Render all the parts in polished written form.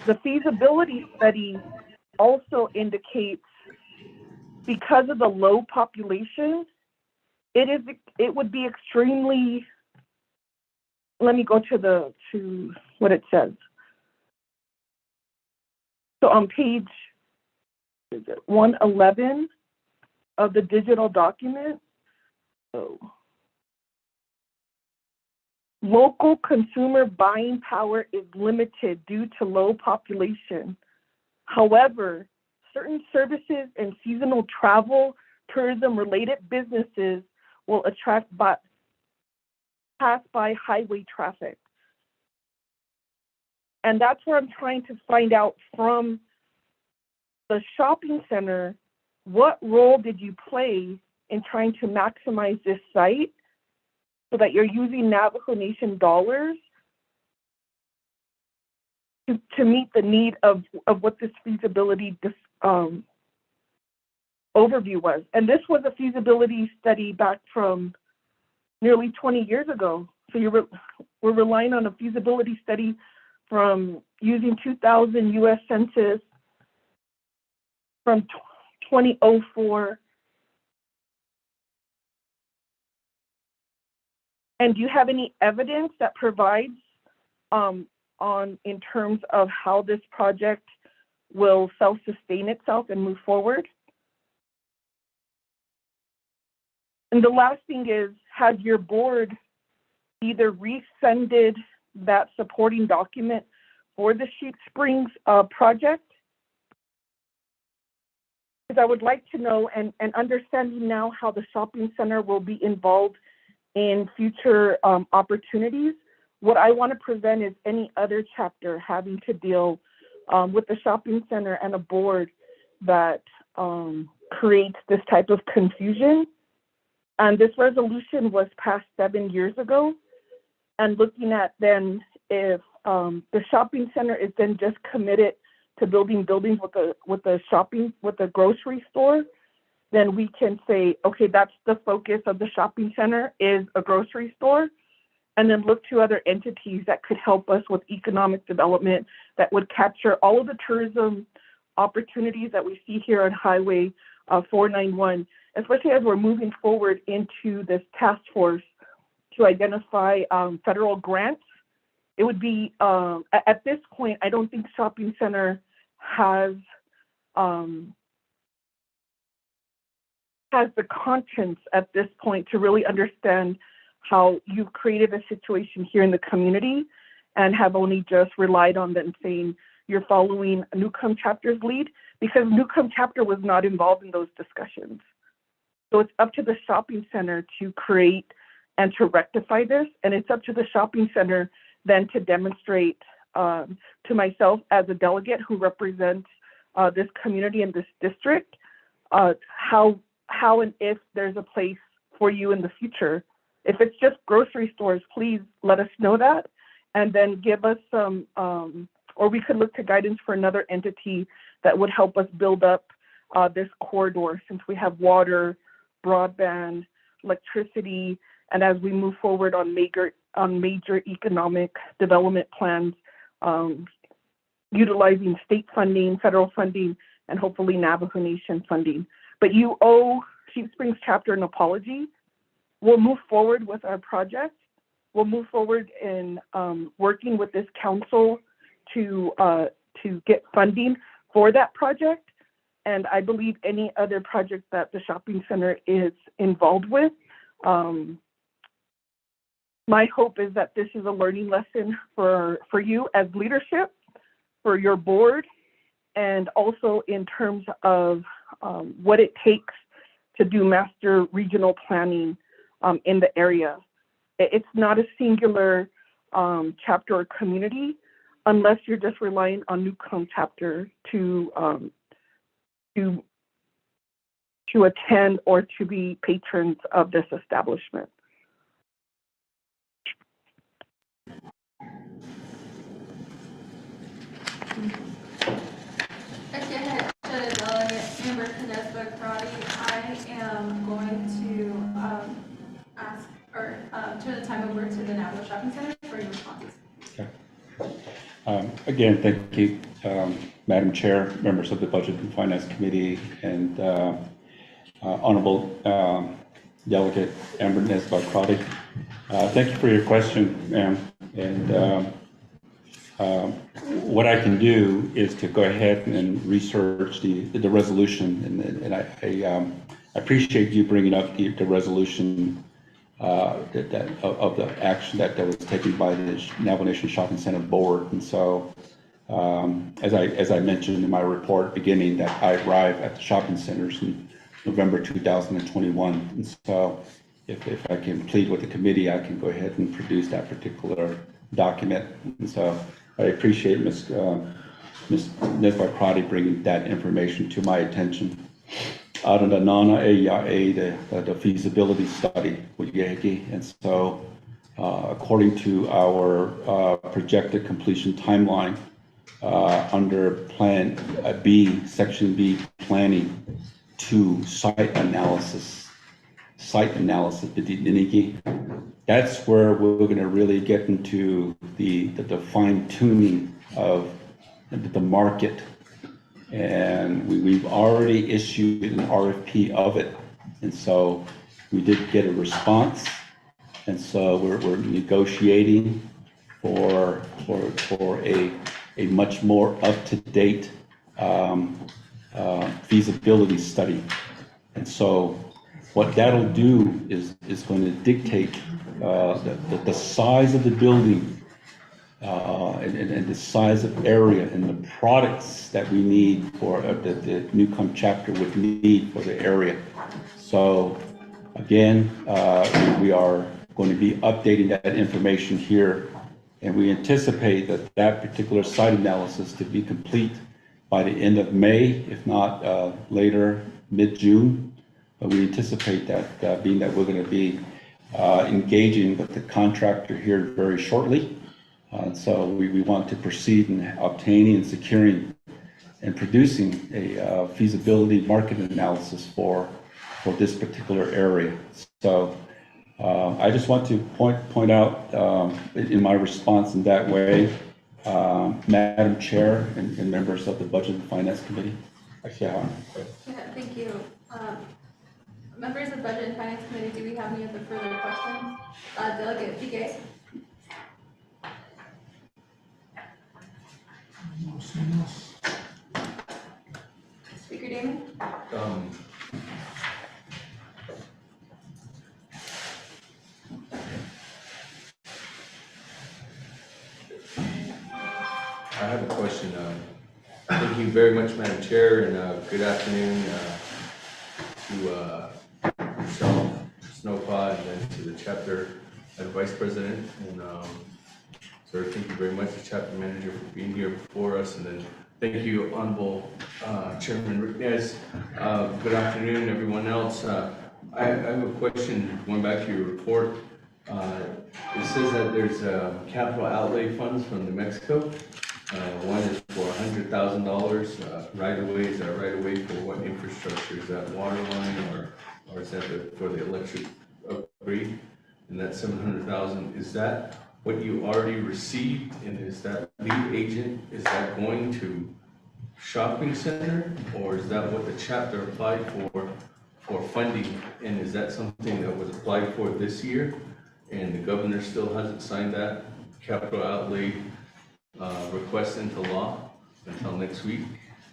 the feasibility study also indicates, because of the low population, it would be extremely, let me go to what it says. So on page 111 of the digital document, so local consumer buying power is limited due to low population. However, certain services and seasonal travel, tourism-related businesses will attract pass-by highway traffic. And that's where I'm trying to find out from the shopping center, what role did you play in trying to maximize this site so that you're using Navajo Nation dollars to meet the need of what this feasibility overview was. And this was a feasibility study back from nearly 20 years ago. So we're relying on a feasibility study from using 2000 US Census from 2004. And do you have any evidence that provides in terms of how this project will self-sustain itself and move forward? And the last thing is, has your board either rescinded that supporting document for the Sheep Springs project? Because I would like to know, and understanding now how the shopping center will be involved in future opportunities, what I want to prevent is any other chapter having to deal with the shopping center and a board that creates this type of confusion. And this resolution was passed 7 years ago. And looking at then if the shopping center is then just committed to building buildings with a grocery store, then we can say, okay, that's the focus of the shopping center, is a grocery store, and then look to other entities that could help us with economic development that would capture all of the tourism opportunities that we see here on Highway 491, especially as we're moving forward into this task force to identify federal grants. It would be, at this point, I don't think shopping center has the conscience at this point to really understand how you've created a situation here in the community and have only just relied on them saying you're following Newcomb chapter's lead, because Newcomb chapter was not involved in those discussions. So it's up to the shopping center to create and to rectify this, and it's up to the shopping center then to demonstrate to myself as a delegate who represents this community and this district, how and if there's a place for you in the future. If it's just grocery stores, please let us know that, and then give us some, or we could look to guidance for another entity that would help us build up this corridor, since we have water, broadband, electricity, and as we move forward on major economic development plans, utilizing state funding, federal funding, and hopefully Navajo Nation funding. But you owe Sheep Springs chapter an apology. We'll move forward with our project. We'll move forward in working with this council to get funding for that project. And I believe any other project that the shopping center is involved with, my hope is that this is a learning lesson for you as leadership, for your board, and also in terms of what it takes to do master regional planning in the area. It's not a singular chapter or community unless you're just relying on Newcomb chapter to attend or to be patrons of this establishment. Again, Delegate Member Canespa-Crotty, I am going to ask or turn the time over to the Navajo Shopping Center for your responses. Okay. Again, thank you, Madam Chair, members of the Budget and Finance Committee, and Honorable Delegate Amber Nesbitt-Crotty. Thank you for your question, ma'am. And what I can do is to go ahead and research the resolution, and I appreciate you bringing up the resolution of the action that was taken by the Navajo Nation Shopping Center Board. And so, as I mentioned in my report beginning, that I arrived at the shopping centers in November 2021. And so, if I can plead with the committee, I can go ahead and produce that particular document. And so, I appreciate Ms. Nesbitt-Crotty bringing that information to my attention. Out of the the feasibility study with Yagi. And so, according to our projected completion timeline, under Plan B, Section B, Planning 2, Site Analysis, that's where we're going to really get into the fine tuning of the market. And we've already issued an RFP of it. And so we did get a response. And so we're negotiating for a much more up-to-date feasibility study. And so what that'll do is going to dictate the size of the building and the size of area and the products that we need for the Newcomb chapter would need for the area. So again, we are going to be updating that information here, and we anticipate that particular site analysis to be complete by the end of May, if not later, mid-June. But we anticipate that being that we're going to be engaging with the contractor here very shortly. So we want to proceed in obtaining and securing and producing a feasibility market analysis for this particular area. So I just want to point out in my response in that way, Madam Chair and members of the Budget and Finance Committee. Yeah, thank you. Members of Budget and Finance Committee, do we have any other further questions? Delegate PK. Speaker Damon? I have a question. Thank you very much, Madam Chair, and good afternoon to Michelle Snowpod, and then to the chapter and Vice President. And sir, thank you very much, the chapter manager, for being here before us. And then thank you, Honorable Chairman Ricknez. Good afternoon, everyone else. I have a question going back to your report. It says that there's capital outlay funds from New Mexico. One is for $100,000 right-of-way. Is that right-of-way for what infrastructure? Is that water line or is that for the electric upgrade? And that $700,000, is that what you already received? And is that lead agent, is that going to shopping center, or is that what the chapter applied for funding? And is that something that was applied for this year and the governor still hasn't signed that capital outlay request into law until next week?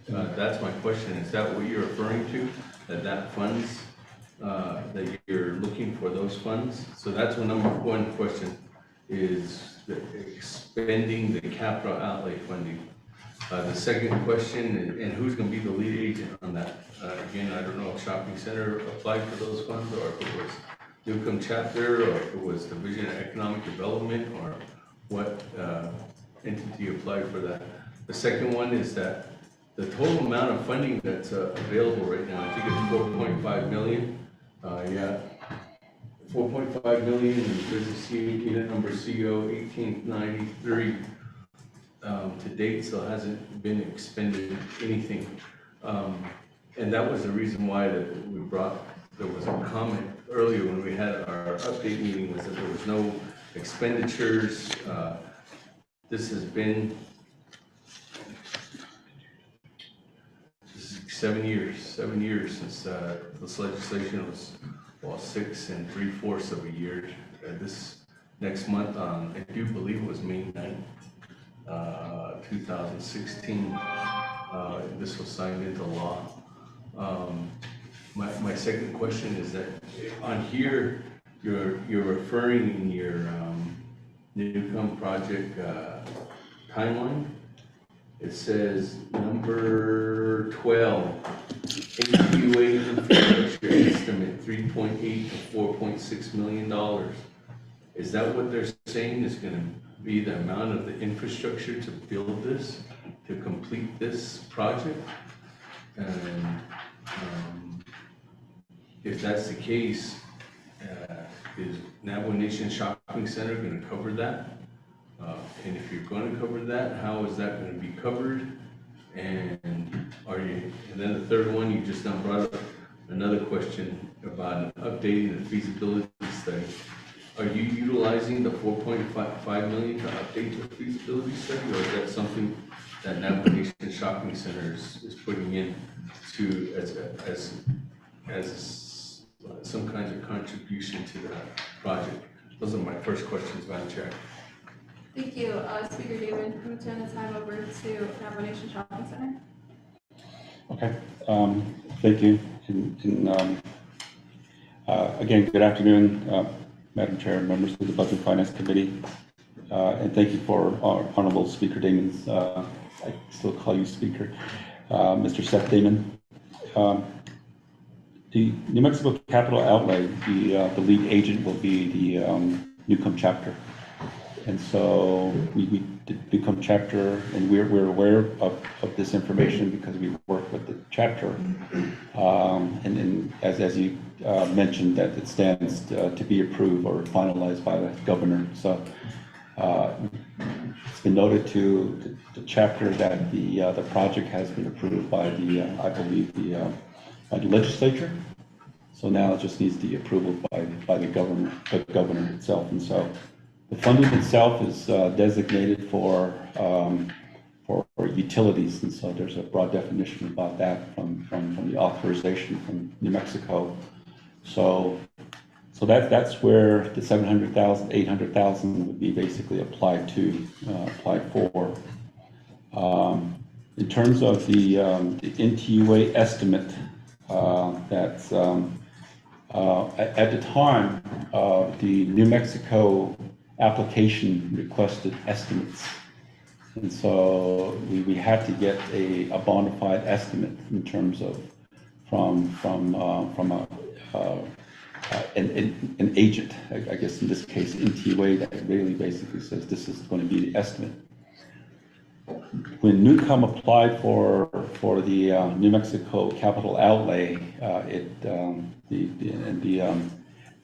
That's my question. Is that what you're referring to? That funds, that you're looking for those funds? So that's my number one question, is expending the capital outlay funding. The second question, and who's going to be the lead agent on that? Again, I don't know if shopping center applied for those funds, or if it was Newcomb chapter, or if it was Division of Economic Development, or what entity applied for that. The second one is that the total amount of funding that's available right now, I think it's 4.5 million. Yeah, 4.5 million, and there's a unit number CO 1893. To date, still hasn't been expended anything. And that was the reason why that we brought, there was a comment earlier when we had our update meeting, was that there was no expenditures. This has been 7 years since this legislation was, well, 6 3/4 of a year. This next month, I do believe it was May 9th, 2016, this was signed into law. My second question is that on here, you're referring in your Newcomb project timeline. It says number 12, AQA infrastructure estimate $3.8 to $4.6 million. Is that what they're saying is going to be the amount of the infrastructure to build this, to complete this project? And if that's the case, is Navajo Nation Shopping Center going to cover that? And if you're going to cover that, how is that going to be covered? And then the third one, you just now brought up another question about updating the feasibility study. Are you utilizing the 4.5 million to update the feasibility study, or is that something that Navajo Nation Shopping Center is putting in to as some kind of contribution to the project? Those are my first questions, Madam Chair. Thank you. Speaker David, I'm going to turn the time over to Navajo Nation Shopping Center. Okay, thank you. Again, good afternoon, Madam Chair, members of the Budget and Finance Committee, and thank you for our Honorable Speaker Damon's, I still call you Speaker, Mr. Seth Damon. The New Mexico Capital Outlay, the lead agent will be the Newcomb chapter. And so we did become chapter, and we're aware of this information because we work with the chapter. And as you mentioned, that it stands to be approved or finalized by the governor. So it's been noted to the chapter that the project has been approved by I believe by the legislature. So now it just needs the approval by the governor itself. And so the funding itself is designated for utilities, and so there's a broad definition about that from the authorization from New Mexico. So that's where the 700,000, 800,000 would be basically applied for. In terms of the NTUA estimate, that's at the time the New Mexico application requested estimates, and so we had to get a bona fide estimate in terms of from an agent, I guess in this case NTUA, that really basically says this is going to be the estimate. When Newcomb applied for the New Mexico Capital Outlay, the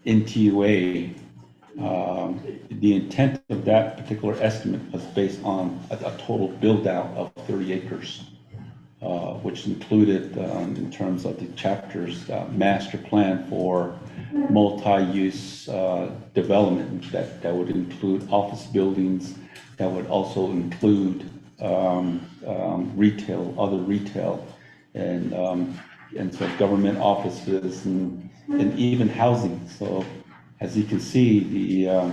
NTUA, the intent of that particular estimate was based on a total build out of 30 acres, which included, in terms of the chapter's master plan for multi-use development, that would include office buildings, that would also include retail, other retail, and so government offices and even housing. So as you can see, the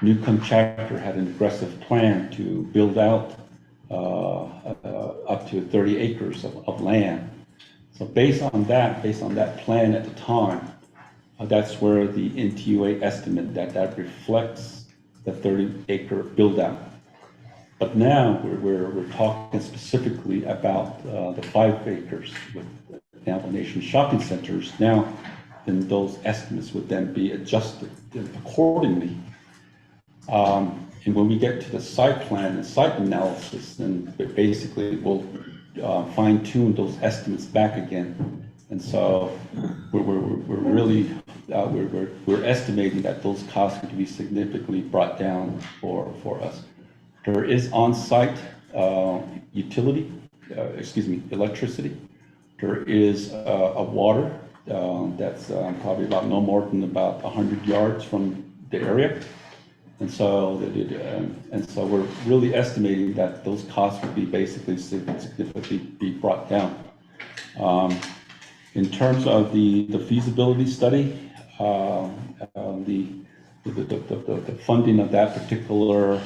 Newcomb chapter had an aggressive plan to build out up to 30 acres of land. So based on that plan at the time, that's where the NTUA estimate that reflects the 30-acre build out. But now we're talking specifically about the 5 acres with Navajo Nation shopping centers. Now, then those estimates would then be adjusted accordingly. And when we get to the site plan and site analysis, then basically we'll fine tune those estimates back again. And so we're really we're estimating that those costs could be significantly brought down for us. There is on-site electricity. There is a water that's probably about no more than about 100 yards from the area. And so we're really estimating that those costs would be basically significantly be brought down. In terms of the feasibility study, the funding of that particular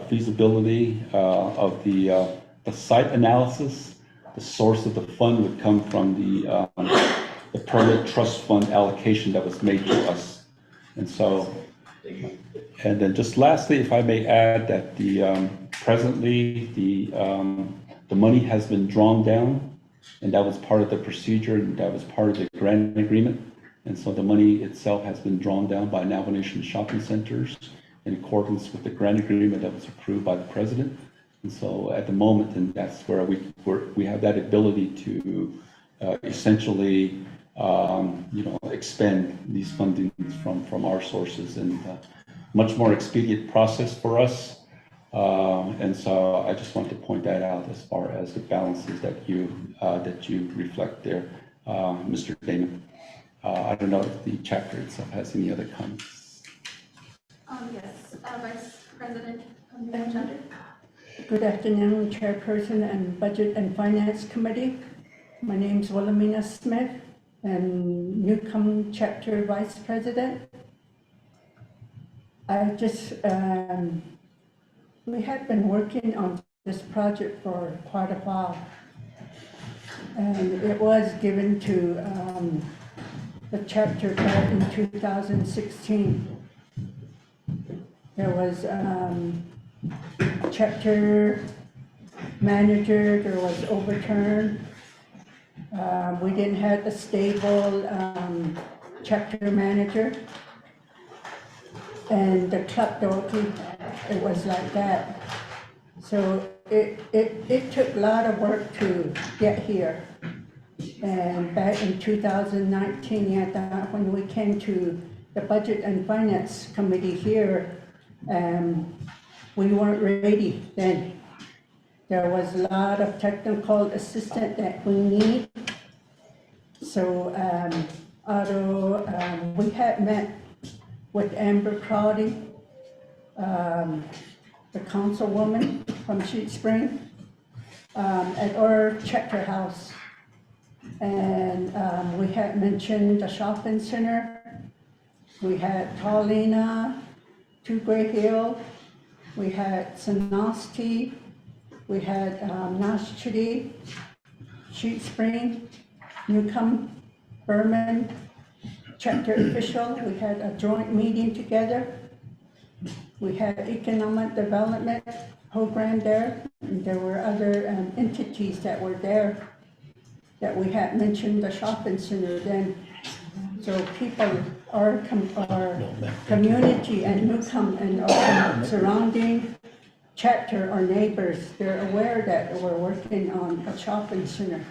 feasibility of the site analysis, the source of the fund would come from the permit trust fund allocation that was made to us. And so, and then just lastly, if I may add that presently the money has been drawn down, and that was part of the procedure, and that was part of the grant agreement. And so the money itself has been drawn down by Nation Shopping Centers in accordance with the grant agreement that was approved by the president. And so at the moment, and that's where we have that ability to essentially expend these fundings from our sources, and much more expedient process for us. And so I just want to point that out as far as the balances that you reflect there, Mr. Damon. I don't know if the chapter itself has any other comments. Yes, Vice President of the chapter. Good afternoon, Chairperson and Budget and Finance Committee. My name is Wilhelmina Smith, and Newcomb Chapter Vice President. We have been working on this project for quite a while, and it was given to the chapter back in 2016. There was chapter manager, there was overturn. We didn't have a stable chapter manager. And the club donkey, it was like that. So it took a lot of work to get here. And back in 2019, when we came to the Budget and Finance Committee here, we weren't ready then. There was a lot of technical assistance that we need. So although we had met with Amber Crowdy, the councilwoman from Sheet Spring, at our chapter house. And we had mentioned the shopping center. We had Paulina, Two Gray Hill. We had Sanosti. We had Nashchidi, Sheet Spring, Newcomb, Berman, chapter official. We had a joint meeting together. We had economic development program there. And there were other entities that were there that we had mentioned the shopping center then. So people, our community and Newcomb and our surrounding chapter, our neighbors, they're aware that we're working on a shopping center.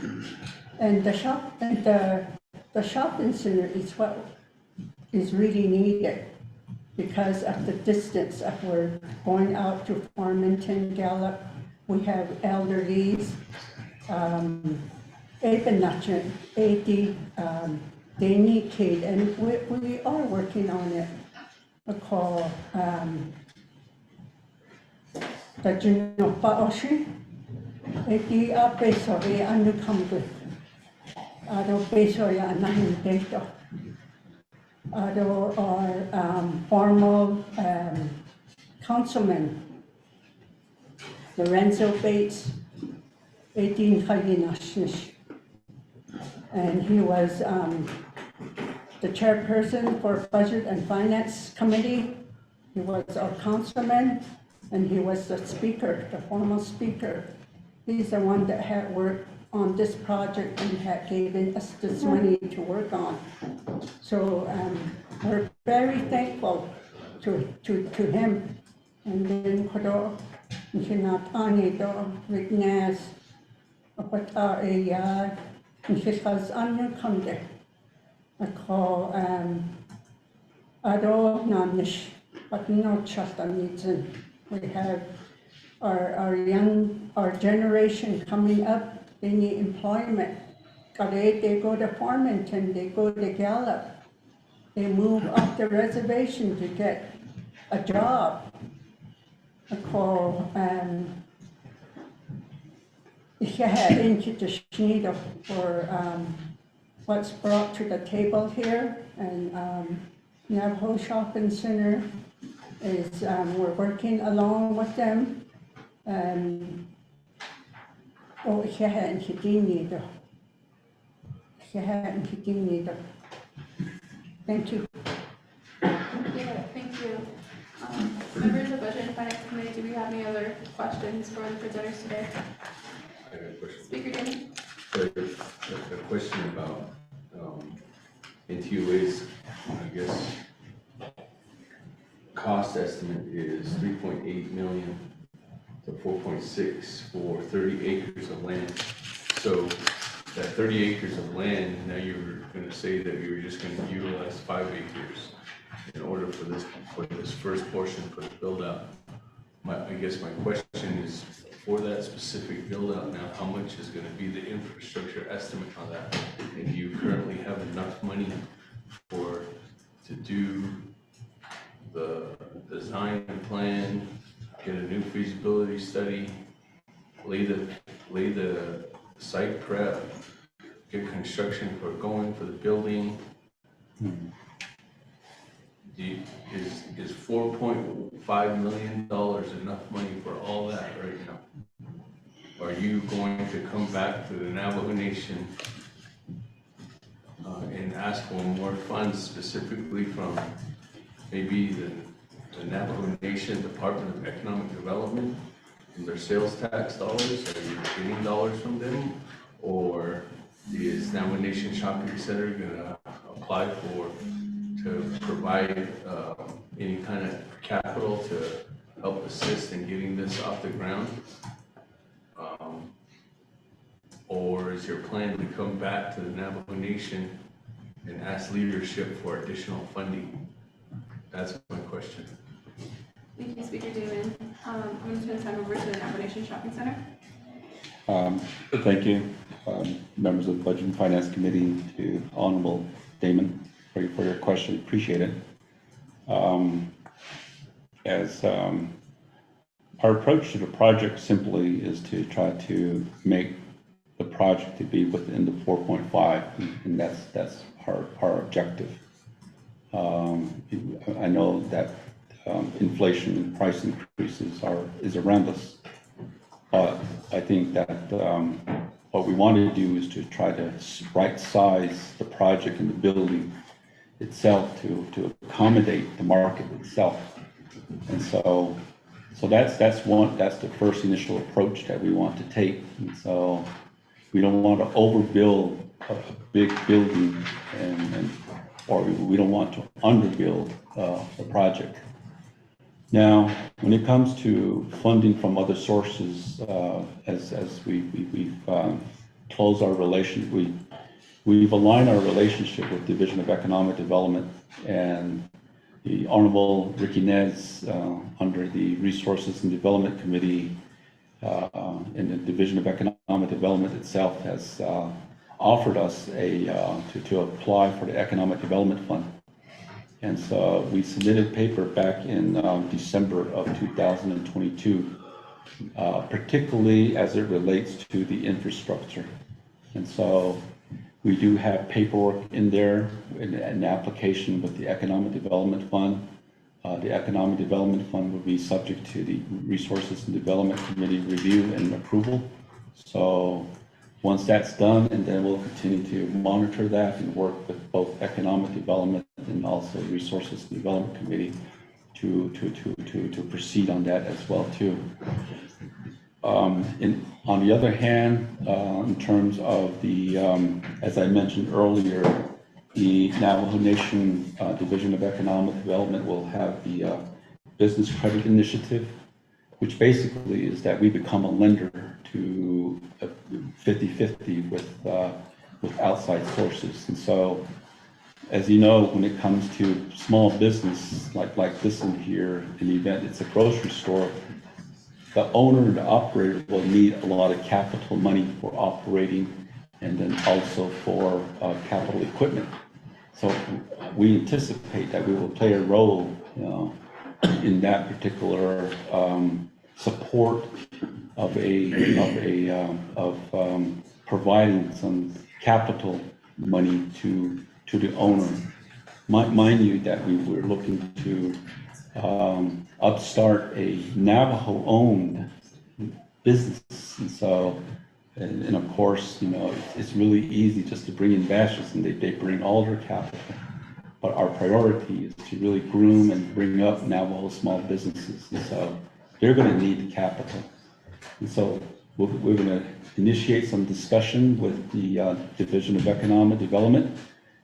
And the shopping center is what is really needed because of the distance of we're going out to Farmington, Gallup. We have elderlies, they need kid, and we are working on it. I call the Juno Paoshi, Eti a peso e anu kambu. Ado peso ya nahin dito. Ado our formal councilman, Lorenzo Bates, 18 Haginashnish. And he was the chairperson for Budget and Finance Committee. He was our councilman, and he was the speaker, the formal speaker. He's the one that had worked on this project and had given us this money to work on. So we're very thankful to him. And then Kodo, Nchinatani do, Rignas, Apata Eyad, Nchishas Anu Kamde. I call Ado Namish, but no Chastanitsan. We have our generation coming up, they need employment. They go to Farmington, they go to Gallup. They move off the reservation to get a job. I call introduction for what's brought to the table here, and Navajo Shopping Center is, we're working along with them. Ikke ikke dinner. Thank you. Yeah, thank you. Members of Budget and Finance Committee, do we have any other questions for the presenters today? I have a question. Speaker Danny? A question about NTOA's, I guess, cost estimate is 3.8 million to 4.6 for 30 acres of land. So that 30 acres of land, now you're gonna say that you were just gonna utilize 5 acres in order for this first portion for the build out. I guess my question is, for that specific build out now, how much is gonna be the infrastructure estimate on that? And do you currently have enough money to do the design and plan, get a new feasibility study, lay the site prep, get construction for the building? Is $4.5 million enough money for all that right now? Are you going to come back to the Navajo Nation and ask for more funds specifically from maybe the Navajo Nation Department of Economic Development and their sales tax dollars? Are you getting dollars from them? Or is Navajo Nation Shopping Center gonna apply to provide any kind of capital to help assist in getting this off the ground? Or is your plan to come back to the Navajo Nation and ask leadership for additional funding? That's my question. Thank you, Speaker Damon. I'm going to turn the time over to the Navajo Nation Shopping Center. Thank you, members of the Budget and Finance Committee, to Honorable Damon for your question. Appreciate it. Our approach to the project simply is to try to make the project to be within the 4.5, and that's our objective. I know that inflation and price increases is around us, but I think that what we want to do is to try to right size the project and the building itself to accommodate the market itself. And so that's the first initial approach that we want to take. And so we don't want to overbuild a big building or we don't want to underbuild the project. Now, when it comes to funding from other sources, as we've closed our relationship, we've aligned our relationship with Division of Economic Development, and the Honorable Ricky Nez, under the Resources and Development Committee in the Division of Economic Development itself, has offered us to apply for the Economic Development Fund. And so we submitted paper back in December of 2022, particularly as it relates to the infrastructure. And so we do have paperwork in there, an application with the Economic Development Fund. The Economic Development Fund will be subject to the Resources and Development Committee review and approval. So once that's done, and then we'll continue to monitor that and work with both Economic Development and also Resources and Development Committee to proceed on that as well too. On the other hand, in terms of the, as I mentioned earlier, the Navajo Nation Division of Economic Development will have the Business Credit Initiative, which basically is that we become a lender to 50-50 with outside sources. And so, as you know, when it comes to small business like this in here, in the event it's a grocery store, the owner and the operator will need a lot of capital money for operating, and then also for capital equipment. So we anticipate that we will play a role, in that particular support providing some capital money to the owner. Mind you that we were looking to upstart a Navajo-owned business, and so, and of course, you know, it's really easy just to bring in bashers, and they bring all their capital. But our priority is to really groom and bring up Navajo small businesses, and so they're going to need the capital. And so we're going to initiate some discussion with the Division of Economic Development,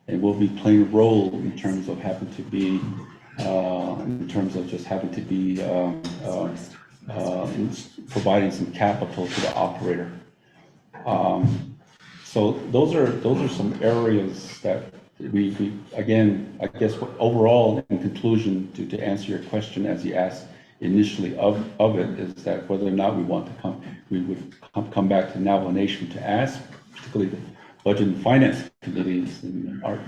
and we'll be playing a role in terms of having to be, providing some capital to the operator. So those are some areas that we again, I guess overall in conclusion, to answer your question as you asked initially of it, is that whether or not we would come back to Navajo Nation to ask, particularly the Budget and Finance Committees, and our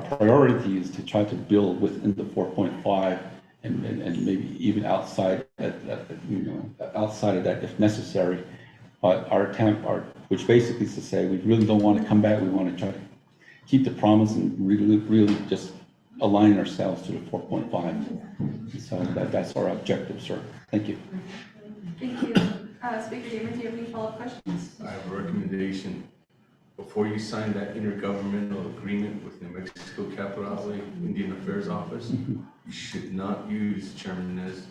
priority is to try to build within the 4.5 and maybe even outside outside of that if necessary. But our attempt, which basically is to say we really don't want to come back, we want to try to keep the promise and really just align ourselves to the 4.5. So that's our objective, sir. Thank you. Thank you. Speaker Damon, do you have any follow-up questions? I have a recommendation. Before you sign that intergovernmental agreement with New Mexico Capital Outlay Indian Affairs Office, you should not use, Chairman Nez,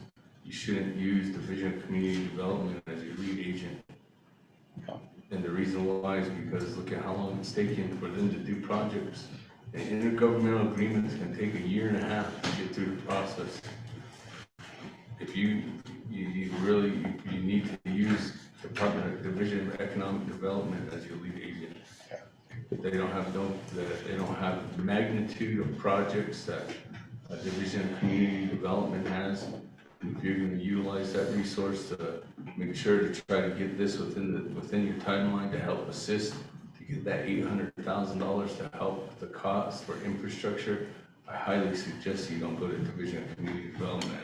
you shouldn't use Division of Community Development as your lead agent. And the reason why is because look at how long it's taken for them to do projects. And intergovernmental agreements can take 1.5 years to get through the process. If you need to use Division of Economic Development as your lead agent. They don't have the magnitude of projects that a Division of Community Development has. If you're going to utilize that resource to make sure to try to get this within your timeline to help assist to get that $800,000 to help the cost for infrastructure, I highly suggest you don't go to Division of Community Development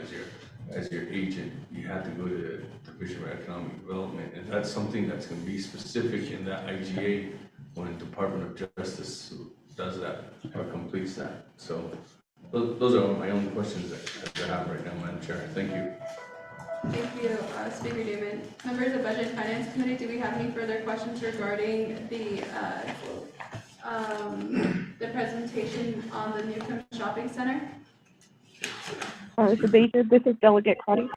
as your agent. You have to go to Division of Economic Development, and that's something that's going to be specific in that IGA when the Department of Justice does that or completes that. So those are my only questions that I have right now, Madam Chair. Thank you. Thank you, Speaker David. Members of Budget and Finance Committee, do we have any further questions regarding the presentation on the Newcomb Shopping Center? The Baker, this is Delegate Crotty.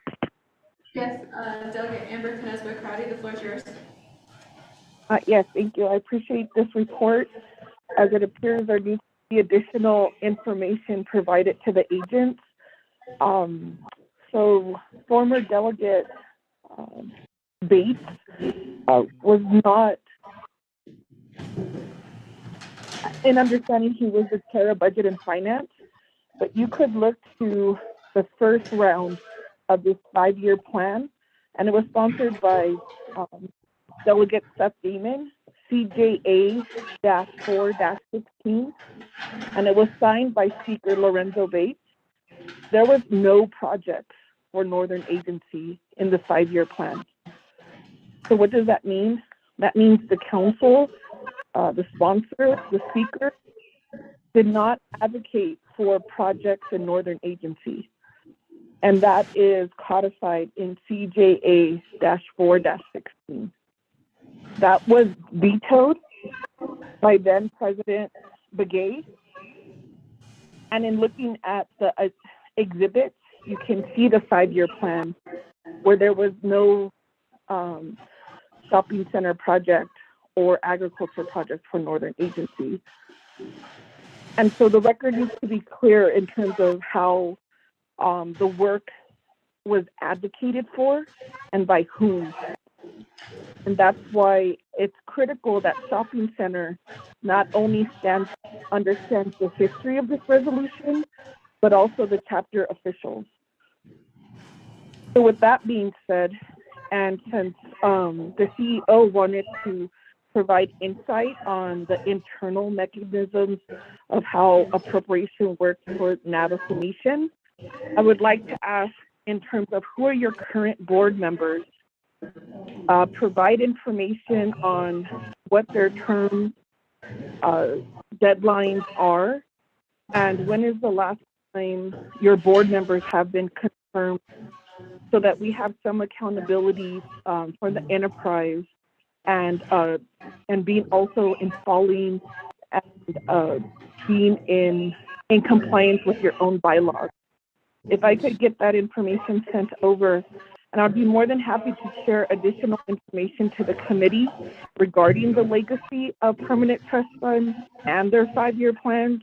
Yes, Delegate Amber Canesbo-Crowdy, the floor is yours. Yes, thank you. I appreciate this report, as it appears there needs to be additional information provided to the agents. So former Delegate Bates was not, in understanding he was the chair of Budget and Finance, but you could look to the first round of this 5-year plan, and it was sponsored by Delegate Seth Damon, CJA-4-16, and it was signed by Speaker Lorenzo Bates. There was no projects for Northern Agency in the 5-year plan. So what does that mean? That means the council, the sponsor, the speaker, did not advocate for projects in Northern Agency. And that is codified in CJA-4-16. That was vetoed by then President Begay. And in looking at the exhibits, you can see the 5-year plan where there was no shopping center project or agriculture project for Northern Agency. And so the record needs to be clear in terms of how the work was advocated for and by whom. And that's why it's critical that shopping center not only understands the history of this resolution, but also the chapter officials. So with that being said, and since the CEO wanted to provide insight on the internal mechanisms of how appropriation works for Navajo Nation, I would like to ask in terms of who are your current board members provide information on what their term deadlines are, and when is the last time your board members have been confirmed, so that we have some accountability for the enterprise, and being also in following and being in compliance with your own bylaws. If I could get that information sent over, and I'd be more than happy to share additional information to the committee regarding the legacy of permanent trust funds and their 5-year plans,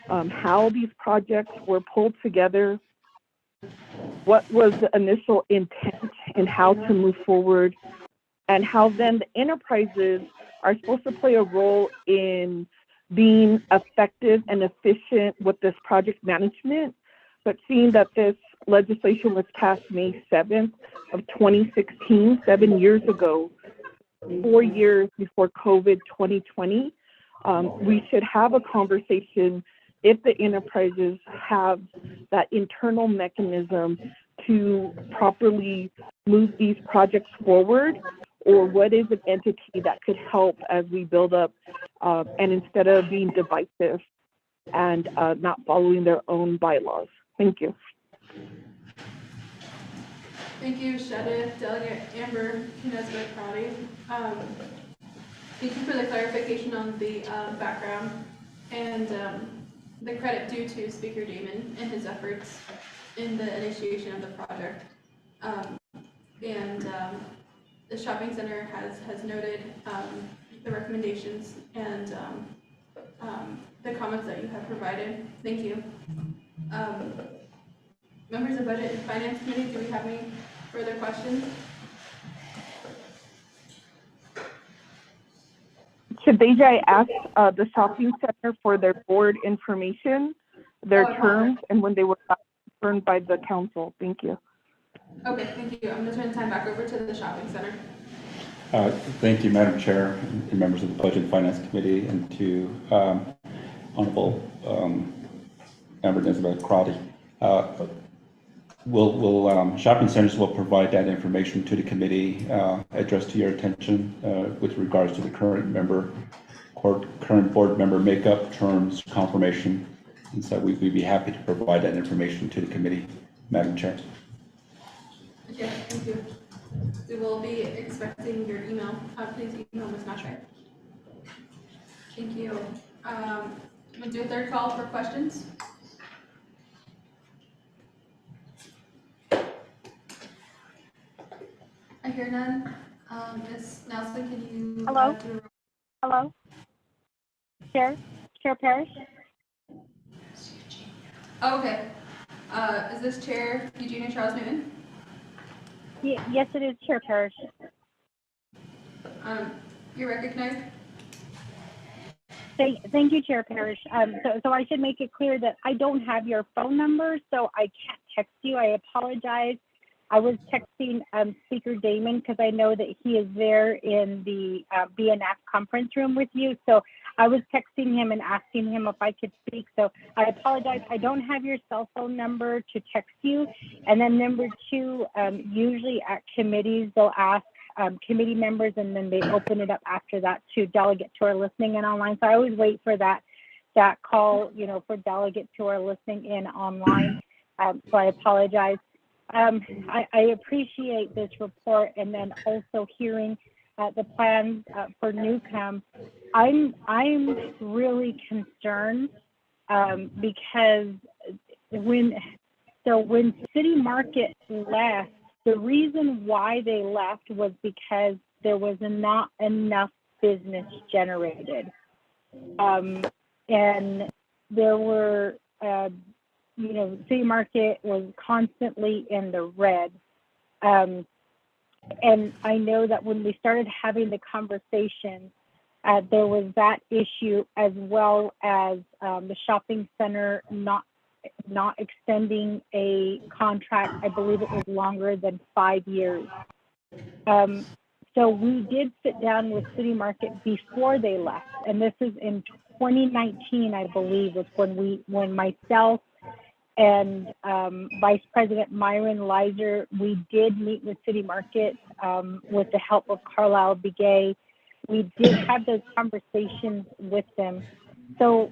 how these projects were pulled together, what was the initial intent and how to move forward, and how then the enterprises are supposed to play a role in being effective and efficient with this project management. But seeing that this legislation was passed May 7th of 2016, 7 years ago, 4 years before COVID 2020, we should have a conversation if the enterprises have that internal mechanism to properly move these projects forward, or what is an entity that could help as we build up, and instead of being divisive and not following their own bylaws. Thank you. Thank you, Shedid, Delegate Amber Kinesba-Crowdy. Thank you for the clarification on the background and the credit due to Speaker Damon and his efforts in the initiation of the project. The shopping center has noted the recommendations and the comments that you have provided. Thank you. Members of Budget and Finance Committee, do we have any further questions? Khadija, I asked the shopping center for their board information, their terms, and when they were confirmed by the council. Thank you. Okay, thank you. I'm going to turn the time back over to the shopping center. Thank you, Madam Chair, and members of the Budget and Finance Committee, and to Honorable Amber Kinesba-Crowdy. Shopping centers will provide that information to the committee, addressed to your attention with regards to the current board member makeup, terms, confirmation, and so we'd be happy to provide that information to the committee, Madam Chair. Okay, thank you. We will be expecting your email. Please email Ms. Mashray. Thank you. We'll do a third call for questions. I hear none. Ms. Nelson, can you? Hello? Hello? Chair Parrish? Oh, okay. Is this Chair Eugenia Charles Newton? Yes, it is Chair Parrish. You're recognized. Thank you, Chair Parrish. So I should make it clear that I don't have your phone number, so I can't text you. I apologize. I was texting Speaker Damon because I know that he is there in the BNF conference room with you. So I was texting him and asking him if I could speak. So I apologize. I don't have your cell phone number to text you. And then number two, usually at committees, they'll ask committee members, and then they open it up after that to delegates who are listening in online. So I always wait for that call, for delegates who are listening in online. So I apologize. I appreciate this report, and then also hearing the plans for Newcomb. I'm really concerned because when City Market left, the reason why they left was because there was not enough business generated, and there were. City Market was constantly in the red. And I know that when we started having the conversation, there was that issue, as well as the shopping center not extending a contract. I believe it was longer than 5 years. So we did sit down with City Market before they left. And this is in 2019, I believe, was when myself and Vice President Myron Lizer, we did meet with City Market with the help of Carlisle Begay. We did have those conversations with them. So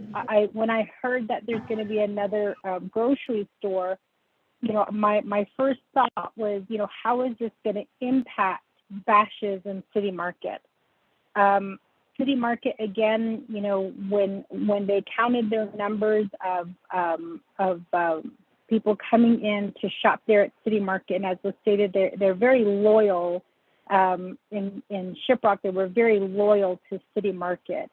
when I heard that there's going to be another grocery store, my first thought was, how is this going to impact Bashas' and City Market? City Market, again, when they counted their numbers of people coming in to shop there at City Market, and as was stated, they're very loyal. In Shiprock, they were very loyal to City Market.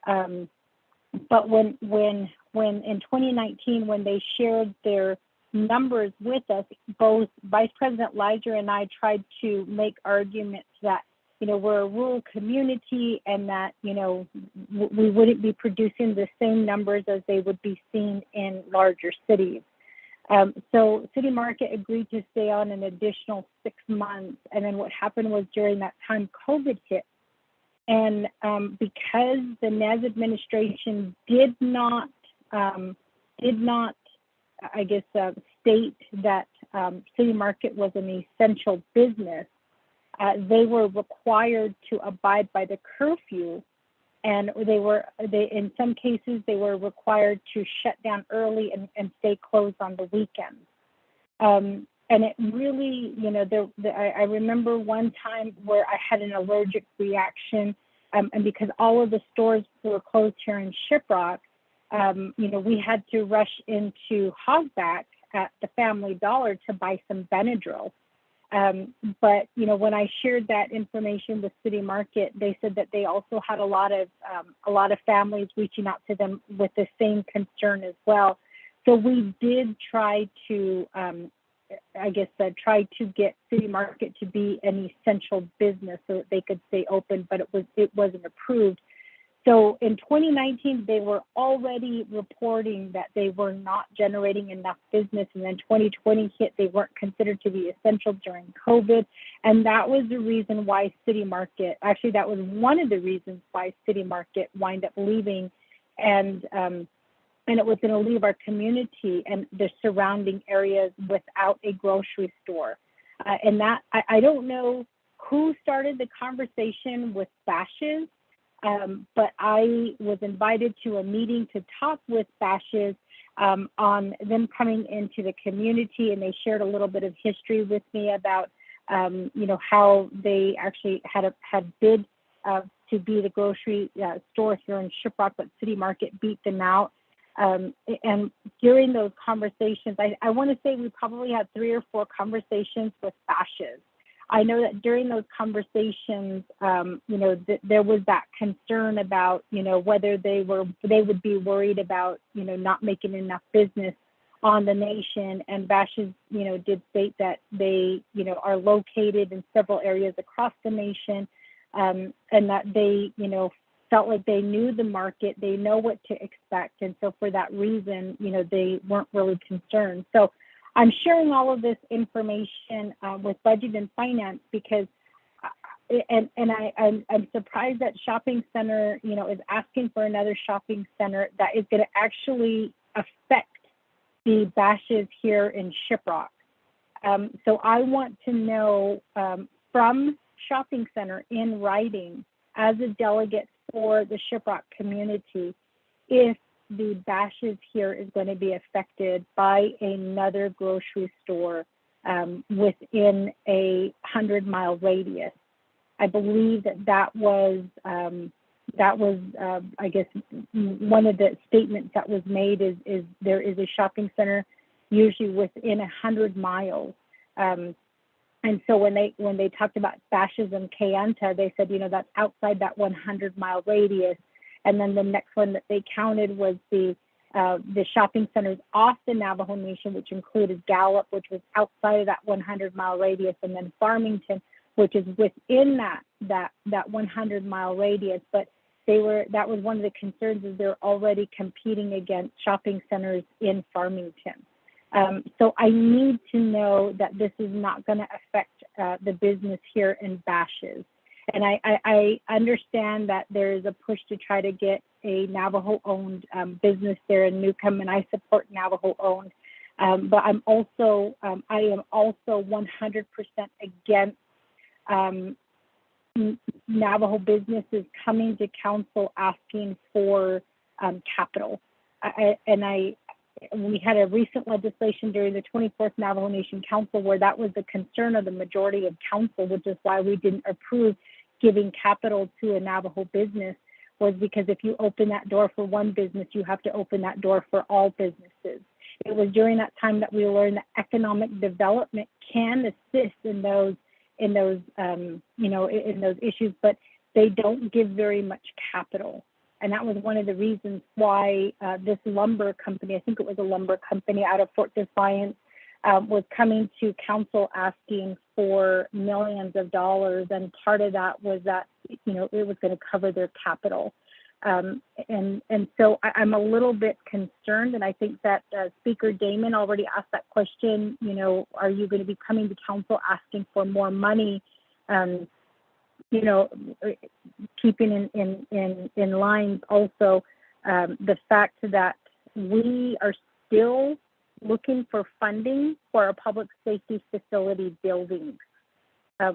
But when in 2019, when they shared their numbers with us, both Vice President Lizer and I tried to make arguments that, we're a rural community and that, we wouldn't be producing the same numbers as they would be seen in larger cities. So City Market agreed to stay on an additional 6 months. And then what happened was during that time, COVID hit. And because the Nez administration did not, I guess, state that City Market was an essential business, they were required to abide by the curfew, and in some cases they were required to shut down early and stay closed on the weekends. And it really, I remember one time where I had an allergic reaction, and because all of the stores were closed here in Shiprock, we had to rush into Hogback at the Family Dollar to buy some Benadryl. But when I shared that information with City Market, they said that they also had a lot of families reaching out to them with the same concern as well. So we did try to, try to get City Market to be an essential business so that they could stay open, but it wasn't approved. So in 2019, they were already reporting that they were not generating enough business. And then 2020 hit, they weren't considered to be essential during COVID. And that was the reason why City Market, actually, that was one of the reasons why City Market wound up leaving. And it was going to leave our community and the surrounding areas without a grocery store. And that, I don't know who started the conversation with Bashas', but I was invited to a meeting to talk with Bashas' on them coming into the community, and they shared a little bit of history with me about, how they actually had bid to be the grocery store here in Shiprock, but City Market beat them out. And during those conversations, I want to say we probably had 3 or 4 conversations with Bashas'. I know that during those conversations, there was that concern about, whether they would be worried about, not making enough business on the nation. And Bashas', did state that they, are located in several areas across the nation, and that they, felt like they knew the market, they know what to expect. And so for that reason, they weren't really concerned. So I'm sharing all of this information with Budget and Finance because, I'm surprised that shopping center, is asking for another shopping center that is going to actually affect the Bashas' here in Shiprock. So I want to know from shopping center in writing as a delegate for the Shiprock community, if the Bashas' here is going to be affected by another grocery store within a 100-mile radius. I believe that was I guess one of the statements that was made is there is a shopping center usually within 100 miles. And so when they talked about Bashas' and Kayenta, they said, that's outside that 100-mile radius. And then the next one that they counted was the shopping centers off the Navajo Nation, which included Gallup, which was outside of that 100-mile radius, and then Farmington, which is within that 100-mile radius. But that was one of the concerns, is they're already competing against shopping centers in Farmington. So I need to know that this is not going to affect the business here in Bashas'. And I understand that there is a push to try to get a Navajo-owned business there in Newcomb, and I support Navajo-owned. But I am also 100% against Navajo businesses coming to council asking for capital. We had a recent legislation during the 24th Navajo Nation Council where that was the concern of the majority of council, which is why we didn't approve giving capital to a Navajo business, was because if you open that door for one business, you have to open that door for all businesses. It was during that time that we learned that economic development can assist in those issues, but they don't give very much capital. And that was one of the reasons why this lumber company, I think it was a lumber company out of Fort Defiance, was coming to council asking for millions of dollars. And part of that was that, it was going to cover their capital. And so I'm a little bit concerned. And I think that Speaker Damon already asked that question, are you going to be coming to council asking for more money? Keeping in line also the fact that we are still looking for funding for a public safety facility building.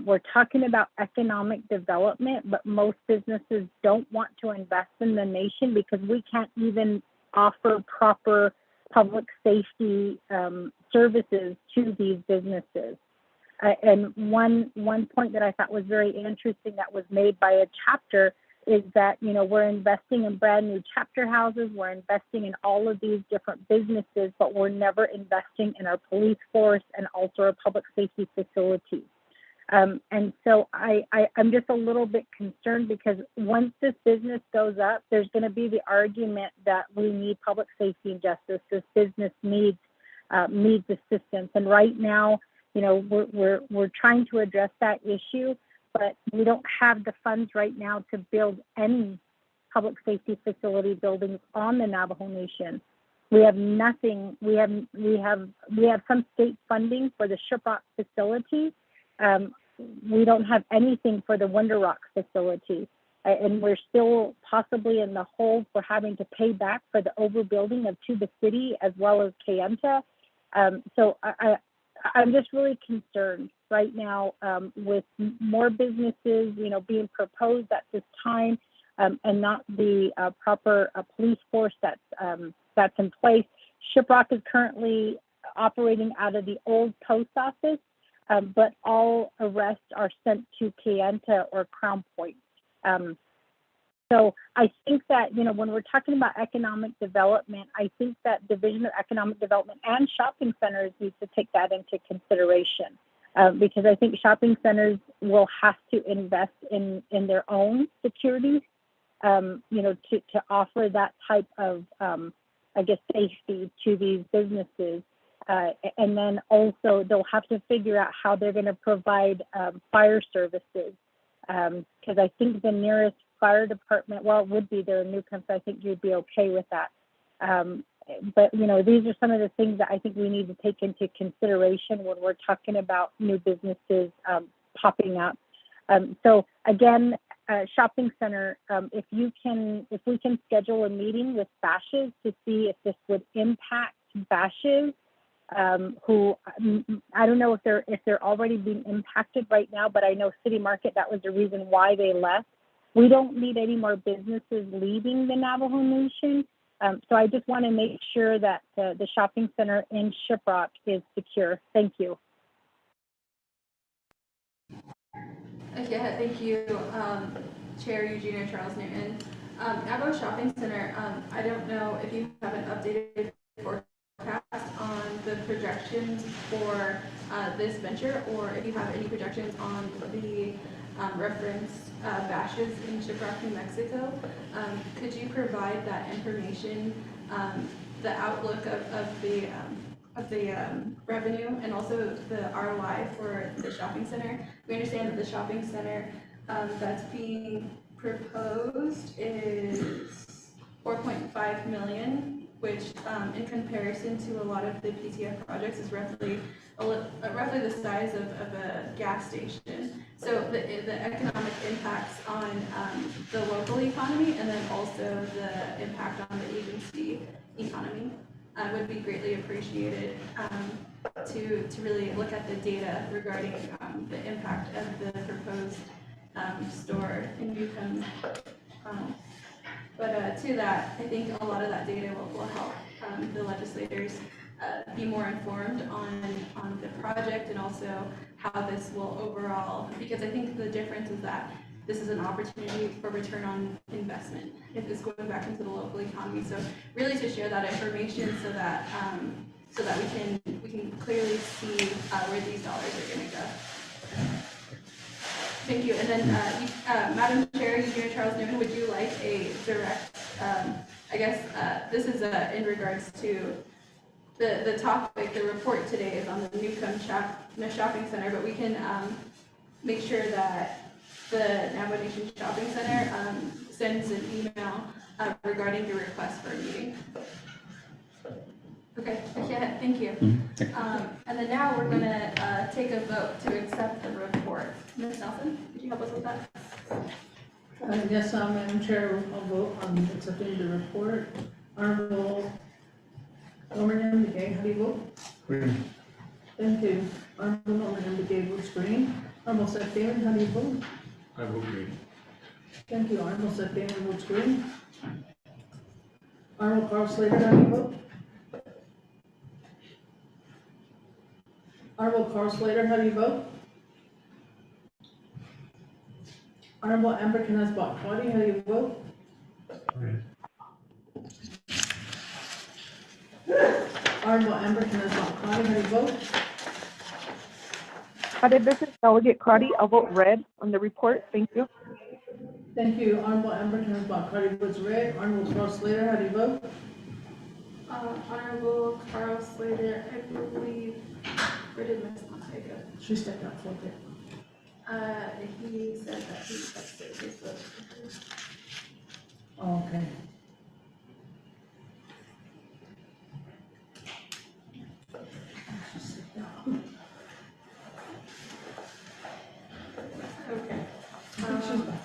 We're talking about economic development, but most businesses don't want to invest in the nation because we can't even offer proper public safety services to these businesses. And one point that I thought was very interesting that was made by a chapter is that, we're investing in brand new chapter houses, we're investing in all of these different businesses, but we're never investing in our police force and also our public safety facilities. And so I'm just a little bit concerned because once this business goes up, there's going to be the argument that we need public safety and justice. This business needs assistance. And right now, we're trying to address that issue, but we don't have the funds right now to build any public safety facility buildings on the Navajo Nation. We have nothing. We have some state funding for the Shiprock facility. We don't have anything for the Wonder Rock facility, and we're still possibly in the hole for having to pay back for the overbuilding of Tuba City as well as Kayenta. So I'm just really concerned right now with more businesses, being proposed at this time, and not the proper police force that's in place. Shiprock is currently operating out of the old post office, but all arrests are sent to Kayenta or Crown Point. So I think that, when we're talking about economic development, I think that Division of Economic Development and shopping centers need to take that into consideration, because I think shopping centers will have to invest in their own security, to offer that type of, safety to these businesses. And then also they'll have to figure out how they're going to provide fire services, because I think the nearest fire department, well, it would be there in Newcomb, so I think you'd be okay with that. But, these are some of the things that I think we need to take into consideration when we're talking about new businesses popping up. So again, shopping center, if we can schedule a meeting with Bashes to see if this would impact Bashes, who I don't know if they're already being impacted right now, but I know City Market, that was the reason why they left. We don't need any more businesses leaving the Navajo Nation. So I just want to make sure that the shopping center in Shiprock is secure. Thank you. Okay, thank you, Chair Eugenia Charles Newton. Navajo Shopping Center, I don't know if you have an updated forecast on the projections for this venture, or if you have any projections on the reference Bashes in Shiprock, New Mexico. Could you provide that information, the outlook of the revenue and also the ROI for the shopping center? We understand that the shopping center that's being proposed is 4.5 million, which in comparison to a lot of the PTF projects is roughly the size of a gas station. So the economic impacts on the local economy, and then also the impact on the agency economy. would be greatly appreciated, to really look at the data regarding, the impact of the proposed, store in Newcomb. But to that, I think a lot of that data will help, the legislators, be more informed on the project and also how this will overall, because I think the difference is that this is an opportunity for return on investment. If it's going back into the local economy. So really to share that information so that we can clearly see where these dollars are going to go. Thank you. And then, Madam Chair, Engineer Charles Newman, would you like a direct, I guess, this is in regards to the topic, the report today is on the Newcomb Shopping Center, but we can make sure that the Navajo Nation Shopping Center sends an email regarding your request for a meeting. Okay, yeah, thank you. And then now we're gonna take a vote to accept the report. Ms. Nelson, could you help us with that? Yes, Madam Chair, I'll vote on accepting the report. Honorable Norman McGay, how do you vote? Green. Thank you. Honorable Norman McGay votes green. Honorable Seth Damon, how do you vote? I vote green. Thank you. Honorable Seth Damon votes green. Honorable Carl Slater, how do you vote? Honorable Carl Slater, how do you vote? Honorable Amber Knazbot-Quaddy, how do you vote? Honorable Amber Knazbot-Quaddy, how do you vote? This is Delegate Crotty. I'll vote red on the report. Thank you. Thank you. Honorable Amber Knazbot-Quaddy votes red. Honorable Carl Slater, how do you vote? Honorable Carl Slater, I believe, where did Ms. Monte go? She stepped out for a bit. He said that he texted his vote. Oh, okay. Okay. She's back.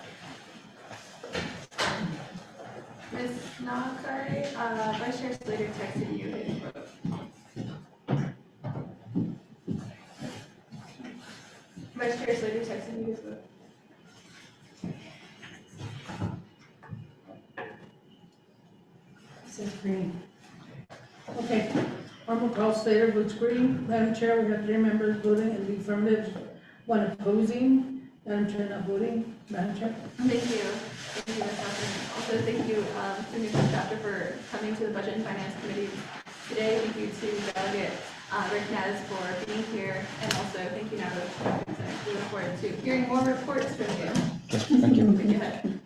Ms. Nakari, Vice Chair Slater texted you his vote. Vice Chair Slater texted you his vote. Says green. Okay. Honorable Carl Slater votes green. Madam Chair, we have 3 members voting in the affirmative, 1 opposing. Madam Chair, not voting. Madam Chair. Thank you. Thank you, Ms. Nelson. Also, thank you to Newcomb chapter for coming to the Budget and Finance Committee today. Thank you to Delegate Rick Nez for being here. And also, thank you, Navajo Shopping Center. We look forward to hearing more reports from you. Thank you.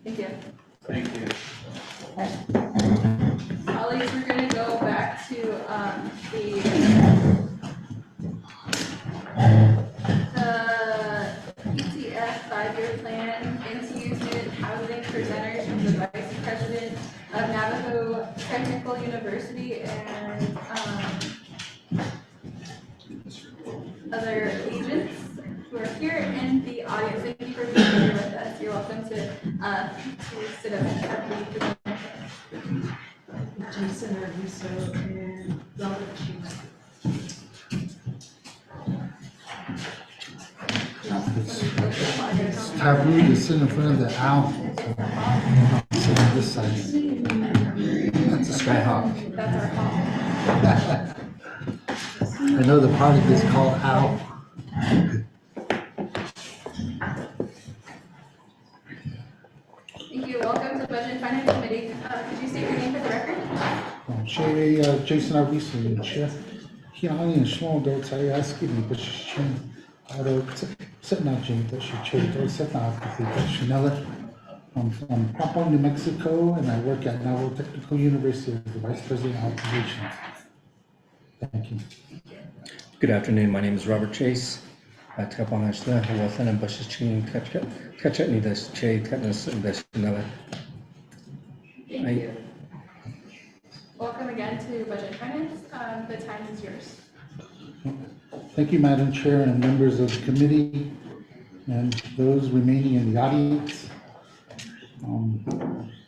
Thank you. Thank you. Colleagues, we're going to go back to the PTF 5-year plan, NTU student housing presenters from the Vice President of Navajo Technical University and other agents who are here in the audience. Thank you for being here with us. You're welcome to sit up and have the presenter. Jason Arviso and Robert Cheese. It's taboo to sit in front of the owl. Sit on this side. That's a skyhawk. That's our call. I know the product is called owl. Thank you. Welcome to the Budget and Finance Committee. Could you state your name for the record? Jason Arviso, Chair. Hiani Shmondo, Tayaski, but she's set not Jane, that she changed, set not Chanel. I'm from Papua, New Mexico, and I work at Navajo Technical University as the Vice President of Operations. Thank you. Good afternoon. My name is Robert Chase. Tapangashna, Hawathan, and Bashichin, Kachatni, the Che, Katnas, and the Chanel. Thank you. Welcome again to Budget and Finance. The time is yours. Thank you, Madam Chair, and members of the committee, and those remaining in the audience.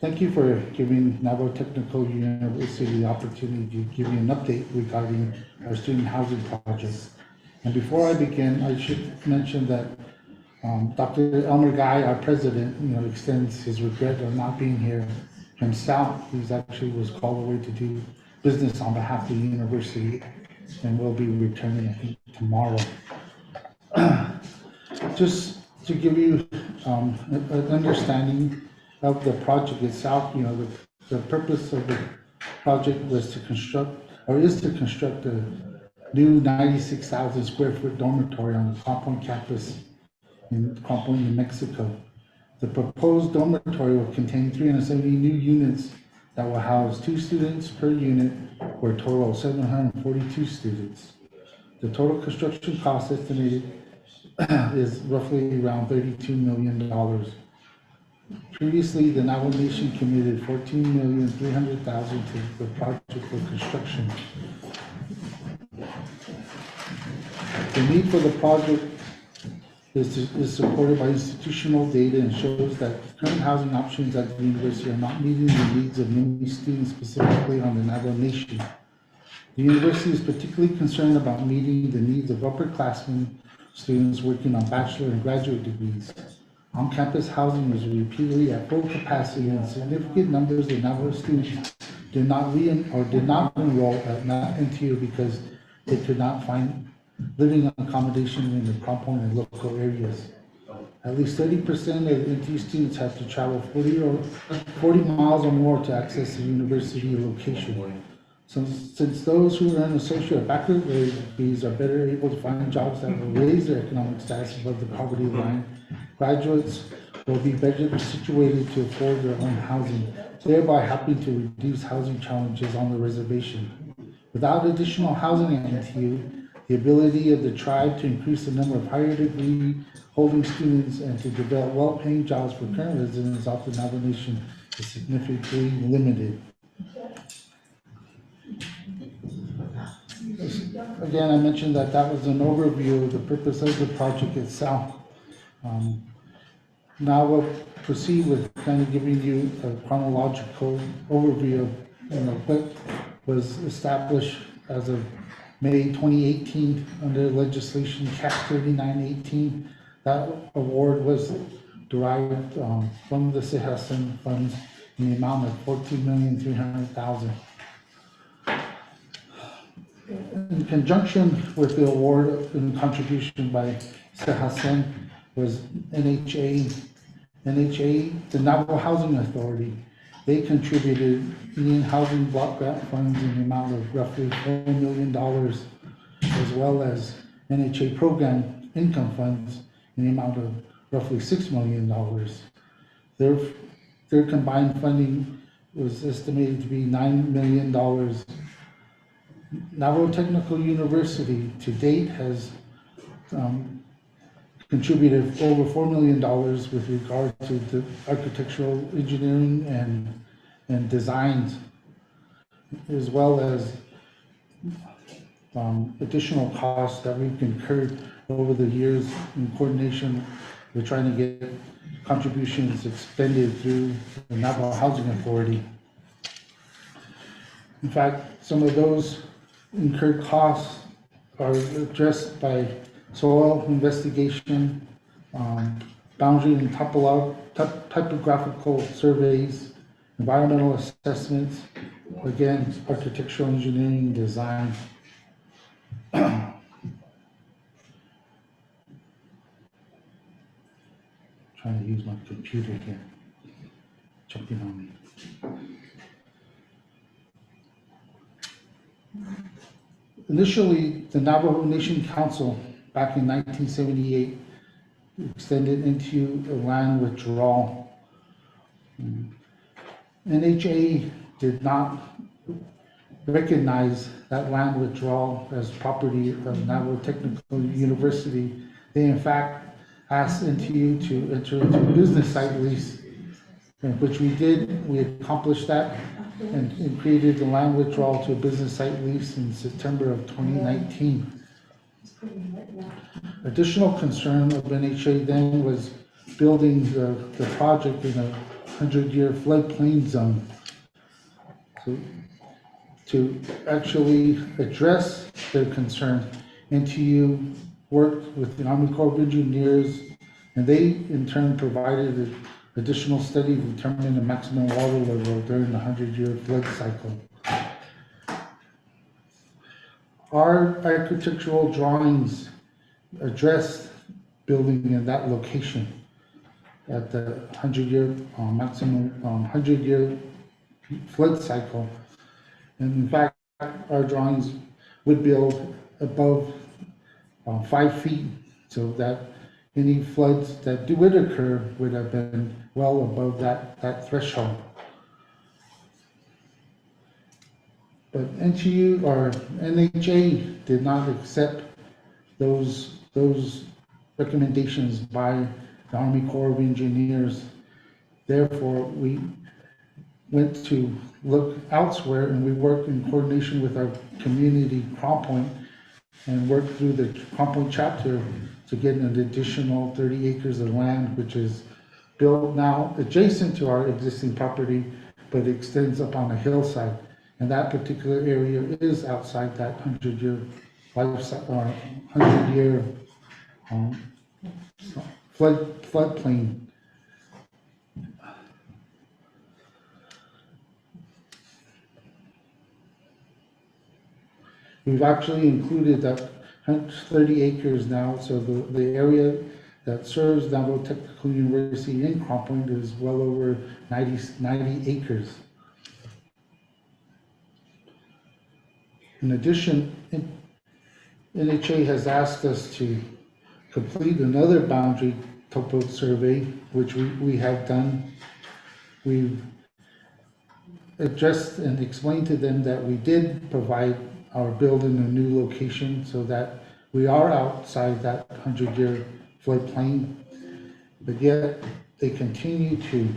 Thank you for giving Navajo Technical University the opportunity to give you an update regarding our student housing project. And before I begin, I should mention that Dr. Elmer Guy, our president, extends his regret of not being here himself. He's actually was called away to do business on behalf of the university and will be returning, I think, tomorrow. Just to give you an understanding of the project itself, the purpose of the project was to construct, or is to construct a new 96,000 square foot dormitory on the Compound campus in Compound, New Mexico. The proposed dormitory will contain 370 new units that will house 2 students per unit for a total of 742 students. The total construction cost estimated is roughly around $32 million. Previously, the Navajo Nation committed $14,300,000 to the project for construction. The need for the project is supported by institutional data and shows that current housing options at the university are not meeting the needs of many students, specifically on the Navajo Nation. The university is particularly concerned about meeting the needs of upperclassmen students working on bachelor and graduate degrees. On-campus housing is repeatedly at full capacity, and significant numbers of Navajo students did not enroll at NTU because they could not find living accommodation in the compound and local areas. At least 30% of NTU students have to travel 40 miles or more to access the university location. Since those who earn associate or bachelor degrees are better able to find jobs that will raise their economic status above the poverty line, graduates will be better situated to afford their own housing, thereby helping to reduce housing challenges on the reservation. Without additional housing at NTU, the ability of the tribe to increase the number of higher degree holding students and to develop well-paying jobs for current residents of the Navajo Nation is significantly limited. Again, I mentioned that was an overview of the purpose of the project itself. Now we'll proceed with kind of giving you a chronological overview of what was established as of May 2018 under legislation Cap 3918. That award was derived from the CEHASEN funds in the amount of $14,300,000. In conjunction with the award and contribution by CEHASEN was NHA, the Navajo Housing Authority. They contributed Indian Housing Block Grant funds in the amount of roughly $4 million, as well as NHA Program Income Funds in the amount of roughly $6 million. Their combined funding was estimated to be $9 million. Navajo Technical University to date has contributed over $4 million with regard to the architectural engineering and designs, as well as additional costs that we've incurred over the years in coordination with trying to get contributions expended through the Navajo Housing Authority. In fact, some of those incurred costs are addressed by soil investigation, boundary and typographical surveys, environmental assessments, again, architectural engineering design. Trying to use my computer here, jumping on me. Initially, the Navajo Nation Council back in 1978 extended into a land withdrawal. NHA did not recognize that land withdrawal as property of Navajo Technical University. They in fact asked NTU to enter into a business site lease, which we did. We accomplished that and created the land withdrawal to a business site lease in September of 2019. Additional concern of NHA then was building the project in a 100-year floodplain zone. So to actually address their concern, NTU worked with the Army Corps of Engineers, and they in turn provided an additional study to determine the maximum water level during the 100-year flood cycle. Our architectural drawings address building in that location at the 100-year maximum 100-year flood cycle. And in fact, our drawings would build above 5 feet, so that any floods that would occur would have been well above that threshold. But NTU or NHA did not accept those recommendations by the Army Corps of Engineers. Therefore, we went to look elsewhere, and we worked in coordination with our community, Crown Point, and worked through the Crown Point chapter to get an additional 30 acres of land, which is built now adjacent to our existing property, but extends up on a hillside. And that particular area is outside that 100-year floodplain. We've actually included that 30 acres now, so the area that serves Naval Technical University in Crown Point is well over 90 acres. In addition, NHA has asked us to complete another boundary topo survey, which we have done. We've addressed and explained to them that we did provide our building a new location so that we are outside that 100-year floodplain, but yet they continue to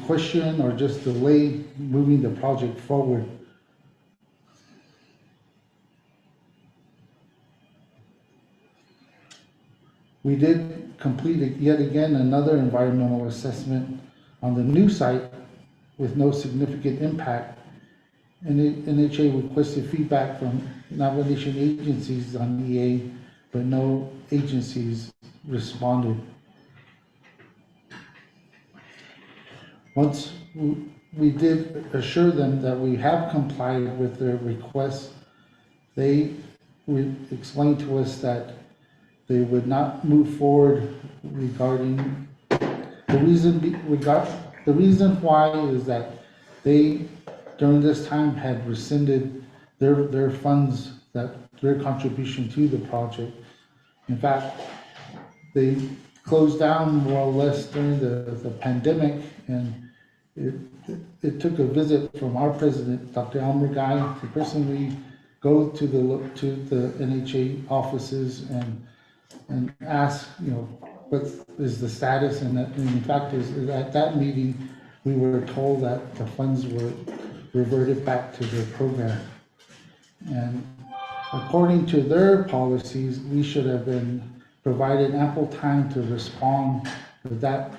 question or just delay moving the project forward. We did complete yet again another environmental assessment on the new site with no significant impact. And NHA requested feedback from nomination agencies on EA, but no agencies responded. Once we did assure them that we have complied with their requests, they explained to us that they would not move forward regarding the reason why is that they during this time had rescinded their funds, their contribution to the project. In fact, they closed down more or less during the pandemic, and it took a visit from our president, Dr. Elmer Guy, to personally go to the NHA offices and ask, what is the status, and in fact is at that meeting we were told that the funds were reverted back to their program. And according to their policies, we should have been provided ample time to respond, but that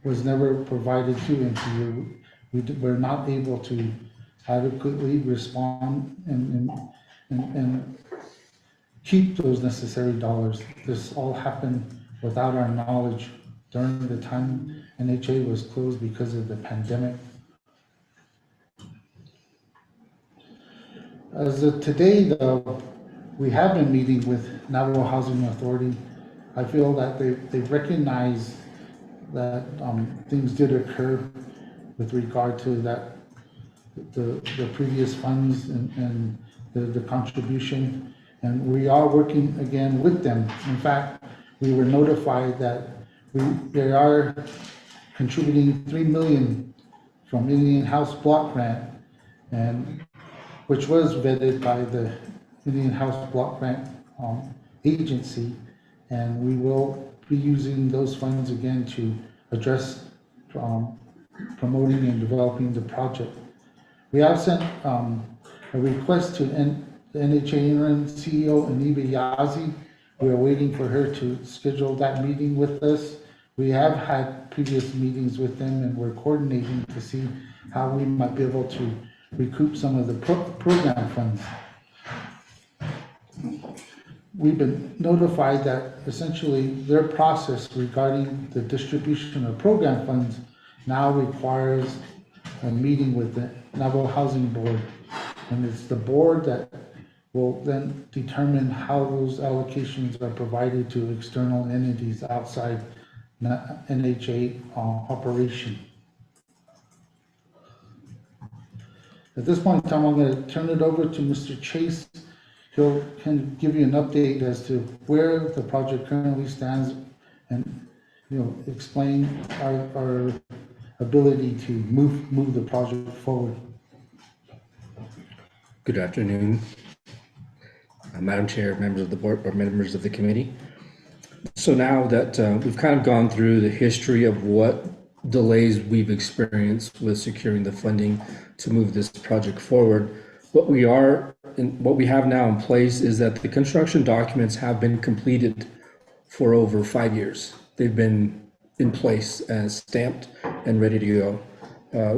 was never provided to NTU. We were not able to adequately respond and keep those necessary dollars. This all happened without our knowledge during the time NHA was closed because of the pandemic. As of today, though, we have been meeting with Navajo Housing Authority. I feel that they recognize that things did occur with regard to the previous funds and the contribution, and we are working again with them. In fact, we were notified that they are contributing $3 million from Indian House Block Grant, and which was vetted by the Indian House Block Grant agency, and we will be using those funds again to address promoting and developing the project. We have sent a request to the NHA interim CEO, Aniba Yazi. We are waiting for her to schedule that meeting with us. We have had previous meetings with them and we're coordinating to see how we might be able to recoup some of the program funds. We've been notified that essentially their process regarding the distribution of program funds now requires a meeting with the Navajo Housing Board. And it's the board that will then determine how those allocations are provided to external entities outside NHA operation. At this point in time, I'm going to turn it over to Mr. Chase. He'll kind of give you an update as to where the project currently stands and, explain our ability to move the project forward. Good afternoon, Madam Chair, members of the board, or members of the committee. So now that we've kind of gone through the history of what delays we've experienced with securing the funding to move this project forward, what we have now in place is that the construction documents have been completed for over 5 years. They've been in place as stamped and ready to go.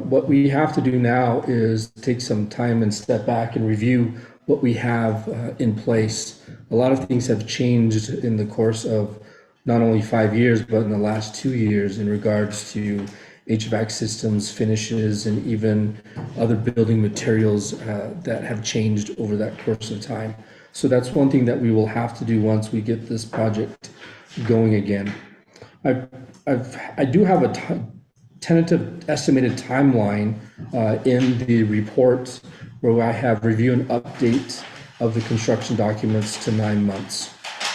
What we have to do now is take some time and step back and review what we have in place. A lot of things have changed in the course of not only 5 years, but in the last 2 years in regards to HVAC systems, finishes, and even other building materials that have changed over that course of time. So that's one thing that we will have to do once we get this project going again. I do have a tentative estimated timeline in the report where I have review and update of the construction documents to 9 months.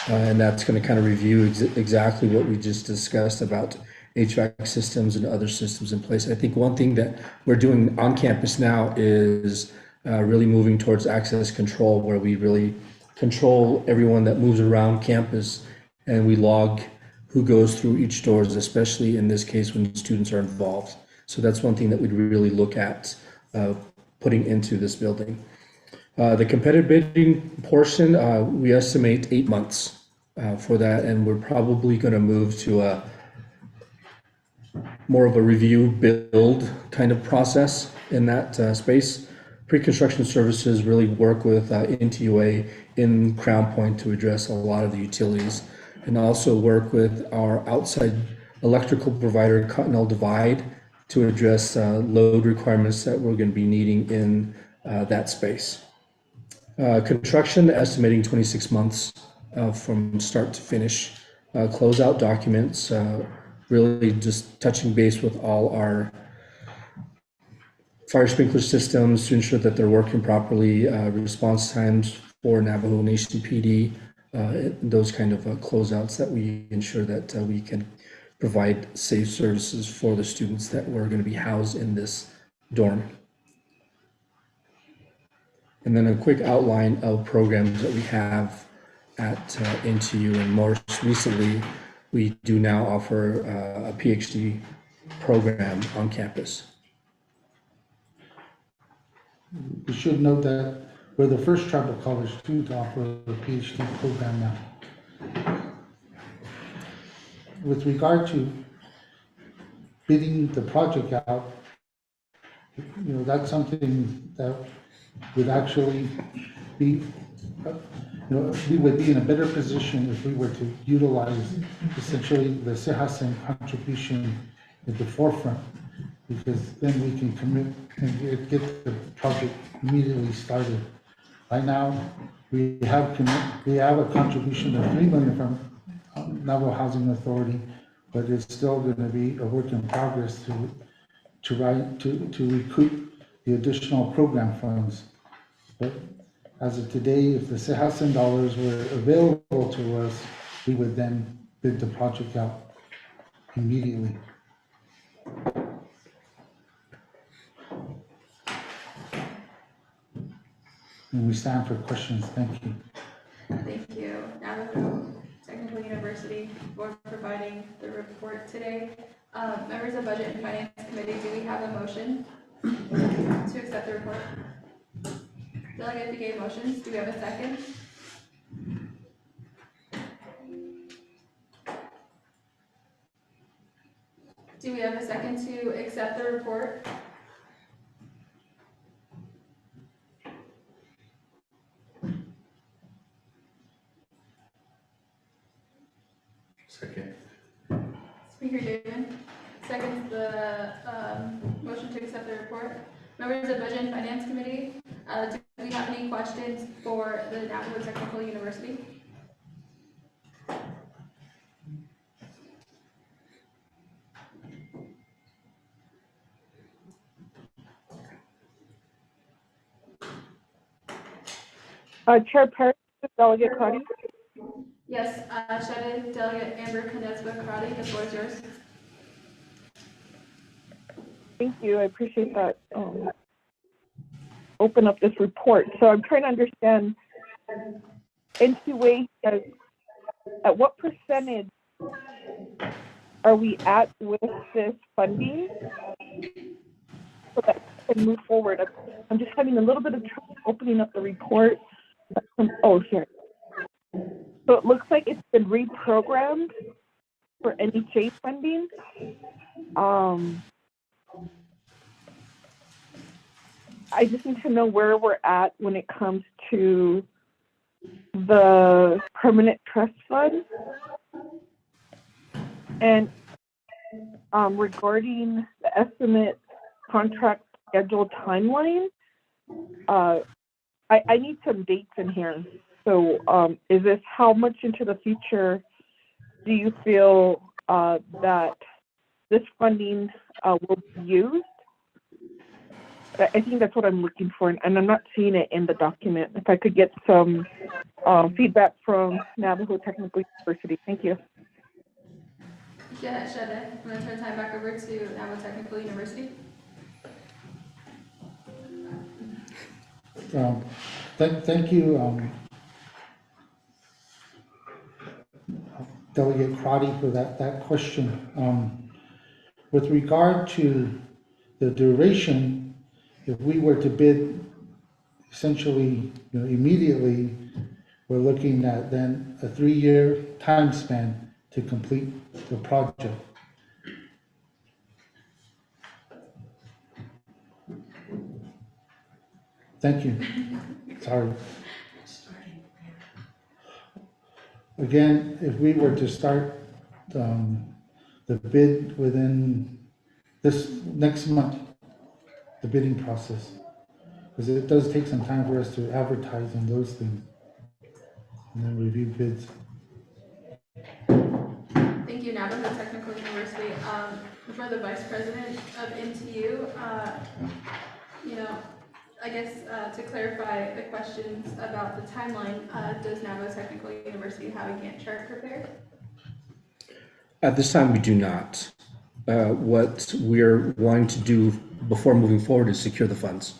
And that's going to kind of review exactly what we just discussed about HVAC systems and other systems in place. I think one thing that we're doing on campus now is really moving towards access control, where we really control everyone that moves around campus and we log who goes through each doors, especially in this case when students are involved. So that's one thing that we'd really look at putting into this building. The competitive bidding portion, we estimate 8 months for that, and we're probably going to move to a more of a review build kind of process in that space. Pre-construction services really work with NTUA in Crown Point to address a lot of the utilities, and also work with our outside electrical provider, Continental Divide, to address load requirements that we're going to be needing in that space. Construction, estimating 26 months from start to finish. Closeout documents, really just touching base with all our fire sprinkler systems to ensure that they're working properly, response times for Navajo Nation PD, those kind of closeouts that we ensure that we can provide safe services for the students that were going to be housed in this dorm. And then a quick outline of programs that we have at NTU, and most recently, we do now offer a PhD program on campus. We should note that we're the first tribal college to offer a PhD program now. With regard to bidding the project out, that's something that would actually be, we would be in a better position if we were to utilize essentially the CEJASEN contribution at the forefront, because then we can commit and get the project immediately started. Right now, we have a contribution of $3 million from Navajo Housing Authority, but it's still going to be a work in progress to recoup the additional program funds. But as of today, if the CEJASEN dollars were available to us, we would then bid the project out immediately. And we stand for questions. Thank you. Thank you. Navajo Technical University for providing the report today. Members of Budget and Finance Committee, do we have a motion to accept the report? Delegate gave motions. Do we have a second? Do we have a second to accept the report? Second. Speaker Damon, seconds the, motion to accept the report. Members of Budget and Finance Committee, do we have any questions for the Navajo Technical University? Chair Perry, Delegate Cardi. Yes, Shedid, Delegate Amber Knezba Karati, the floor is yours. Thank you, I appreciate that. Open up this report. So I'm trying to understand NQA says, at what percentage are we at with this funding so that we can move forward? I'm just having a little bit of trouble opening up the report. Oh, here. So it looks like it's been reprogrammed for NHA funding. I just need to know where we're at when it comes to the permanent trust fund. And regarding the estimate contract schedule timeline, I need some dates in here. So is this how much into the future do you feel that this funding will be used? I think that's what I'm looking for, and I'm not seeing it in the document. If I could get some feedback from Navajo Technical University. Thank you. Yeah, Shedid, I'm gonna turn time back over to Navajo Technical University. Thank you, Delegate Crotty, for that question. With regard to the duration, if we were to bid essentially, immediately, we're looking at then a 3-year time span to complete the project. Thank you. Sorry. Again, if we were to start the bid within this next month, the bidding process, because it does take some time for us to advertise on those things and then review bids. Thank you, Navajo Technical University. For the Vice President of NTU, I guess to clarify the questions about the timeline, does Navajo Technical University have a Gantt chart prepared? At this time, we do not. What we're wanting to do before moving forward is secure the funds.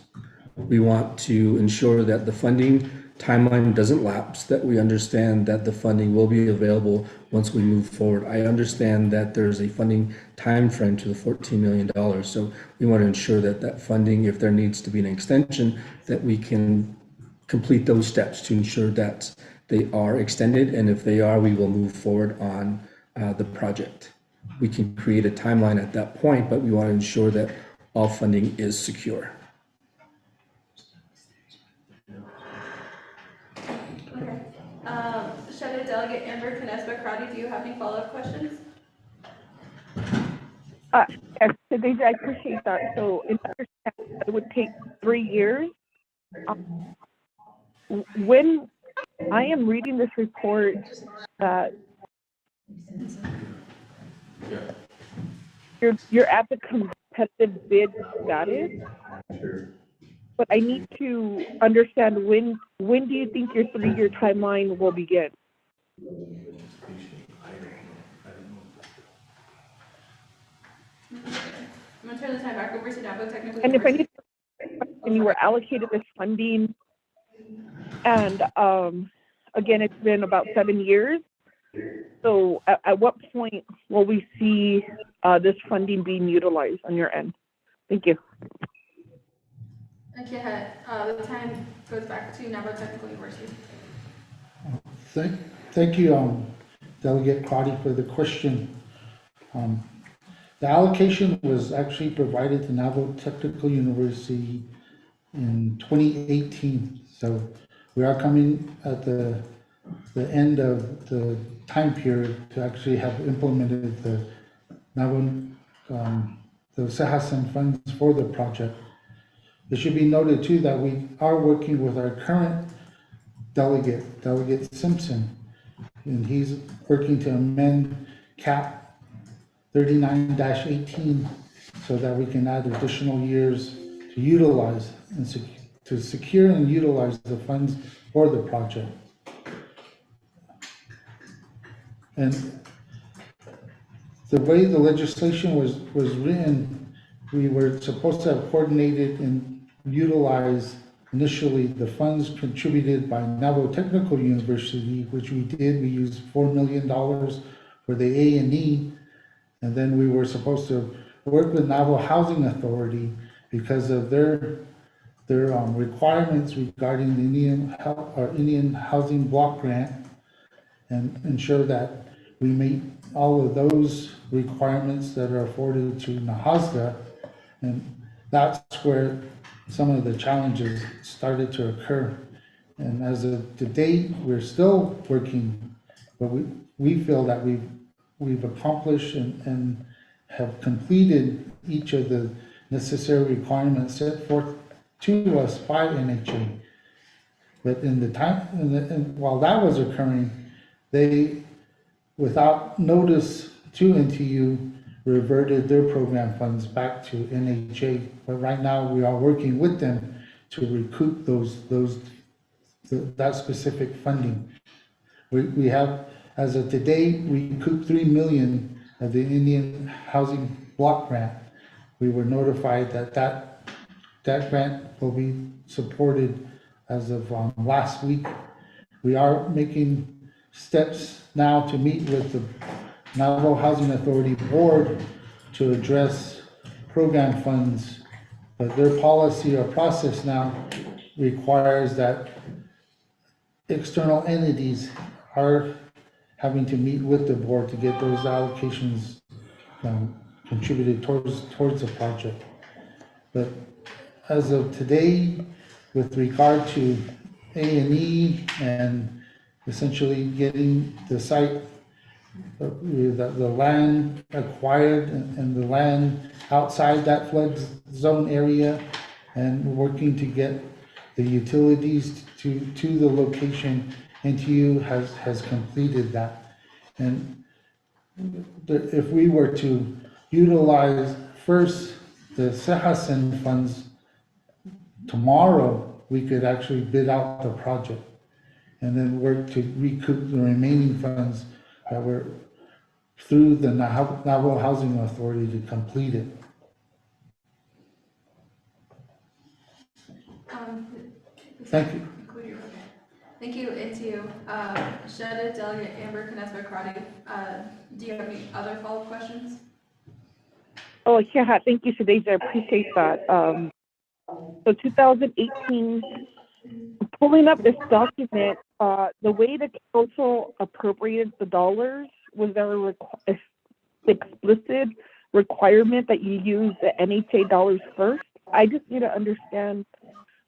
We want to ensure that the funding timeline doesn't lapse, that we understand that the funding will be available once we move forward. I understand that there's a funding time frame to the $14 million. So we want to ensure that that funding, if there needs to be an extension, that we can complete those steps to ensure that they are extended. And if they are, we will move forward on the project. We can create a timeline at that point, but we want to ensure that all funding is secure. Okay. Shadow Delegate Amber Knezba Karati, do you have any follow-up questions? Yes, Deja, I appreciate that. So in understanding that it would take 3 years, when I am reading this report that you're at the competitive bid status, but I need to understand when do you think your 3-year timeline will begin? I'm gonna turn the time back over to Navajo Technical And if I University. need and you were allocated this funding, and again, it's been about 7 years. So at what point will we see this funding being utilized on your end? Thank you. Okay, the time goes back to Navajo Technical University. Thank you, Delegate Crotty, for the question. The allocation was actually provided to Naval Technical University in 2018. So we are coming at the end of the time period to actually have implemented the Naval, the CEJASEN funds for the project. It should be noted too that we are working with our current Delegate Simpson, and he's working to amend CAP 39-18 so that we can add additional years to utilize and to secure and utilize the funds for the project. And the way the legislation was written, we were supposed to have coordinated and utilized initially the funds contributed by Naval Technical University, which we did. We used $4 million for the A&E, and then we were supposed to work with Naval Housing Authority because of their requirements regarding the Indian Housing Block Grant, and ensure that we meet all of those requirements that are afforded to NAHASDA. And that's where some of the challenges started to occur. And as of today, we're still working, but we feel that we've accomplished and have completed each of the necessary requirements set forth to us by NHA. But in the time, and while that was occurring, they, without notice to NTU, reverted their program funds back to NHA. But right now, we are working with them to recoup that specific funding. We have, as of today, we recouped $3 million of the Indian Housing Block Grant. We were notified that grant will be supported as of last week. We are making steps now to meet with the Naval Housing Authority Board to address program funds, but their policy or process now requires that external entities are having to meet with the board to get those allocations contributed towards the project. But as of today, with regard to A&E and essentially getting the site, the land acquired and the land outside that flood zone area, and working to get the utilities to the location, NTU has completed that. And if we were to utilize first the CEJASEN funds tomorrow, we could actually bid out the project and then work to recoup the remaining funds that were through the Naval Housing Authority to complete it. Thank you. Thank you, NTU. Sheda, Delegate Amber Canespa-Crotty, do you have any other follow-up questions? Oh, yeah, thank you, Shadeja. I appreciate that. So 2018, pulling up this document, the way the council appropriated the dollars, was there a explicit requirement that you use the NHA dollars first? I just need to understand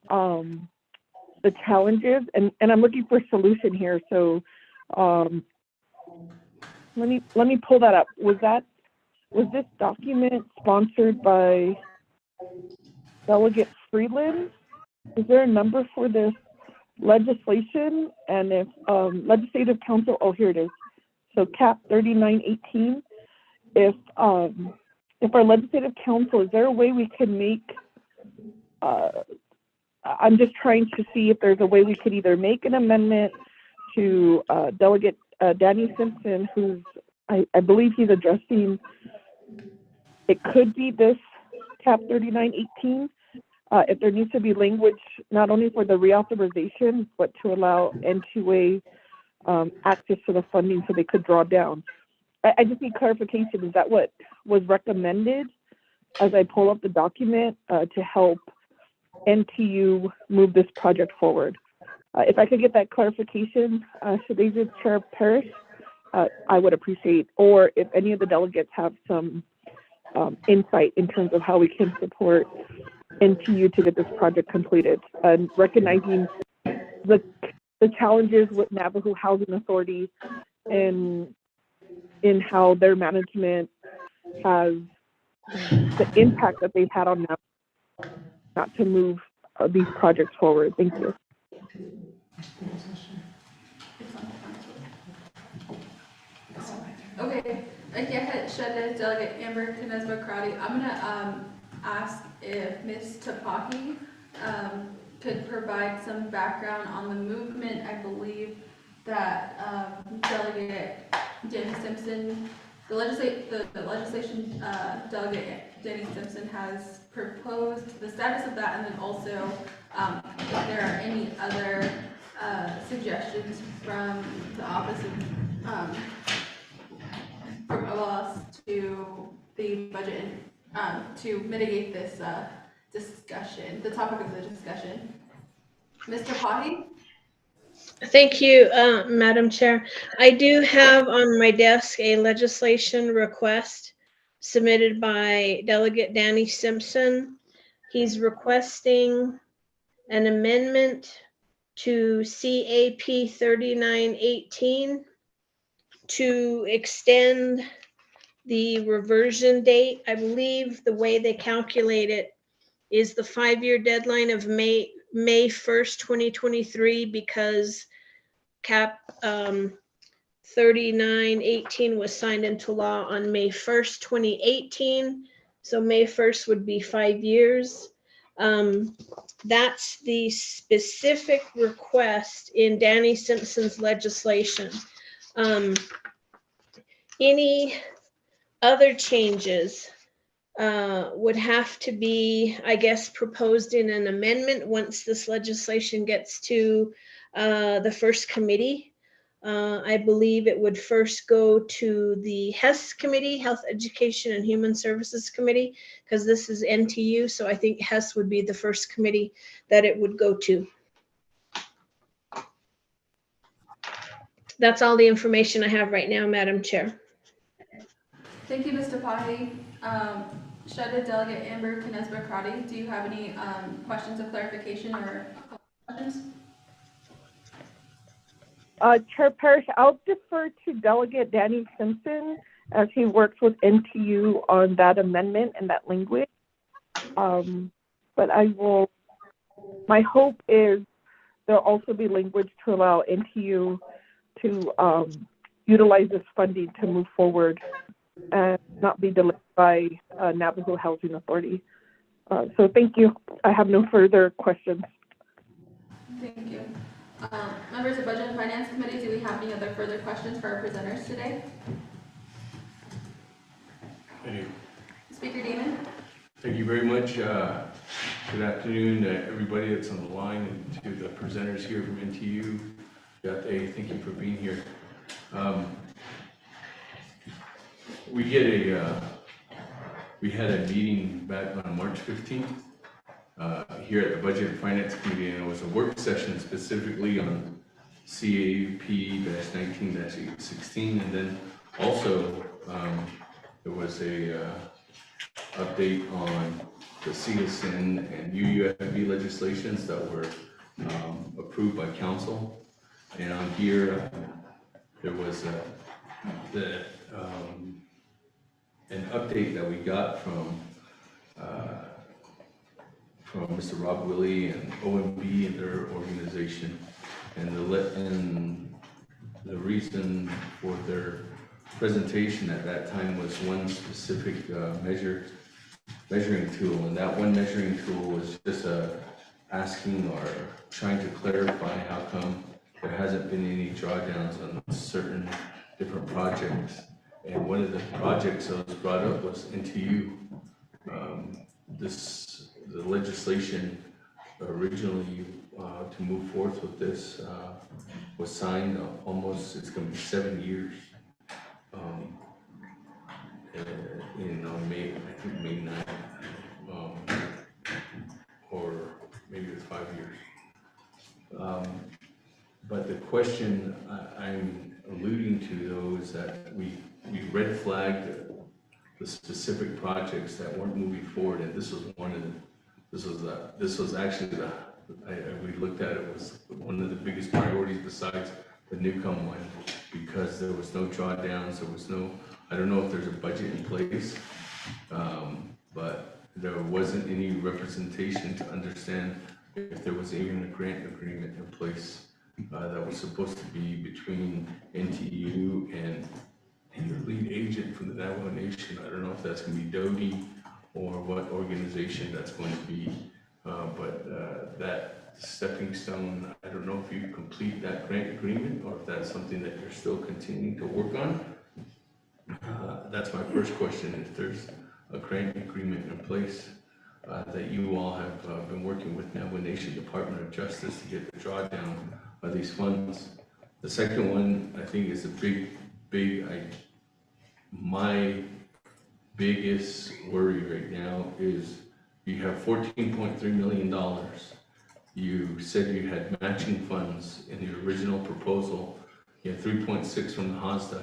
the challenges, and I'm looking for a solution here. So let me pull that up. Was this document sponsored by Delegate Freeland? Is there a number for this legislation? And if Legislative Council, oh, here it is. So CAP 3918. If our Legislative Council, is there a way we can make, I'm just trying to see if there's a way we could either make an amendment to Delegate Danny Simpson, who's, I believe he's addressing, it could be this CAP 3918. If there needs to be language, not only for the reauthorization, but to allow N2A access to the funding so they could draw down. I just need clarification. Is that what was recommended as I pull up the document to help NTU move this project forward? If I could get that clarification, Shadeja, Chair Parrish, I would appreciate, or if any of the delegates have some insight in terms of how we can support NTU to get this project completed, and recognizing the challenges with Navajo Housing Authority and in how their management has the impact that they've had on Navajo not to move these projects forward. Thank you. Okay, Delegate Amber Knezba-Crotty, I'm gonna ask if Ms. Tapahi could provide some background on the movement. I believe that Delegate Danny Simpson, the legislation Delegate Danny Simpson has proposed, the status of that, and then also if there are any other suggestions from the office of from OLS to the budget to mitigate this discussion, the topic of the discussion. Mr. Pahi? Thank you, Madam Chair. I do have on my desk a legislation request submitted by Delegate Danny Simpson. He's requesting an amendment to CAP 3918 to extend the reversion date. I believe the way they calculate it is the 5-year deadline of May 1st, 2023, because CAP 3918 was signed into law on May 1st, 2018. So May 1st would be 5 years. That's the specific request in Danny Simpson's legislation. Any other changes would have to be, I guess, proposed in an amendment once this legislation gets to the first committee. I believe it would first go to the HES committee, Health, Education, and Human Services Committee, because this is NTU. So I think HES would be the first committee that it would go to. That's all the information I have right now, Madam Chair. Thank you, Mr. Pahi. Delegate Amber Knezba-Crotty, do you have any questions of clarification or questions? Chair Parrish, I'll defer to Delegate Danny Simpson as he works with NTU on that amendment and that language. But my hope is there'll also be language to allow NTU to utilize this funding to move forward and not be delayed by Navajo Housing Authority. So thank you. I have no further questions. Thank you. Members of Budget and Finance Committee, do we have any other further questions for our presenters today? Hey, Speaker Damon? thank you very much. Good afternoon to everybody that's on the line and to the presenters here from NTU. Thank you for being here. We had a meeting back on March 15th here at the Budget and Finance Committee, and it was a work session specifically on CAP-19-16, and then also there was a update on the CSN and UUFB legislations that were approved by council. And on here, there was an update that we got from Mr. Rob Willie and OMB and their organization, and the reason for their presentation at that time was one specific measuring tool, and that one measuring tool was just asking or trying to clarify how come there hasn't been any drawdowns on certain different projects. And one of the projects that was brought up was NTU. The legislation originally to move forth with this was signed almost, it's going to be 7 years. In May, I think May 9th, or maybe it's 5 years. But the question I'm alluding to, though, is that we red flagged the specific projects that weren't moving forward, and this was one of the, this was actually we looked at it, was one of the biggest priorities besides the Newcomb one, because there was no drawdowns, there was no, I don't know if there's a budget in place, but there wasn't any representation to understand if there was even a grant agreement in place that was supposed to be between NTU and your lead agent from the Navajo Nation. I don't know if that's going to be Doty or what organization that's going to be, but that stepping stone, I don't know if you complete that grant agreement or if that's something that you're still continuing to work on. That's my first question, if there's a grant agreement in place that you all have been working with Navajo Nation Department of Justice to get the drawdown of these funds. The second one, I think, is a my biggest worry right now is you have $14.3 million. You said you had matching funds in the original proposal. You had 3.6 from the HASDA.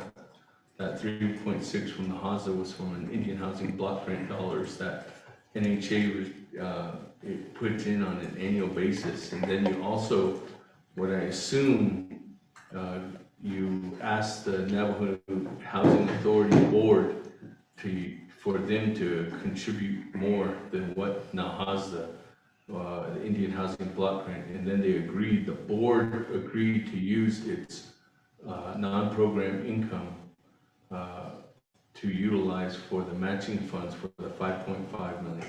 That 3.6 from the HASDA was from an Indian Housing Block Grant dollars that NHA was, it puts in on an annual basis. And then you also, what I assume, you asked the Navajo Housing Authority Board for them to contribute more than what NAHASDA, the Indian Housing Block Grant, and then they agreed, the board agreed to use its non-program income to utilize for the matching funds for the 5.5 million.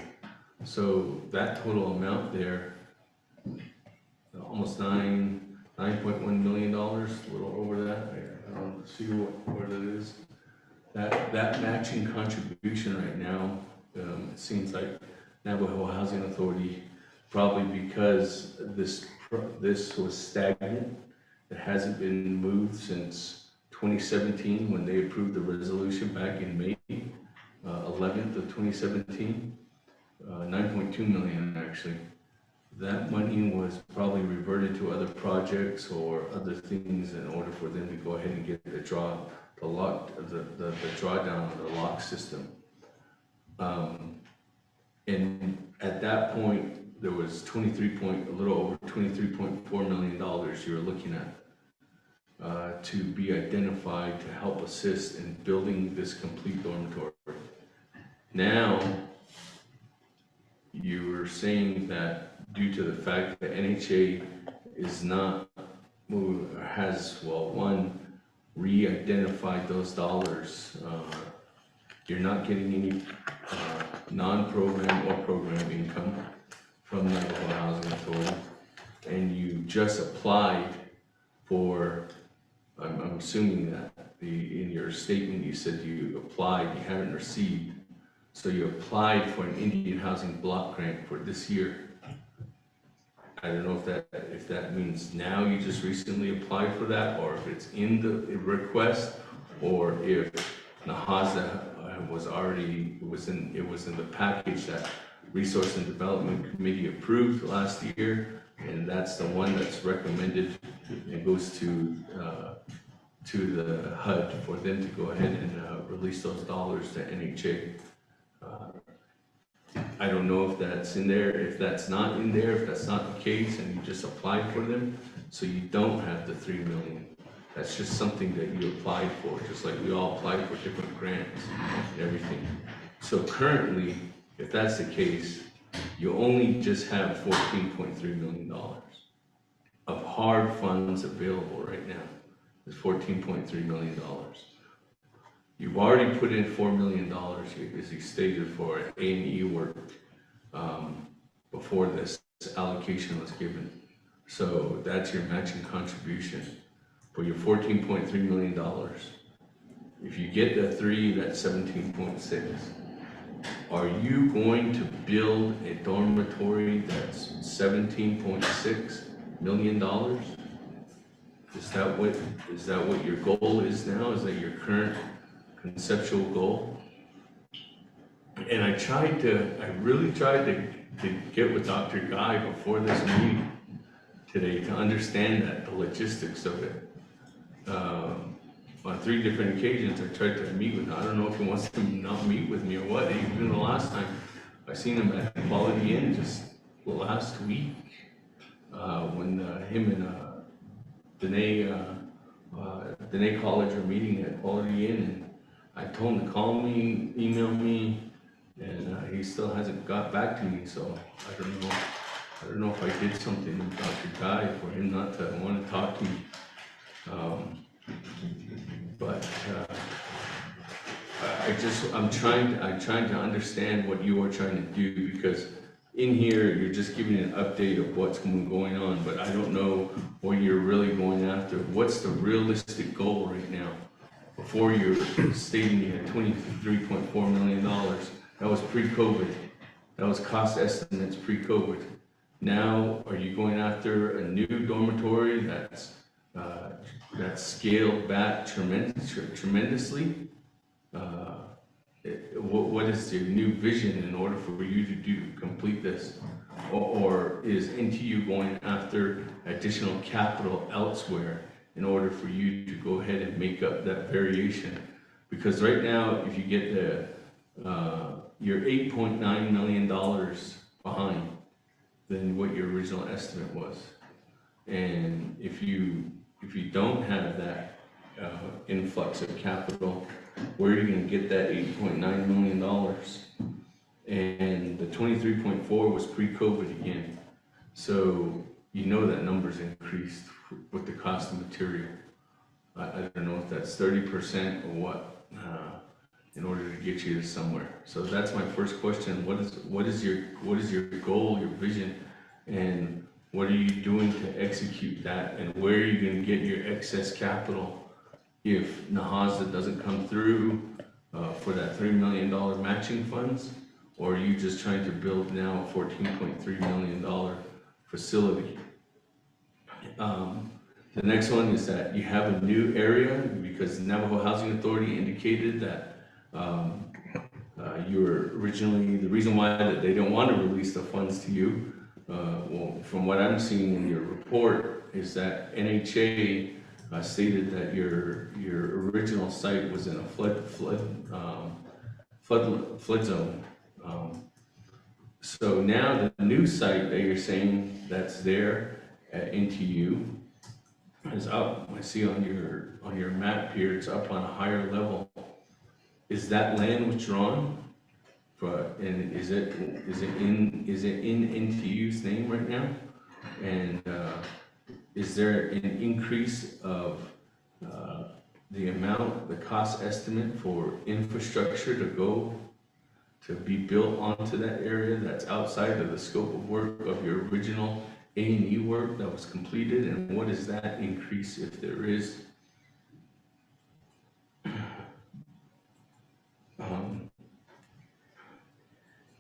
So that total amount there, almost $9.1 million, a little over that. I don't see where that is. That matching contribution right now, it seems like Navajo Housing Authority, probably because this was stagnant, it hasn't been moved since 2017 when they approved the resolution back in May 11th of 2017, 9.2 million actually. That money was probably reverted to other projects or other things in order for them to go ahead and get the drawdown of the lock system. And at that point, there was a little over $23.4 million you were looking at to be identified to help assist in building this complete dormitory. Now, you were saying that due to the fact that NHA is not, has, well, one, re-identified those dollars, you're not getting any non-program or program income from the Navajo Housing Authority, and you just applied for, I'm assuming that in your statement you said you applied, you haven't received, so you applied for an Indian Housing Block Grant for this year. I don't know if that means now you just recently applied for that, or if it's in the request, or if NAHASDA was already, it was in the package that Resource and Development Committee approved last year, and that's the one that's recommended and goes to the HUD for them to go ahead and release those dollars to NHA. I don't know if that's in there, if that's not in there, if that's not the case, and you just applied for them, so you don't have the 3 million. That's just something that you applied for, just like we all applied for different grants and everything. So currently, if that's the case, you only just have $14.3 million of hard funds available right now. There's $14.3 million. You've already put in $4 million, as you stated, for A&E work before this allocation was given. So that's your matching contribution for your $14.3 million. If you get the 3, that's 17.6. Are you going to build a dormitory that's $17.6 million? Is that what your goal is now? Is that your current conceptual goal? And I really tried to get with Dr. Guy before this meeting today to understand that, the logistics of it. on 3 different occasions, I tried to meet with him. I don't know if he wants to not meet with me or what. Even the last time, I seen him at Quality Inn just last week, when him and Danae College are meeting at Quality Inn, and I told him to call me, email me, and he still hasn't got back to me, so I don't know. I don't know if I did something with Dr. Guy for him not to want to talk to me. But I'm trying to understand what you are trying to do, because in here, you're just giving an update of what's going on, but I don't know what you're really going after. What's the realistic goal right now? Before you're stating you had $23.4 million, that was pre-COVID. That was cost estimates pre-COVID. Now, are you going after a new dormitory that's scaled back tremendously? What is your new vision in order for you to complete this? Or is NTU going after additional capital elsewhere in order for you to go ahead and make up that variation? Because right now, if you get you're $8.9 million behind than what your original estimate was. And if you don't have that influx of capital, where are you going to get that $8.9 million? And the 23.4 was pre-COVID again. So you know that number's increased with the cost of material. I don't know if that's 30% or what, in order to get you to somewhere. So that's my first question. What is your goal, your vision, and what are you doing to execute that? And where are you going to get your excess capital if Nahaza doesn't come through for that $3 million matching funds? Or are you just trying to build now a $14.3 million facility? The next one is that you have a new area, because the Navajo Housing Authority indicated that you were originally, the reason why that they didn't want to release the funds to you, well, from what I'm seeing in your report, is that NHA stated that your original site was in a flood zone. So now the new site that you're saying that's there at NTU is up. I see on your map here, it's up on a higher level. Is that land withdrawn? And is it in NTU's name right now? And is there an increase of the cost estimate for infrastructure to be built onto that area that's outside of the scope of work of your original A&E work that was completed? And what is that increase, if there is?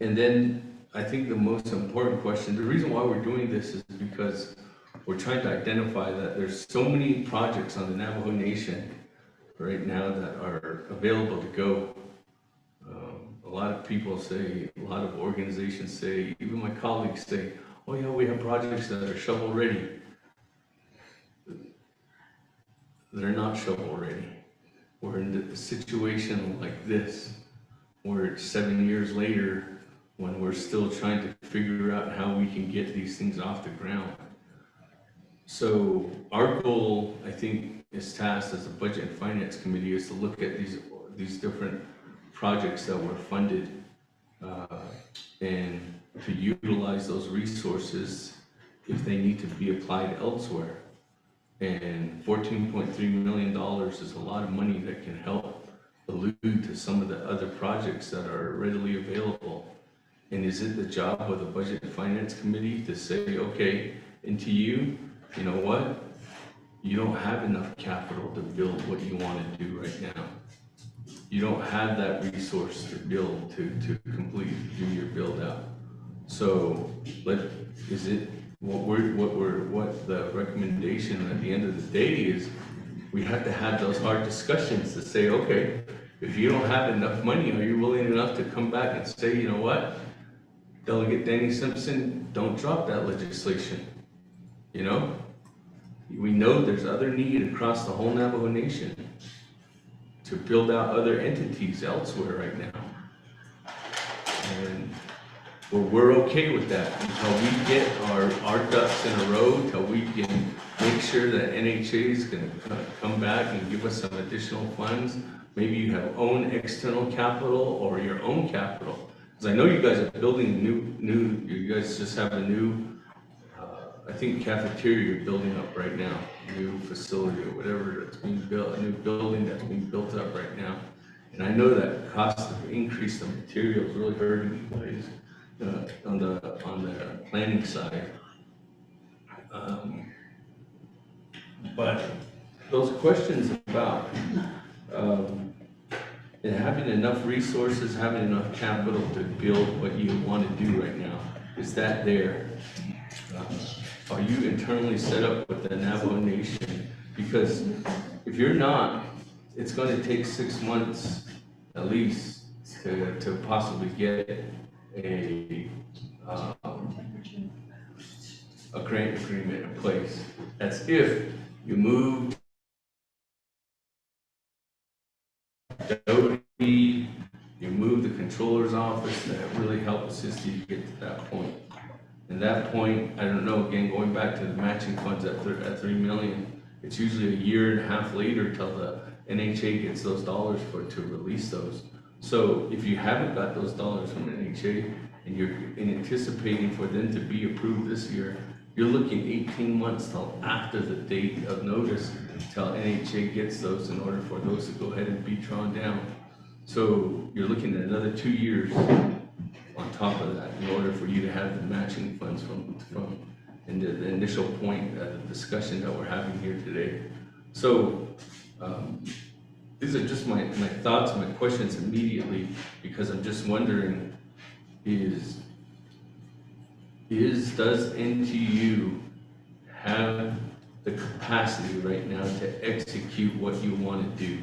And then I think the most important question, the reason why we're doing this is because we're trying to identify that there's so many projects on the Navajo Nation right now that are available to go. A lot of people say, a lot of organizations say, even my colleagues say, oh yeah, we have projects that are shovel ready. They're not shovel ready. We're in a situation like this, where 7 years later, when we're still trying to figure out how we can get these things off the ground. So our goal, I think, is tasked as a Budget and Finance Committee, is to look at these different projects that were funded and to utilize those resources if they need to be applied elsewhere. And $14.3 million is a lot of money that can help allude to some of the other projects that are readily available. And is it the job of the Budget and Finance Committee to say, okay, NTU, you know what? You don't have enough capital to build what you want to do right now. You don't have that resource to build, to complete, do your build out. So, is it, what the recommendation at the end of the day is, we have to have those hard discussions to say, okay, if you don't have enough money, are you willing enough to come back and say, you know what? Delegate Danny Simpson, don't drop that legislation. You know? We know there's other need across the whole Navajo Nation. to build out other entities elsewhere right now. And we're okay with that until we get our ducks in a row, until we can make sure that NHA is gonna come back and give us some additional funds. Maybe you have own external capital or your own capital. Because I know you guys are building you guys just have a new, I think cafeteria you're building up right now, new facility or whatever that's being built, a new building that's being built up right now. And I know that cost of increase of materials really hurting you guys on the planning side. But those questions about and having enough resources, having enough capital to build what you want to do right now, is that there? Are you internally set up with the Navajo Nation? Because if you're not, it's going to take 6 months at least to possibly get a grant agreement in place. That's if you move Doty, you move the controller's office, that really help assist you to get to that point. And that point, I don't know, again, going back to the matching funds at 3 million, it's usually a year and a half later till the NHA gets those dollars to release those. So if you haven't got those dollars from NHA and you're anticipating for them to be approved this year, you're looking 18 months till after the date of notice till NHA gets those in order for those to go ahead and be drawn down. So you're looking at another 2 years on top of that in order for you to have the matching funds from and the initial point, the discussion that we're having here today. So these are just my thoughts, my questions immediately, because I'm just wondering does NTU have the capacity right now to execute what you want to do?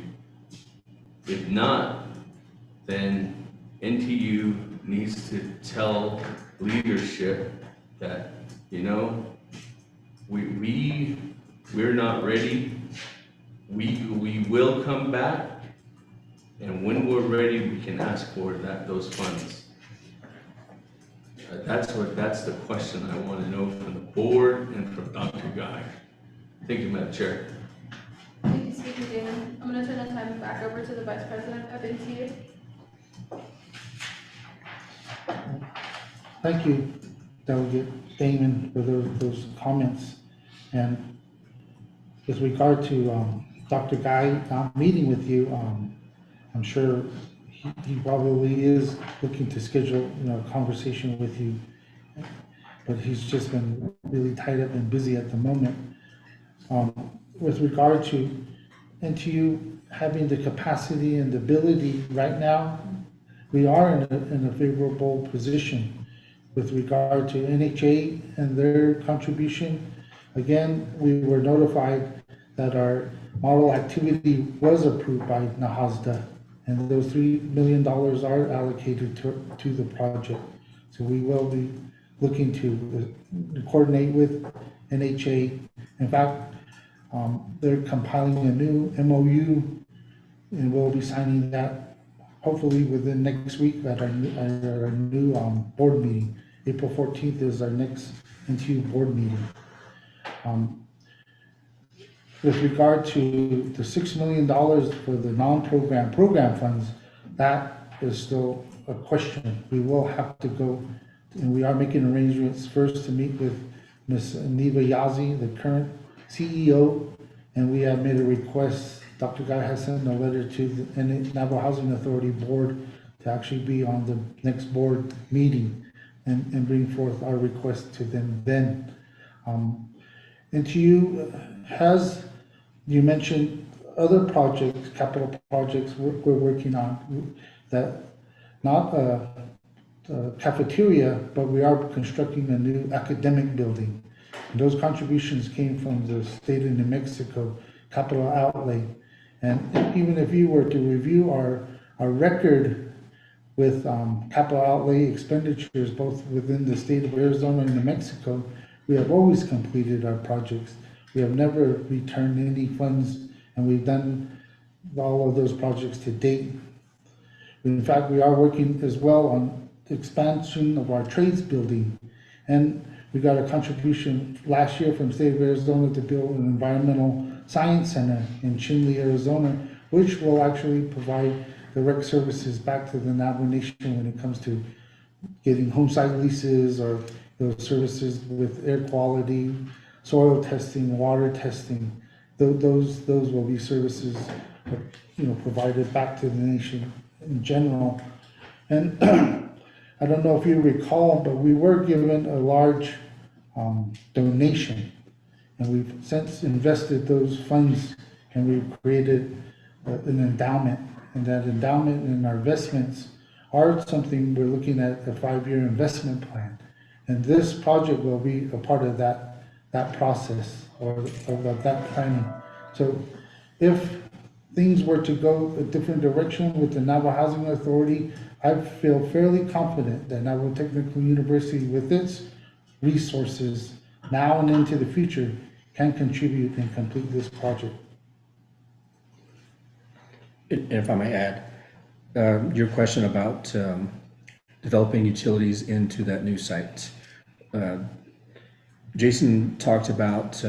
If not, then NTU needs to tell leadership that, you know, we're not ready. We will come back, and when we're ready, we can ask for those funds. That's the question I want to know from the board and from Dr. Guy. Thank you, Madam Chair. Thank you, Speaker Damon. I'm going to turn the time back over to the Vice President of NTU. Thank you, Delegate Damon, for those comments. And with regard to Dr. Guy meeting with you, I'm sure he probably is looking to schedule a conversation with you, but he's just been really tied up and busy at the moment. With regard to NTU having the capacity and the ability right now, we are in a favorable position with regard to NHA and their contribution. Again, we were notified that our model activity was approved by NAHASDA, and those $3 million are allocated to the project. So we will be looking to coordinate with NHA. In fact, they're compiling a new MOU, and we'll be signing that hopefully within next week at our new board meeting. April 14th is our next NTU board meeting. With regard to the $6 million for the non-program program funds, that is still a question. We will have to go, and we are making arrangements first to meet with Ms. Neva Yazi, the current CEO, and we have made a request. Dr. Guy has sent a letter to the Navajo Housing Authority board to actually be on the next board meeting and bring forth our request to them then. NTU has, you mentioned other projects, capital projects we're working on, that not a cafeteria, but we are constructing a new academic building. And those contributions came from the state of New Mexico capital outlay. And even if you were to review our record with capital outlay expenditures, both within the state of Arizona and New Mexico, we have always completed our projects. We have never returned any funds, and we've done all of those projects to date. In fact, we are working as well on the expansion of our trades building. And we got a contribution last year from State of Arizona to build an environmental science center in Chinle, Arizona, which will actually provide direct services back to the Navajo Nation when it comes to getting home site leases or those services with air quality, soil testing, water testing. Those will be services, provided back to the nation in general. And I don't know if you recall, but we were given a large donation, and we've since invested those funds, and we've created an endowment. And that endowment and our investments are something we're looking at, a 5-year investment plan. And this project will be a part of that process or of that planning. So if things were to go a different direction with the Navajo Housing Authority, I feel fairly confident that Navajo Technical University, with its resources now and into the future, can contribute and complete this project. And if I may add, your question about developing utilities into that new site. Jason talked about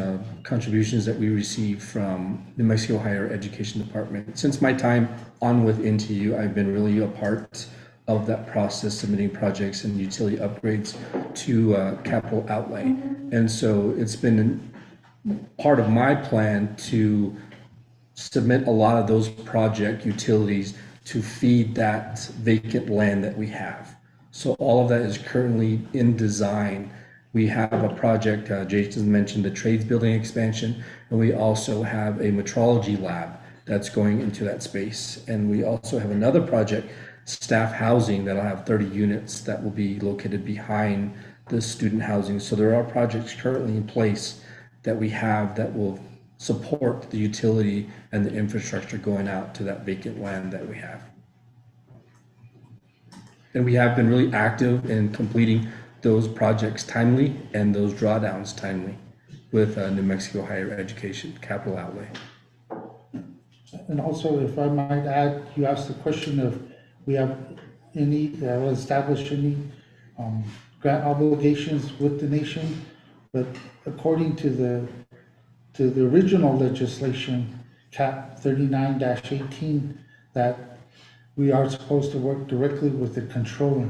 contributions that we received from New Mexico Higher Education Department. Since my time on with NTU, I've been really a part of that process, submitting projects and utility upgrades to capital outlay. And so it's been part of my plan to submit a lot of those project utilities to feed that vacant land that we have. So all of that is currently in design. We have a project, Jason mentioned the trades building expansion, and we also have a metrology lab that's going into that space. And we also have another project, staff housing, that'll have 30 units that will be located behind the student housing. So there are projects currently in place that we have that will support the utility and the infrastructure going out to that vacant land that we have. And we have been really active in completing those projects timely and those drawdowns timely with New Mexico Higher Education capital outlay. And also, if I might add, you asked the question of we have any, established any grant obligations with the nation, but according to the original legislation, Cap 39-18, that we are supposed to work directly with the controller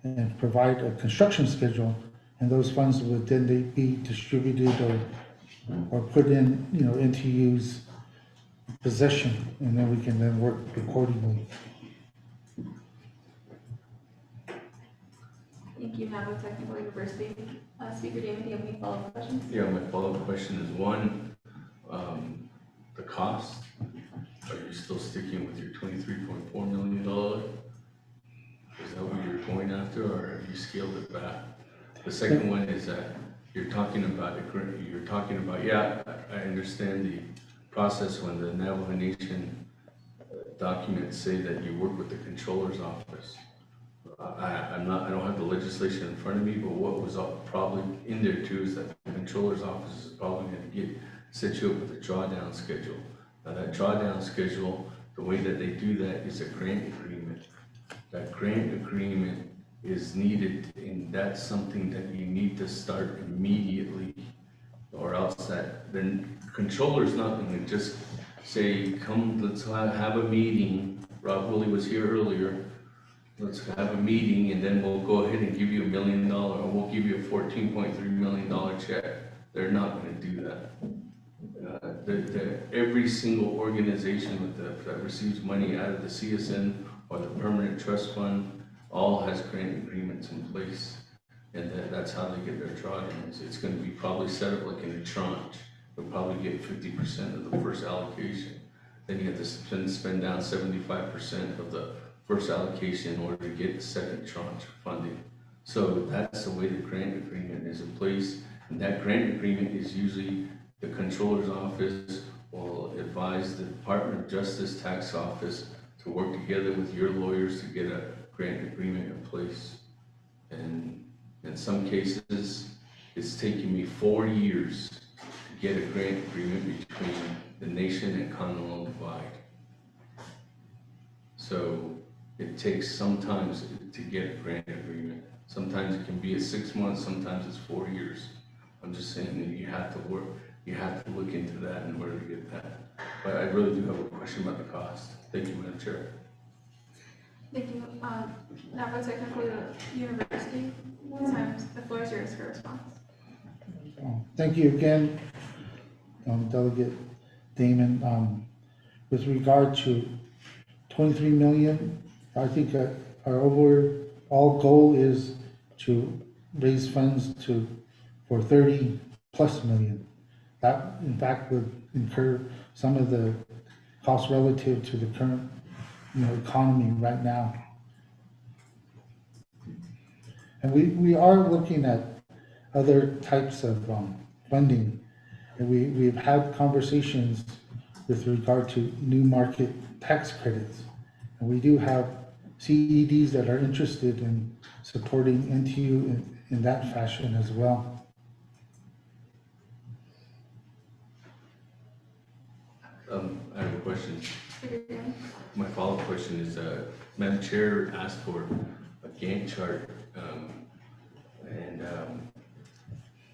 and provide a construction schedule, and those funds would then be distributed or put in, NTU's possession, and then we can then work accordingly. Thank you, Navajo Technical University. Speaker Damon, do you have any follow-up questions? Yeah, my follow-up question is one, the cost. Are you still sticking with your $23.4 million? Is that what you're going after, or have you scaled it back? The second one is that you're talking about, yeah, I understand the process when the Navajo Nation documents say that you work with the controller's office. I don't have the legislation in front of me, but what was probably in there too is that the controller's office is probably going to set you up with a drawdown schedule. Now that drawdown schedule, the way that they do that is a grant agreement. That grant agreement is needed, and that's something that you need to start immediately, or else that the controller's not going to just say, come, let's have a meeting. Rob Willie was here earlier. Let's have a meeting, and then we'll go ahead and give you $1 million, or we'll give you a $14.3 million check. They're not going to do that. Every single organization that receives money out of the CSN or the Permanent Trust Fund all has grant agreements in place, and that's how they get their drawdowns. It's going to be probably set up like in a tranche. You'll probably get 50% of the first allocation. Then you have to spend down 75% of the first allocation in order to get the second tranche funding. So that's the way the grant agreement is in place, and that grant agreement is usually the controller's office will advise the Department of Justice tax office to work together with your lawyers to get a grant agreement in place. And in some cases, it's taken me 4 years to get a grant agreement between the nation and Continental Divide. So it takes sometimes to get a grant agreement. Sometimes it can be 6 months, sometimes it's 4 years. I'm just saying that you have to look into that in order to get that. But I really do have a question about the cost. Thank you, Madam Chair. Thank you. Napa Technical University, the floor is yours for response. Thank you again, Delegate Damon. With regard to 23 million, I think our overall goal is to raise funds for 30 plus million. That, in fact, would incur some of the costs relative to the current, economy right now. And we are looking at other types of funding. And we've had conversations with regard to new market tax credits. And we do have CEDs that are interested in supporting NTU in that fashion as well. I have a question. My follow-up question is, Madam Chair asked for a Gantt chart, and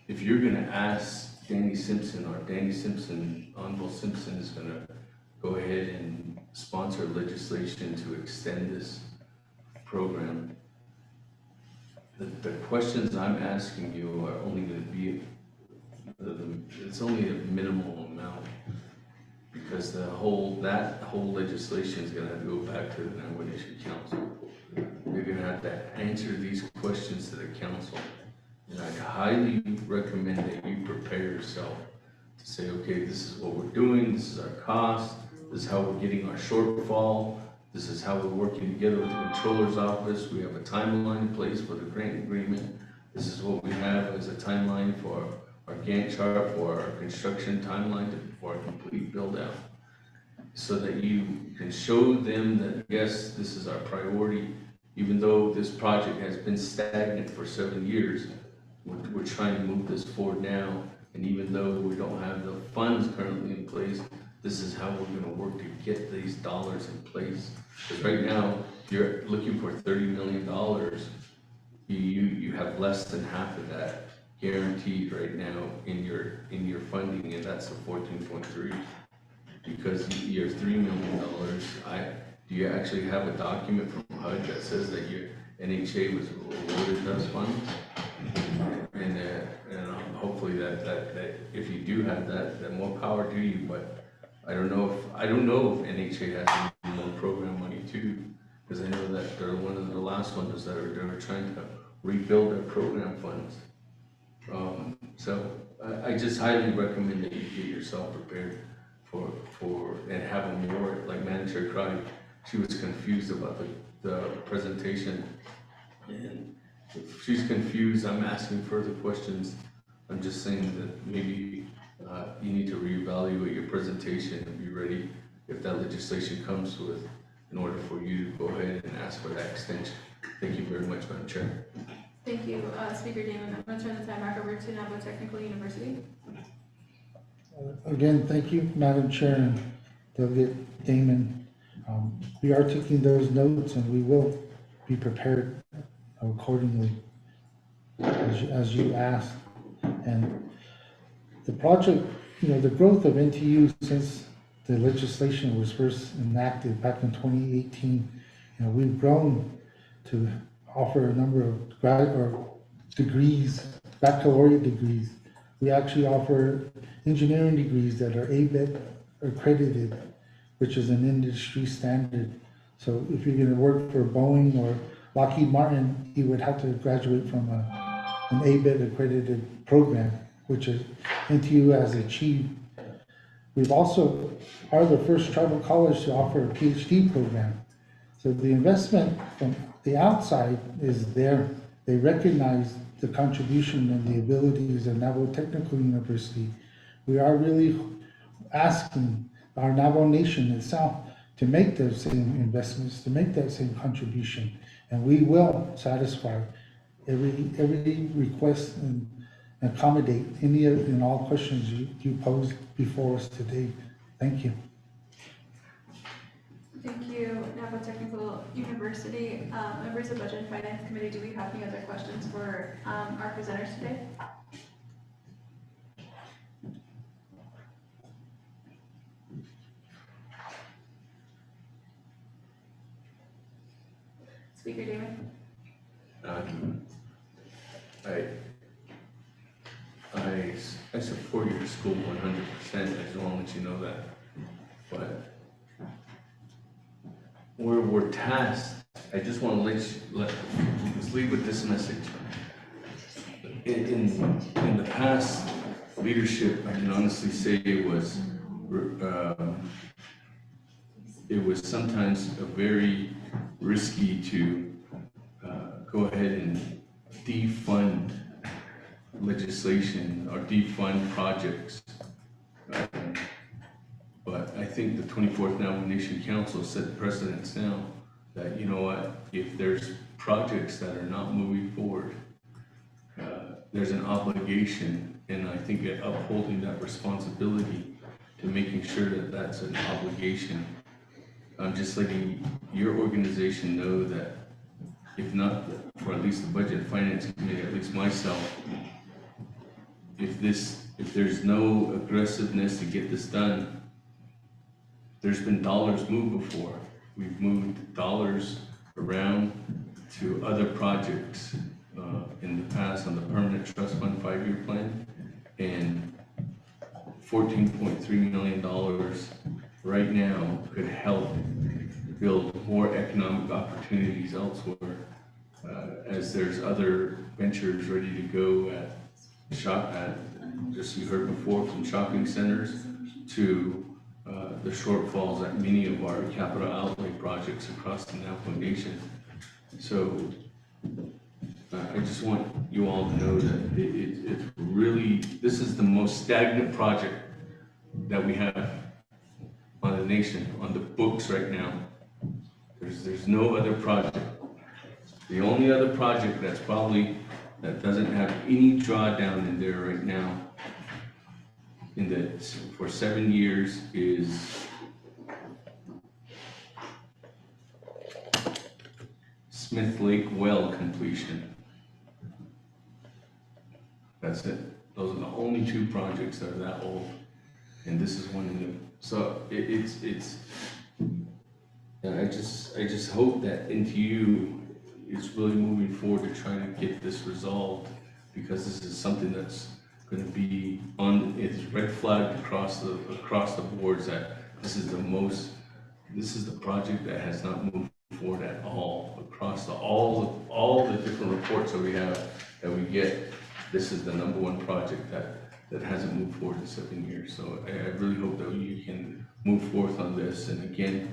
if you're gonna ask Danny Simpson, or Danny Simpson, Honorable Simpson is gonna go ahead and sponsor legislation to extend this program, the questions I'm asking you are only gonna be, it's only a minimal amount. Because that whole legislation is gonna have to go back to the Nomination Council. You're gonna have to answer these questions to the council. And I highly recommend that you prepare yourself to say, okay, this is what we're doing, this is our cost, this is how we're getting our shortfall, this is how we're working together with the controller's office, we have a timeline in place for the grant agreement, this is what we have as a timeline for our Gantt chart, for our construction timeline, for our complete build out. So that you can show them that, yes, this is our priority, even though this project has been stagnant for 7 years, we're trying to move this forward now. And even though we don't have the funds currently in place, this is how we're gonna work to get these dollars in place. Because right now, you're looking for $30 million, you have less than half of that guaranteed right now in your funding, and that's the 14.3. Because your $3 million, do you actually have a document from HUD that says that your NHA was awarded those funds? And hopefully that if you do have that, then more power to you. But I don't know if NHA has any more program money too, because I know that they're one of the last ones that are trying to rebuild their program funds. So I just highly recommend that you get yourself prepared for and have a more, like Manager cried, she was confused about the presentation. And if she's confused, I'm asking further questions. I'm just saying that maybe you need to reevaluate your presentation and be ready if that legislation comes with, in order for you to go ahead and ask for that extension. Thank you very much, Madam Chair. Thank you, Speaker Damon. I'm going to turn the time back over to Napa Technical University. Again, thank you, Madam Chair and Delegate Damon. We are taking those notes and we will be prepared accordingly as you asked. And the project, the growth of NTU since the legislation was first enacted back in 2018, we've grown to offer a number of degrees, baccalaureate degrees. We actually offer engineering degrees that are ABET accredited, which is an industry standard. So if you're going to work for Boeing or Lockheed Martin, you would have to graduate from an ABET accredited program, which is NTU has achieved. We've also are the first tribal college to offer a PhD program. So the investment from the outside is there. They recognize the contribution and the abilities of Navajo Technical University. We are really asking our Navajo Nation itself to make those same investments, to make that same contribution, and we will satisfy every request and accommodate any and all questions you posed before us today. Thank you. Thank you. you, Napa Technical University. Members of Budget and Finance Committee, do we have any other questions for our presenters today? Speaker Damon? I support your school 100%. I just want to let you know that. But we're tasked. I just want to let's leave with this message. In the past, leadership, I can honestly say it was sometimes a very risky to go ahead and defund legislation or defund projects. But I think the 24th Nomination Council set precedents now that, you know what, if there's projects that are not moving forward, there's an obligation, and I think upholding that responsibility to making sure that that's an obligation. I'm just letting your organization know that if not, for at least the Budget and Finance Committee, at least myself, if there's no aggressiveness to get this done, there's been dollars moved before. We've moved dollars around to other projects in the past on the Permanent Trust Fund 5-year plan, and $14.3 million right now could help build more economic opportunities elsewhere, as there's other ventures ready to go just you heard before, from shopping centers to the shortfalls at many of our capital outlay projects across the Napa Nation. So I just want you all to know that it's really, this is the most stagnant project that we have on the nation, on the books right now. There's no other project. The only other project that doesn't have any drawdown in there right now for 7 years is Smith Lake well completion. That's it. Those are the only 2 projects that are that old, and this is one of them. So I just hope that NTU is really moving forward to try to get this resolved, because this is something that's going to be it's red flagged across the boards that this is the project that has not moved forward at all across all the different reports that we get. This is the #1 project that hasn't moved forward in 7 years. So I really hope that you can move forth on this. And again,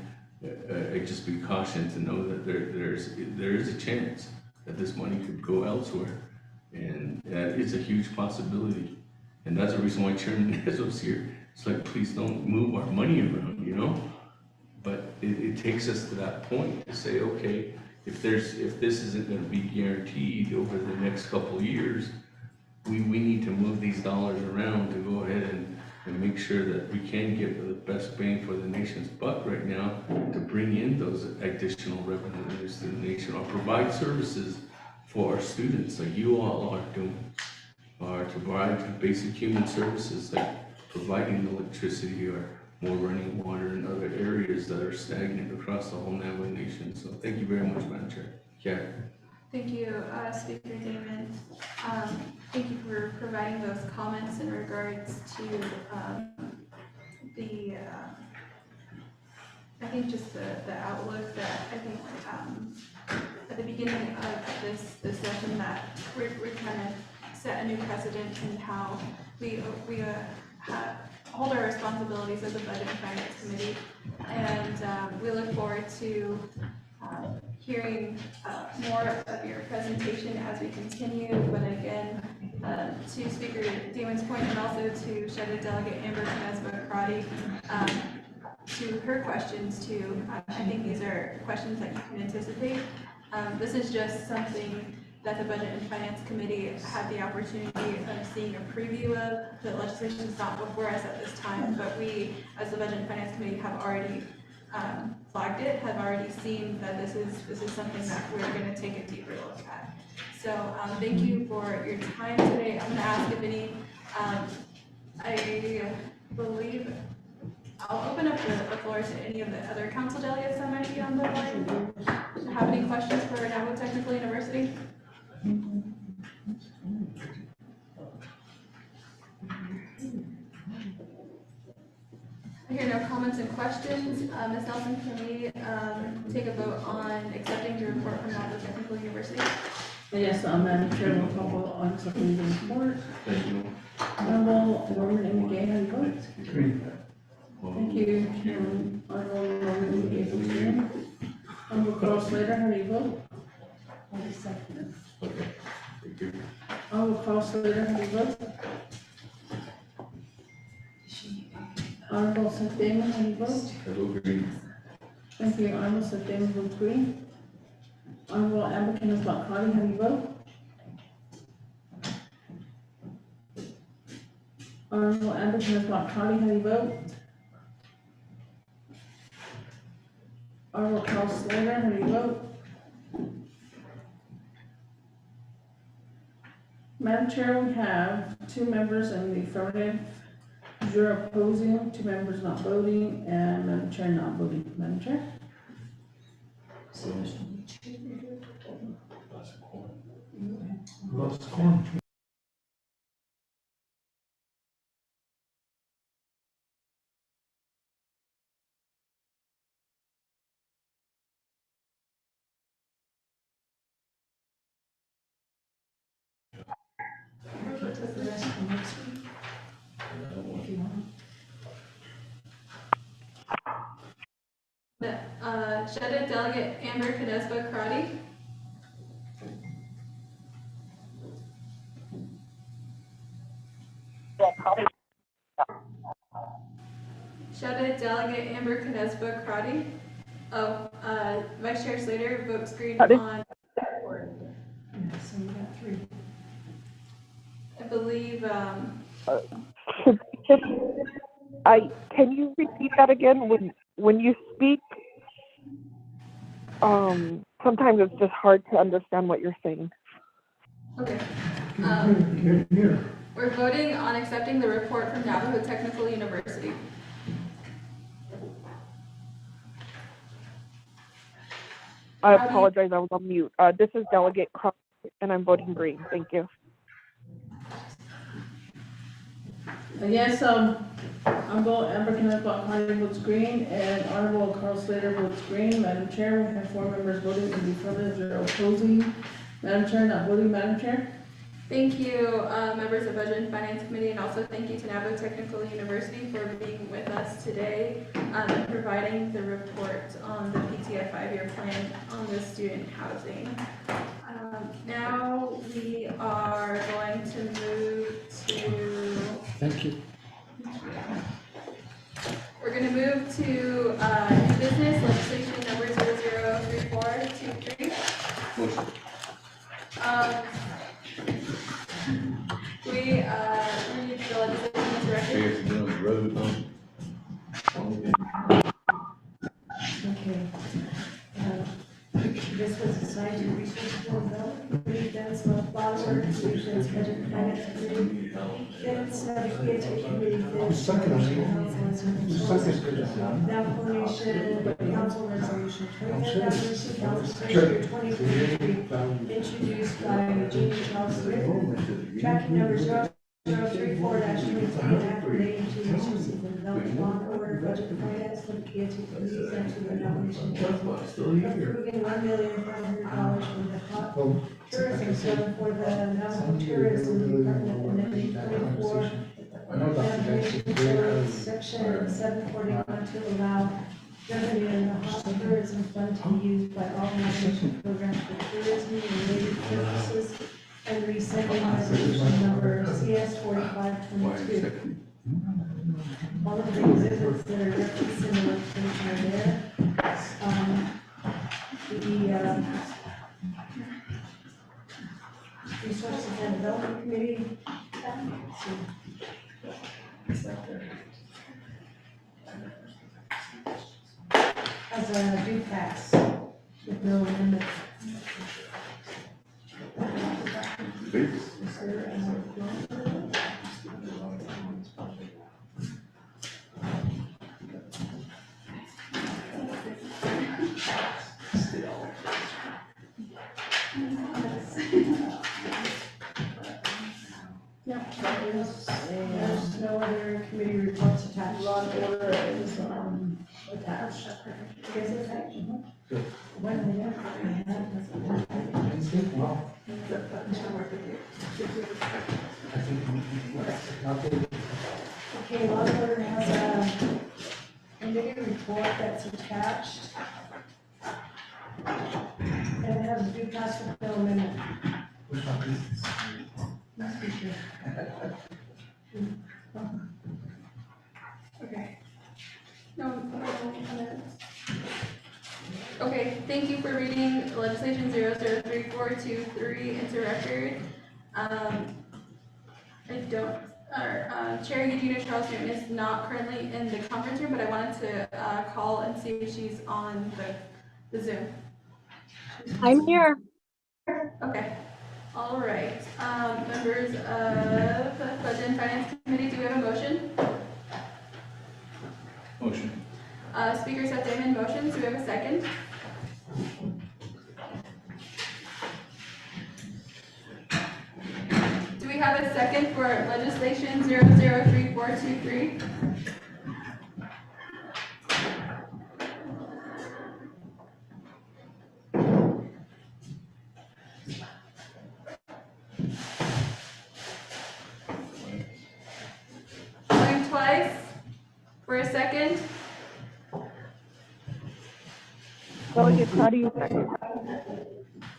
I just be cautioned to know that there is a chance that this money could go elsewhere, and it's a huge possibility. And that's the reason why Chairman Nezzo's here. It's like, please don't move our money around, you know. But it takes us to that point to say, okay, if this isn't going to be guaranteed over the next couple of years, we need to move these dollars around to go ahead and make sure that we can get the best bang for the nation's buck right now, to bring in those additional revenues to the nation, or provide services for our students like you all are doing, or to provide basic human services like providing electricity or more running water in other areas that are stagnant across the whole Navajo Nation. So thank you very much, Madam Chair. Yeah. Thank you, Speaker Damon. Thank you for providing those comments in regards to I think just the outlook that I think at the beginning of this session that we're trying to set a new precedent in how we hold our responsibilities as a Budget and Finance Committee, and we look forward to hearing more of your presentation as we continue. But again, to Speaker Damon's point, and also to Shadow Delegate Amber Nesbitt-Crotty, to her questions too, I think these are questions that you can anticipate. This is just something that the Budget and Finance Committee had the opportunity of seeing a preview of. The legislation is not before us at this time, but we, as the Budget and Finance Committee, have already flagged it have already seen that this is something that we're gonna take a deeper look at. So, thank you for your time today. I'm gonna ask if any, I believe, I'll open up the floor to any of the other council delegates that might be on the line. Have any questions for Navajo Technical University? I hear no comments and questions. Ms. Nelson, can we take a vote on accepting the report from Navajo Technical University? Yes, Madam Chair, we'll call on accepting the report. Thank you. Honorable Norman M. Gay, how do you vote? Thank you. Honorable Norman M. Gay, votes green. Honorable Carl Slater, how do you vote? Okay, thank you. Honorable Carl Slater, how do you vote? Honorable Seth Damon, how do you vote? I vote green. Thank you. Honorable Seth Damon votes green. Honorable Amber Kenneth Bakari, how do you vote? Honorable Amber Kenneth Bakari, how do you vote? Honorable Carl Slater, how do you vote? Madam Chair, we have 2 members in the affirmative, 0 opposing, 2 members not voting, and Madam Chair not voting. Madam Chair? Lost corn. Shredded Delegate Amber Canesba Karate. Shredded Delegate Amber Canesba Karate. Oh, Vice Chair Slater votes green on the report. So we got 3. I believe, Can you repeat that again? When you speak, sometimes it's just hard to understand what you're saying. okay. We're voting on accepting the report from Navajo Technical University. I apologize, I was on mute. This is Delegate Cross, and I'm voting green. Thank you. Yes, Honorable Amber Kenneth Bakari votes green, and Honorable Carl Slater votes green. Madam Chair, we have 4 members voting in the affirmative, 0 opposing. Madam Chair, not voting. Madam Chair? Thank you, members of Budget and Finance Committee, and also thank you to Navajo Technical University for being with us today and providing the report on the PTF 5-year plan on the student housing. Now we are going to move to... Thank you. We're going to move to new business legislation number 003423. Motion. We need the legislation as directed. Mayor's been on the road, Okay. This was assigned to research and development, committee, then some of Water Solutions, Budget and Finance Committee, then some PTA Committee, then Second. Navajo Nation, Council Resolution 20,000, Council Year 2023, introduced by Jeannie Charles Smith, tracking number 0034-23, and act relating to resources and development bond order, budget and finance, for the PTA Committee, and to the nomination council. Approving $1,500,000 from the hot tourism zone for the Navajo Tourism Department in the 2024 nomination code section 741 to allow revenue in the hot tourism fund to be used by all nomination programs for tourism related purposes and rescinding resolution number CS 4522. All of the exhibits that are referenced in the legislation are there. The Resources and Development Committee. As do pass with no amendment. Is there a- Yep, there's no other committee reports attached. Law and order is, attached. Is it attached? When are they at? I think, well, I think, Okay, law and order has a committee report that's attached. And it has a due pass with no amendment. which one is this? Okay. No comments. Okay, thank you for reading legislation 003423 into record. I don't, our Chair Eugenia Charles Newton is not currently in the conference room, but I wanted to call and see if she's on the Zoom. I'm here. Okay, all right. Members of the Budget and Finance Committee, do we have a motion? Motion. Speaker Seth Damon motions, do we have a second? Do we have a second for legislation 003423? Going twice for a second. Delegate Crotty, second.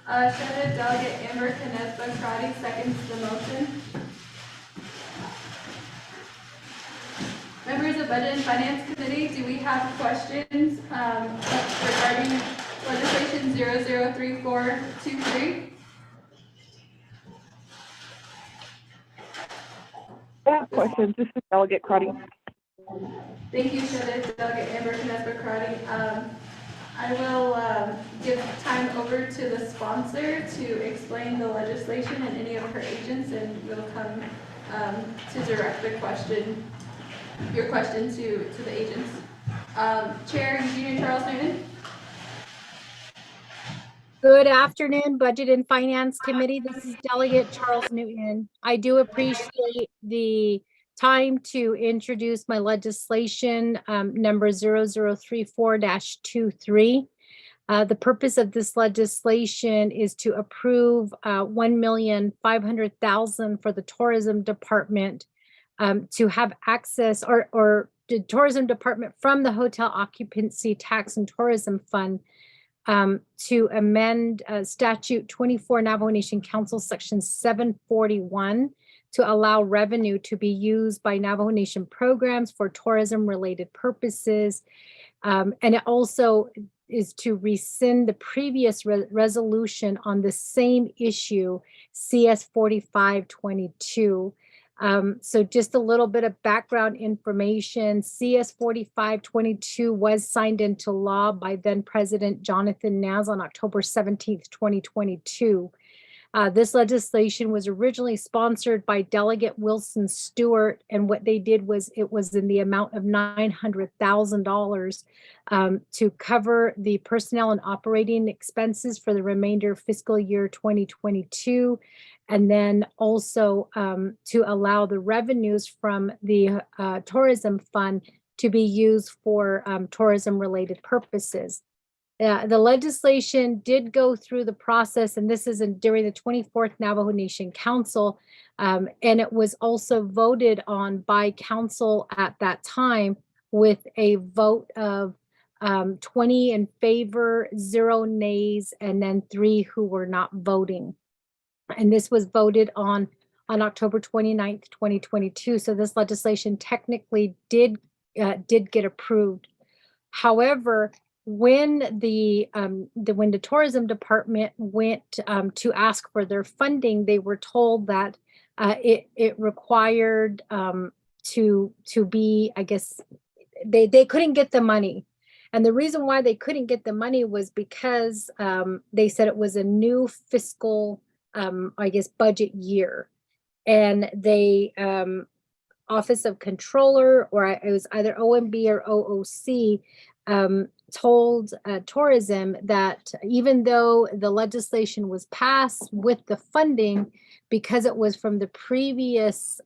Senate Delegate Amber Canesba Crotty seconds the motion. Members of Budget and Finance Committee, do we have questions regarding legislation 003423? I have questions. This is Delegate Crotty. Thank you, Senate Delegate Amber Canesba Crotty. I will give time over to the sponsor to explain the legislation and any of her agents, and we'll come to direct the question, your question to the agents. Chair Eugenia Charles Newton. Good afternoon, Budget and Finance Committee. This is Delegate Charles Newton. I do appreciate the time to introduce my legislation, number 0034-23. The purpose of this legislation is to approve $1,500,000 for the tourism department to have access, or the tourism department from the hotel occupancy tax and tourism fund to amend statute 24 Navajo Nation Council section 741 to allow revenue to be used by Navajo Nation programs for tourism related purposes. And it also is to rescind the previous resolution on the same issue, CS 4522. So just a little bit of background information. CS 4522 was signed into law by then President Jonathan Naz on October 17th, 2022. This legislation was originally sponsored by Delegate Wilson Stewart, and what they did was it was in the amount of $900,000 to cover the personnel and operating expenses for the remainder of fiscal year 2022, and then also to allow the revenues from the tourism fund to be used for tourism-related purposes. The legislation did go through the process, and this is during the 24th Navajo Nation Council, and it was also voted on by council at that time with a vote of 20 in favor, 0 nays, and then 3 who were not voting. And this was voted on October 29th, 2022. So this legislation technically did get approved. However, when the tourism department went to ask for their funding, they were told that it required to be, I guess, they couldn't get the money. And the reason why they couldn't get the money was because they said it was a new fiscal, I guess, budget year. And they, Office of Controller, or it was either OMB or OOC, told tourism that even though the legislation was passed with the funding, because it was from the previous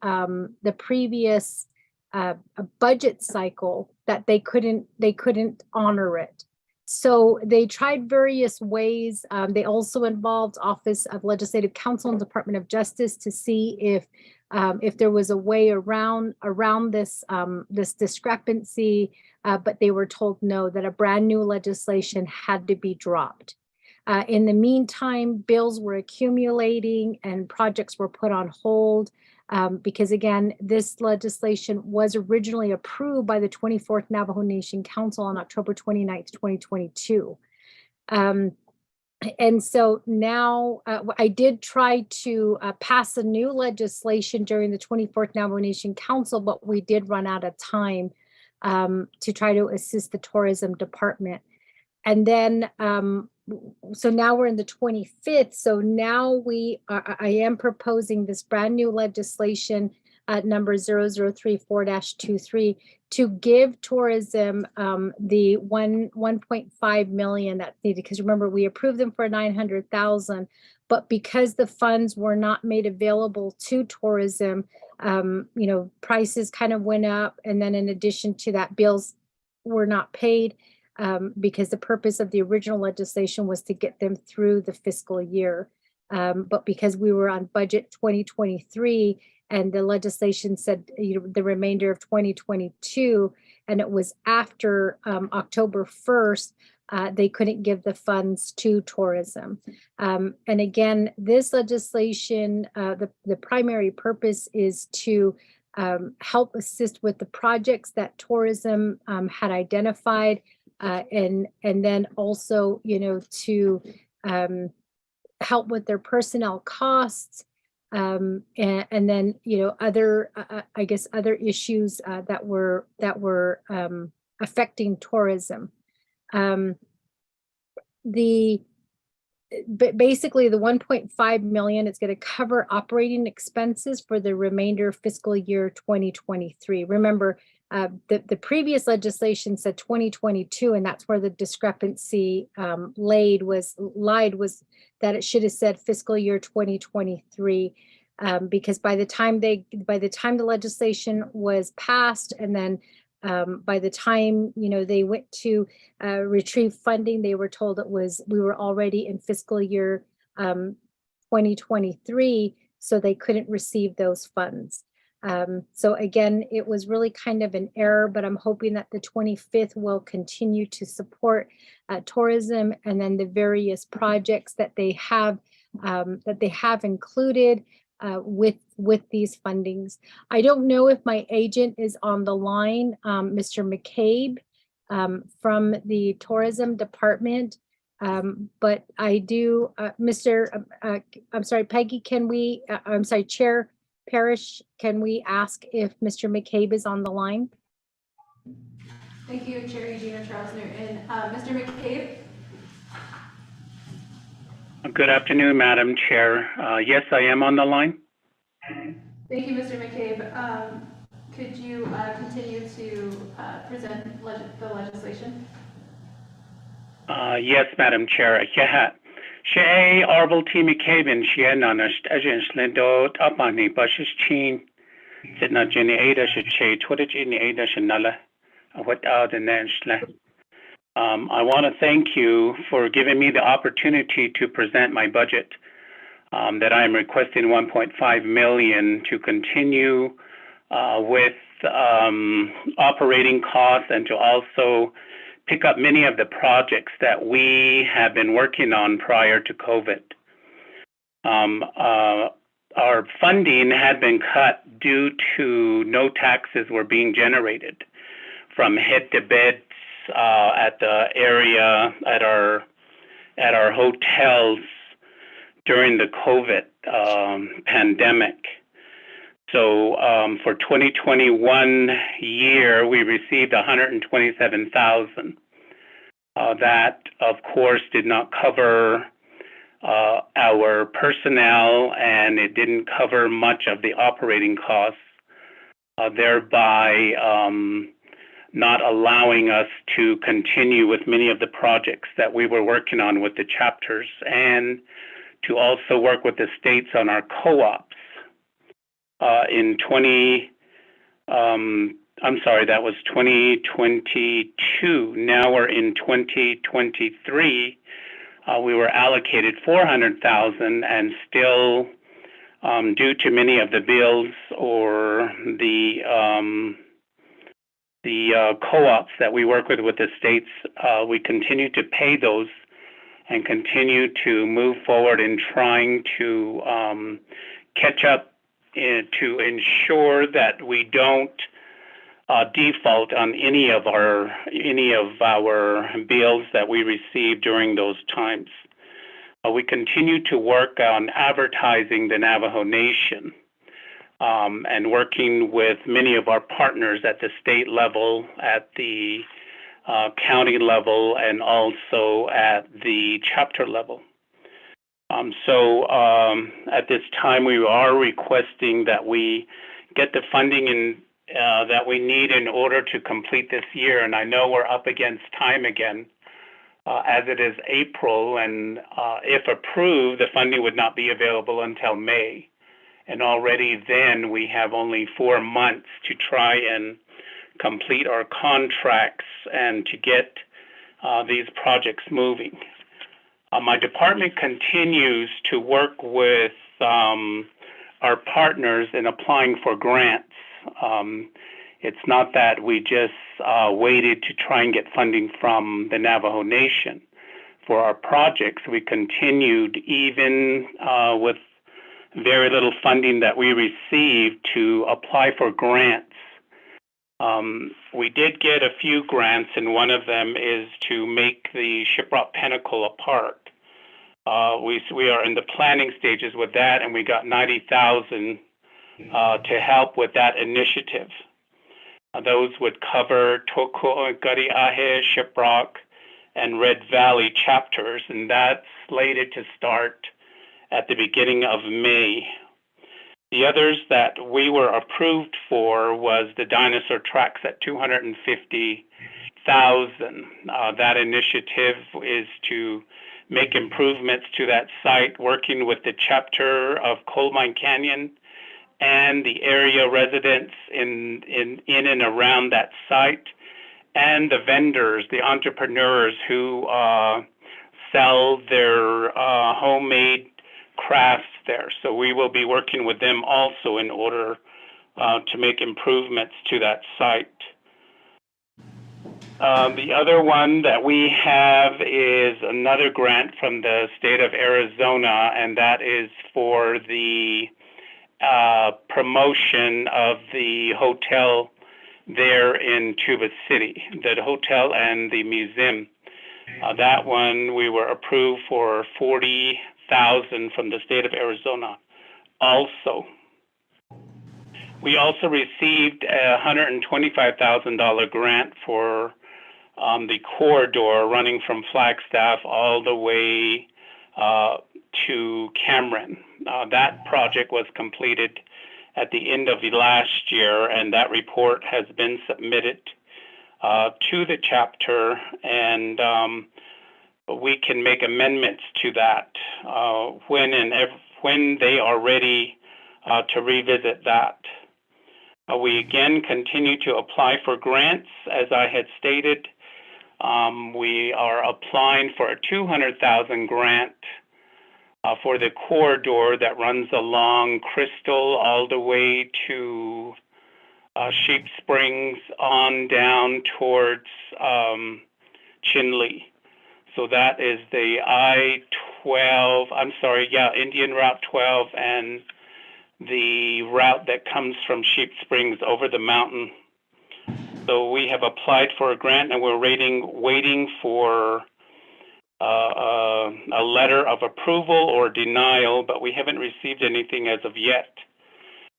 budget cycle, that they couldn't honor it. So they tried various ways. They also involved Office of Legislative Counsel and Department of Justice to see if there was a way around this this discrepancy, but they were told no, that a brand new legislation had to be dropped. In the meantime, bills were accumulating and projects were put on hold because, again, this legislation was originally approved by the 24th Navajo Nation Council on October 29th, 2022. And so now I did try to pass a new legislation during the 24th Navajo Nation Council, but we did run out of time to try to assist the tourism department. And then, so now we're in the 25th. So now I am proposing this brand new legislation number 0034-23 to give tourism the 1.5 million that's needed. Because remember, we approved them for 900,000, but because the funds were not made available to tourism, prices kind of went up. And then in addition to that, bills were not paid. Because the purpose of the original legislation was to get them through the fiscal year. But because we were on budget 2023 and the legislation said the remainder of 2022, and it was after October 1st, they couldn't give the funds to tourism. And again, this legislation, the primary purpose is to help assist with the projects that tourism had identified. And then also, to help with their personnel costs, and then other other issues that were affecting tourism. Basically the 1.5 million is going to cover operating expenses for the remainder of fiscal year 2023. Remember, the previous legislation said 2022, and that's where the discrepancy lied was that it should have said fiscal year 2023, because by the time the legislation was passed, and then by the time they went to retrieve funding, they were told we were already in fiscal year 2023, so they couldn't receive those funds. So again, it was really kind of an error, but I'm hoping that the 25th will continue to support tourism, and then the various projects that they have included with these fundings. I don't know if my agent is on the line, Mr. McCabe from the tourism department, but I do, I'm sorry, Peggy, Chair Parrish, can we ask if Mr. McCabe is on the line? Thank you, Chair Eugenia Charles Newton. Mr. McCabe? Good afternoon, Madam Chair. Yes, I am on the line. Thank you, Mr. McCabe. Could you continue to present the legislation? Yes, Madam Chair. Yeah. She Arbol T. McCabe and she had on a Lindo Tapani, Bushes Chin, Sidna Jenny Ada should say, Twitch in the Ada Shanala, without the Nansla. I want to thank you for giving me the opportunity to present my budget that I am requesting 1.5 million to continue with operating costs, and to also pick up many of the projects that we have been working on prior to COVID. Our funding had been cut due to no taxes were being generated from head to beds at the area at our hotels during the COVID pandemic. So for 2021 year, we received 127,000 That, of course, did not cover our personnel, and it didn't cover much of the operating costs, thereby not allowing us to continue with many of the projects that we were working on with the chapters, and to also work with the states on our co-ops. That was 2022. Now we're in 2023. We were allocated $400,000, and still, due to many of the bills or the co-ops that we work with the states, we continue to pay those and continue to move forward in trying to catch up to ensure that we don't default on any of our bills that we received during those times. We continue to work on advertising the Navajo Nation and working with many of our partners at the state level, at the county level, and also at the chapter level. At this time, we are requesting that we get the funding that we need in order to complete this year. And I know we're up against time again, as it is April, and if approved, the funding would not be available until May. And already then we have only 4 months to try and complete our contracts and to get these projects moving. My department continues to work with our partners in applying for grants. It's not that we just waited to try and get funding from the Navajo Nation. For our projects, we continued even with very little funding that we received to apply for grants. We did get a few grants, and one of them is to make the Shiprock Pinnacle a park. We are in the planning stages with that, and we got $90,000 to help with that initiative. Those would cover Toko, Gariahe, Shiprock, and Red Valley chapters, and that's slated to start at the beginning of May. The others that we were approved for was the dinosaur tracks at $250,000. That initiative is to make improvements to that site, working with the chapter of Coal Mine Canyon and the area residents in and around that site, and the vendors, the entrepreneurs who sell their homemade crafts there. So we will be working with them also in order to make improvements to that site. The other one that we have is another grant from the state of Arizona, and that is for the promotion of the hotel there in Tuba City, the hotel and the museum. That one we were approved for $40,000 from the state of Arizona also. We also received a $125,000 grant for the corridor running from Flagstaff all the way to Cameron. That project was completed at the end of the last year, and that report has been submitted to the chapter, and we can make amendments to that when they are ready to revisit that. We again continue to apply for grants. As I had stated, we are applying for a $200,000 grant for the corridor that runs along Crystal all the way to Sheep Springs on down towards Chinle. So that is the Indian Route 12 and the route that comes from Sheep Springs over the mountain. So we have applied for a grant, and we're waiting for a letter of approval or denial, but we haven't received anything as of yet.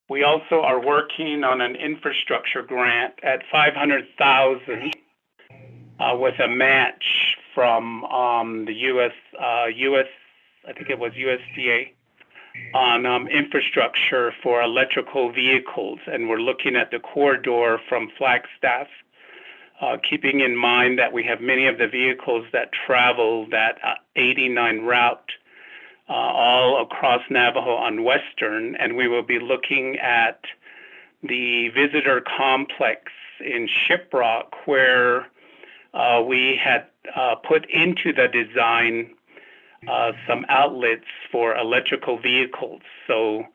We also are working on an infrastructure grant at $500,000 with a match from the I think it was USDA, on infrastructure for electrical vehicles, and we're looking at the corridor from Flagstaff, keeping in mind that we have many of the vehicles that travel that 89 route all across Navajo on Western, and we will be looking at the visitor complex in Shiprock, where we had put into the design some outlets for electrical vehicles. So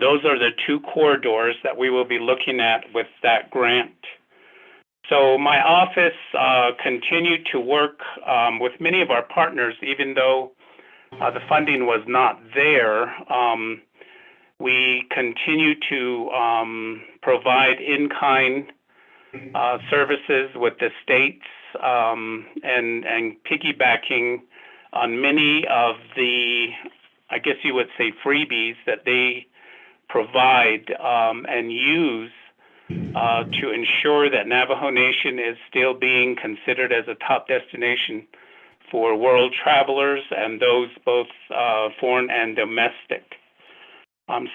those are the two corridors that we will be looking at with that grant. So my office continued to work with many of our partners, even though the funding was not there. We continue to provide in-kind services with the states and piggybacking on many of the, I guess you would say, freebies that they provide and use to ensure that Navajo Nation is still being considered as a top destination for world travelers and those both foreign and domestic.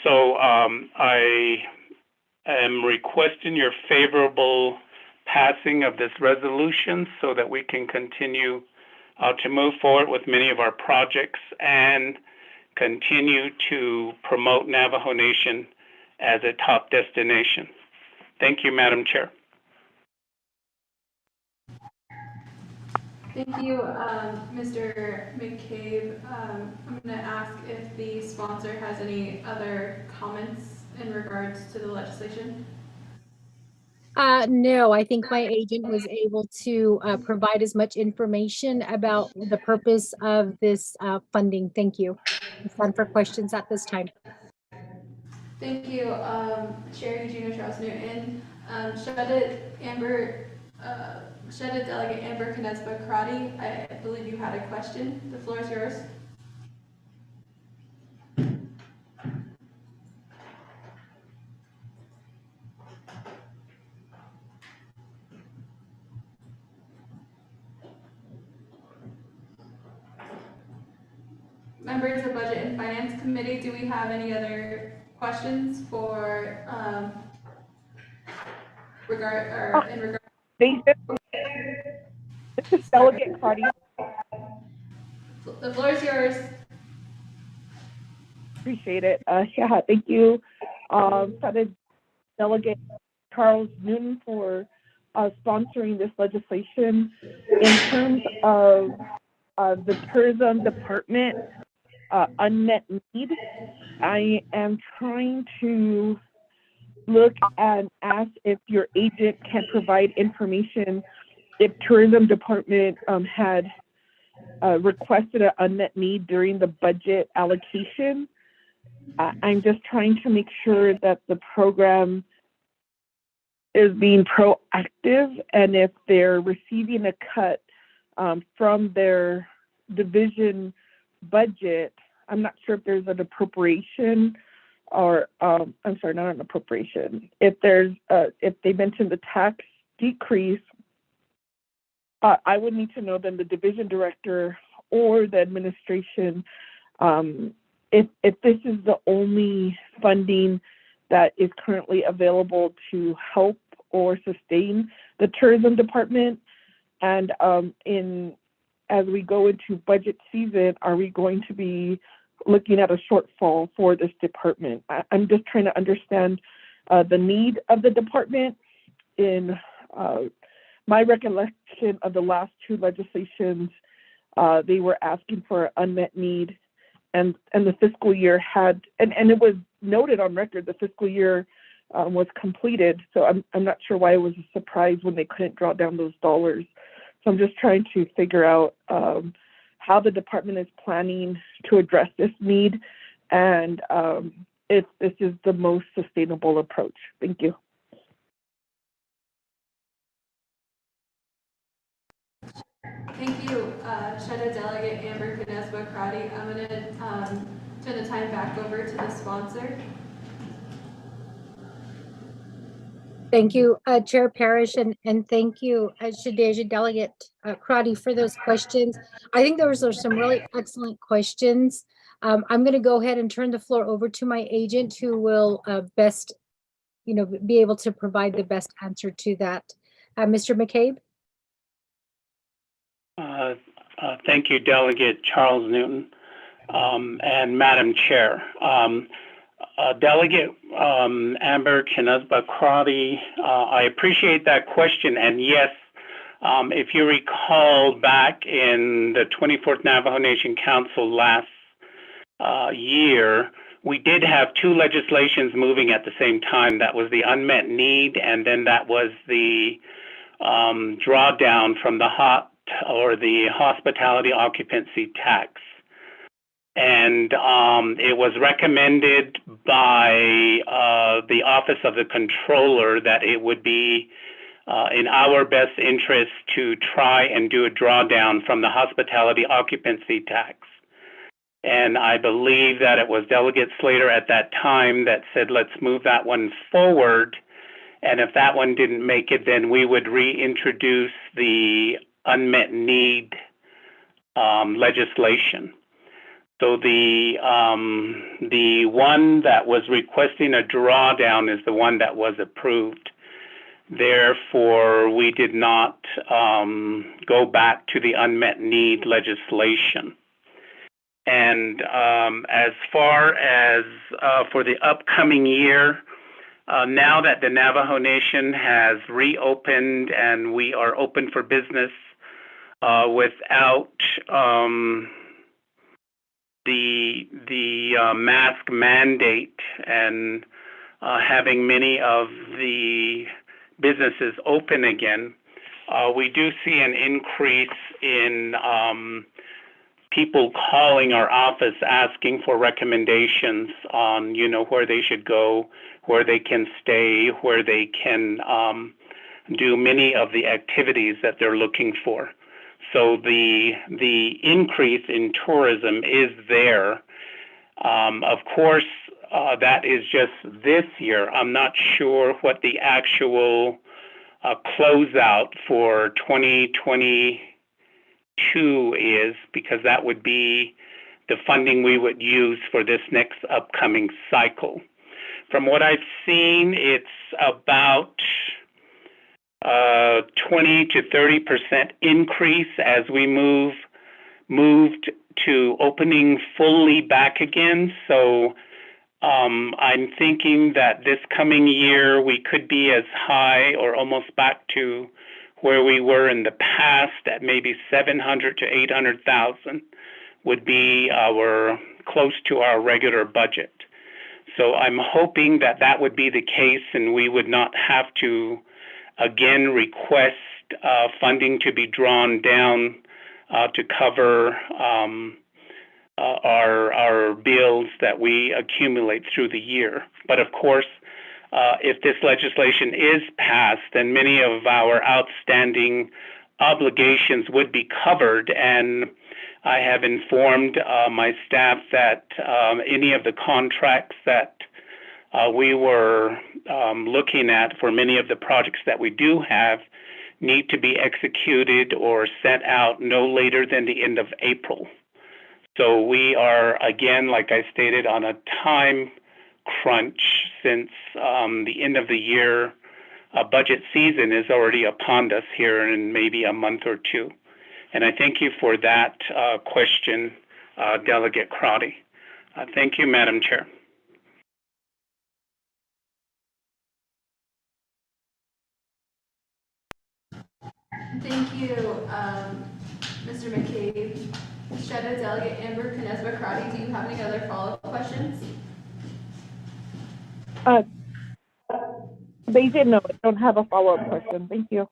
So I am requesting your favorable passing of this resolution so that we can continue to move forward with many of our projects and continue to promote Navajo Nation as a top destination. Thank you, Madam Chair. Thank you, Mr. McCabe. I'm going to ask if the sponsor has any other comments in regards to the legislation. No, I think my agent was able to provide as much information about the purpose of this funding. Thank you. It's time for questions at this time. Thank you, Chair Eugenia Strauss-Newton. Shredded Delegate Amber Knezba Karate, I believe you had a question. The floor is yours. Members of Budget and Finance Committee, do we have any other questions for in regard? This is Delegate Cardi. The floor is yours. Appreciate it. Yeah, thank you, Delegate Charles Newton, for sponsoring this legislation. In terms of the tourism department unmet need, I am trying to look and ask if your agent can provide information if tourism department had requested an unmet need during the budget allocation. I'm just trying to make sure that the program is being proactive, and if they're receiving a cut from their division budget, I'm not sure if there's an appropriation or, I'm sorry, not an appropriation. If there's, if they mentioned the tax decrease, I would need to know then the division director or the administration, if this is the only funding that is currently available to help or sustain the tourism department, and as we go into budget season, are we going to be looking at a shortfall for this department? I'm just trying to understand the need of the department. In my recollection of the last two legislations, they were asking for an unmet need, and the fiscal year had, and it was noted on record, the fiscal year was completed. So I'm not sure why it was a surprise when they couldn't draw down those dollars. So I'm just trying to figure out how the department is planning to address this need, and if this is the most sustainable approach. Thank you. Thank you, Shadow Delegate Amber Knezba Karate. I'm going to turn the time back over to the sponsor. Thank you, Chair Parrish, and thank you, Shadeja Delegate Crotty, for those questions. I think those are some really excellent questions. I'm going to go ahead and turn the floor over to my agent, who will best, be able to provide the best answer to that. Mr. McCabe? Thank you, Delegate Charles Newton, and Madam Chair. Delegate Amber Knezba-Crotty, I appreciate that question. And yes, if you recall back in the 24th Navajo Nation Council last year, we did have two legislations moving at the same time. That was the unmet need, and then that was the drawdown from the hospitality occupancy tax. And it was recommended by the Office of the Controller that it would be in our best interest to try and do a drawdown from the hospitality occupancy tax. And I believe that it was Delegate Slater at that time that said, let's move that one forward. And if that one didn't make it, then we would reintroduce the unmet need legislation. So the one that was requesting a drawdown is the one that was approved. Therefore, we did not go back to the unmet need legislation. And as far as for the upcoming year, now that the Navajo Nation has reopened and we are open for business without the mask mandate and having many of the businesses open again, we do see an increase in people calling our office asking for recommendations on, where they should go, where they can stay, where they can do many of the activities that they're looking for. So the increase in tourism is there. Of course, that is just this year. I'm not sure what the actual closeout for 2022 is, because that would be the funding we would use for this next upcoming cycle. From what I've seen, it's about 20 to 30% increase as we moved to opening fully back again. So I'm thinking that this coming year we could be as high or almost back to where we were in the past, at maybe 700 to 800,000 would be close to our regular budget. So I'm hoping that that would be the case and we would not have to again request funding to be drawn down to cover our bills that we accumulate through the year. But of course, if this legislation is passed, then many of our outstanding obligations would be covered. And I have informed my staff that any of the contracts that we were looking at for many of the projects that we do have need to be executed or sent out no later than the end of April. So we are, again, like I stated, on a time crunch since the end of the year. Budget season is already upon us here in maybe a month or two. And I thank you for that question, Delegate Crotty. Thank you, Madam Chair. Thank you, Mr. McCabe. Shadow Delegate Amber Knezba-Crotty, do you have any other follow-up questions? They did know. I don't have a follow-up question. Thank you.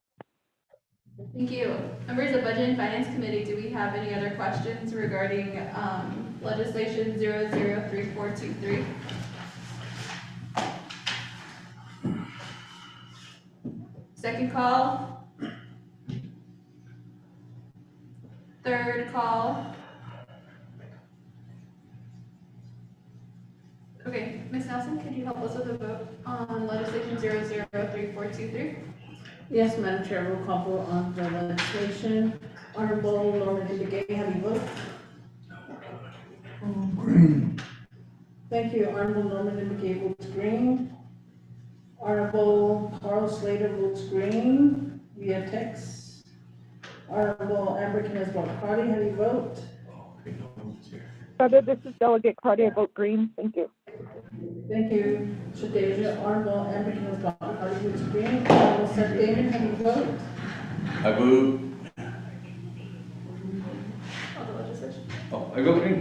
Thank you. Members of Budget and Finance Committee, do we have any other questions regarding legislation 003423? Second call. Third call. Okay, Ms. Nelson, could you help us with a vote on legislation 003423. Yes, Madam Chair, roll call vote on the legislation. Honorable Norman Indigay, how do you vote? Green. Thank you. Honorable Norman Indigay votes green. Honorable Carl Slater votes green via text. Honorable Amber Kines-Wapakati, how do you vote? Brother, this is Delegate Claudia, I vote green. Thank you. Thank you, Shadeja. Honorable Amber Kines-Wapakati votes green. Honorable Seth Damon, how do you vote? I vote. On the legislation. Oh, I go green.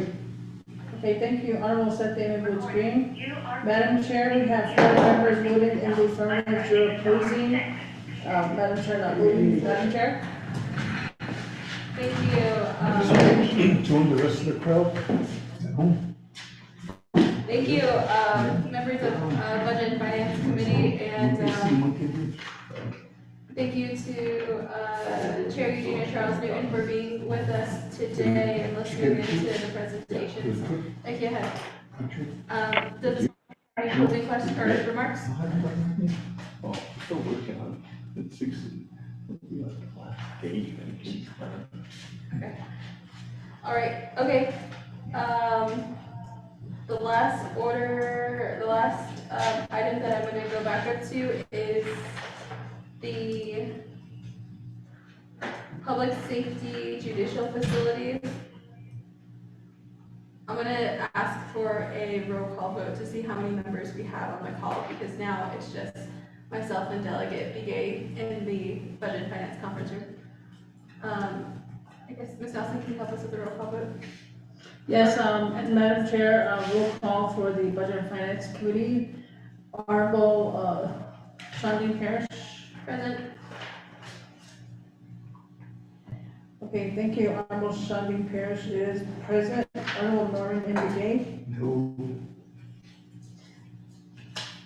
Okay, thank you. Honorable Seth Damon votes green. Madam Chair, we have 4 members voting in the affirmative, 0 opposing. Madam Chair not voting. Madam Chair? Thank you. Join the rest of the crowd at home. Thank you, members of Budget and Finance Committee, and thank you to Chair Eugenia Charles Newton for being with us today and listening into the presentations. Thank you. Does this have any closing questions or remarks? Oh, still working on it. It's 60. Okay. All right. Okay. The last item that I'm going to go back up to is the public safety judicial facilities. I'm going to ask for a roll call vote to see how many members we have on the call, because now it's just myself and Delegate Begay in the Budget and Finance Conference room. I guess Ms. Nelson, can you help us with the roll call vote? Yes, Madam Chair, roll call for the Budget and Finance Committee. Honorable Shandine Parrish. Present. Okay, thank you. Honorable Shandine Parrish is present. Honorable Norman Indigay. No.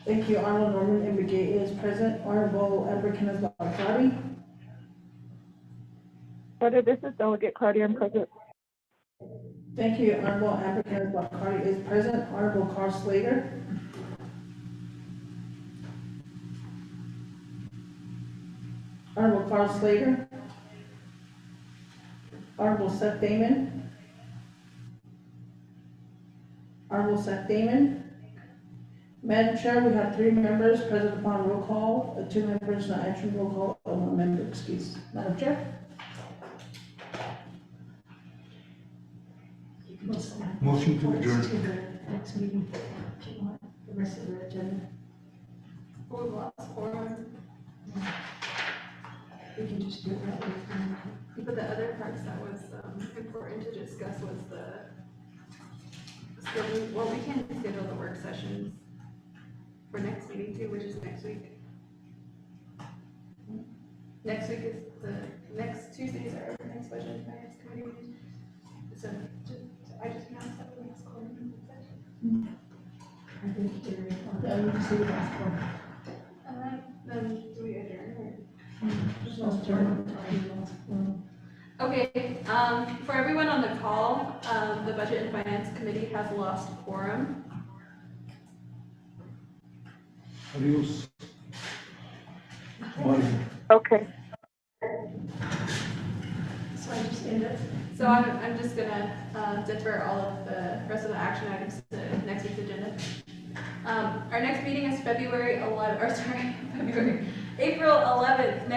Thank you. Honorable Norman Indigay is present. Honorable Amber Kines-Wapakati. Brother, this is Delegate Claudia, I'm present. Thank you. Honorable Amber Kines-Wapakati is present. Honorable Carl Slater. Honorable Carl Slater. Honorable Seth Damon. Honorable Seth Damon. Madam Chair, we have 3 members present upon roll call, 2 members not answering roll call, and 1 member excused. Madam Chair? Motion to adjourn. To the next meeting, if you want, the rest of the agenda. We lost quorum. We can just do it that way. But the other parts that was important to discuss was the schedule. Well, we can schedule the work sessions for next meeting too, which is next week. Next week is the next Tuesdays are our next Budget and Finance Committee meeting. So I just announced that the next quarter session. I think you're right. Yeah, we can see the last one. Then do we adjourn or? Last turn. Okay, for everyone on the call, the Budget and Finance Committee has lost quorum. Adios. Okay. So I just end it. So I'm just gonna defer all of the rest of the action items to next week's agenda. Our next meeting is April 11th, next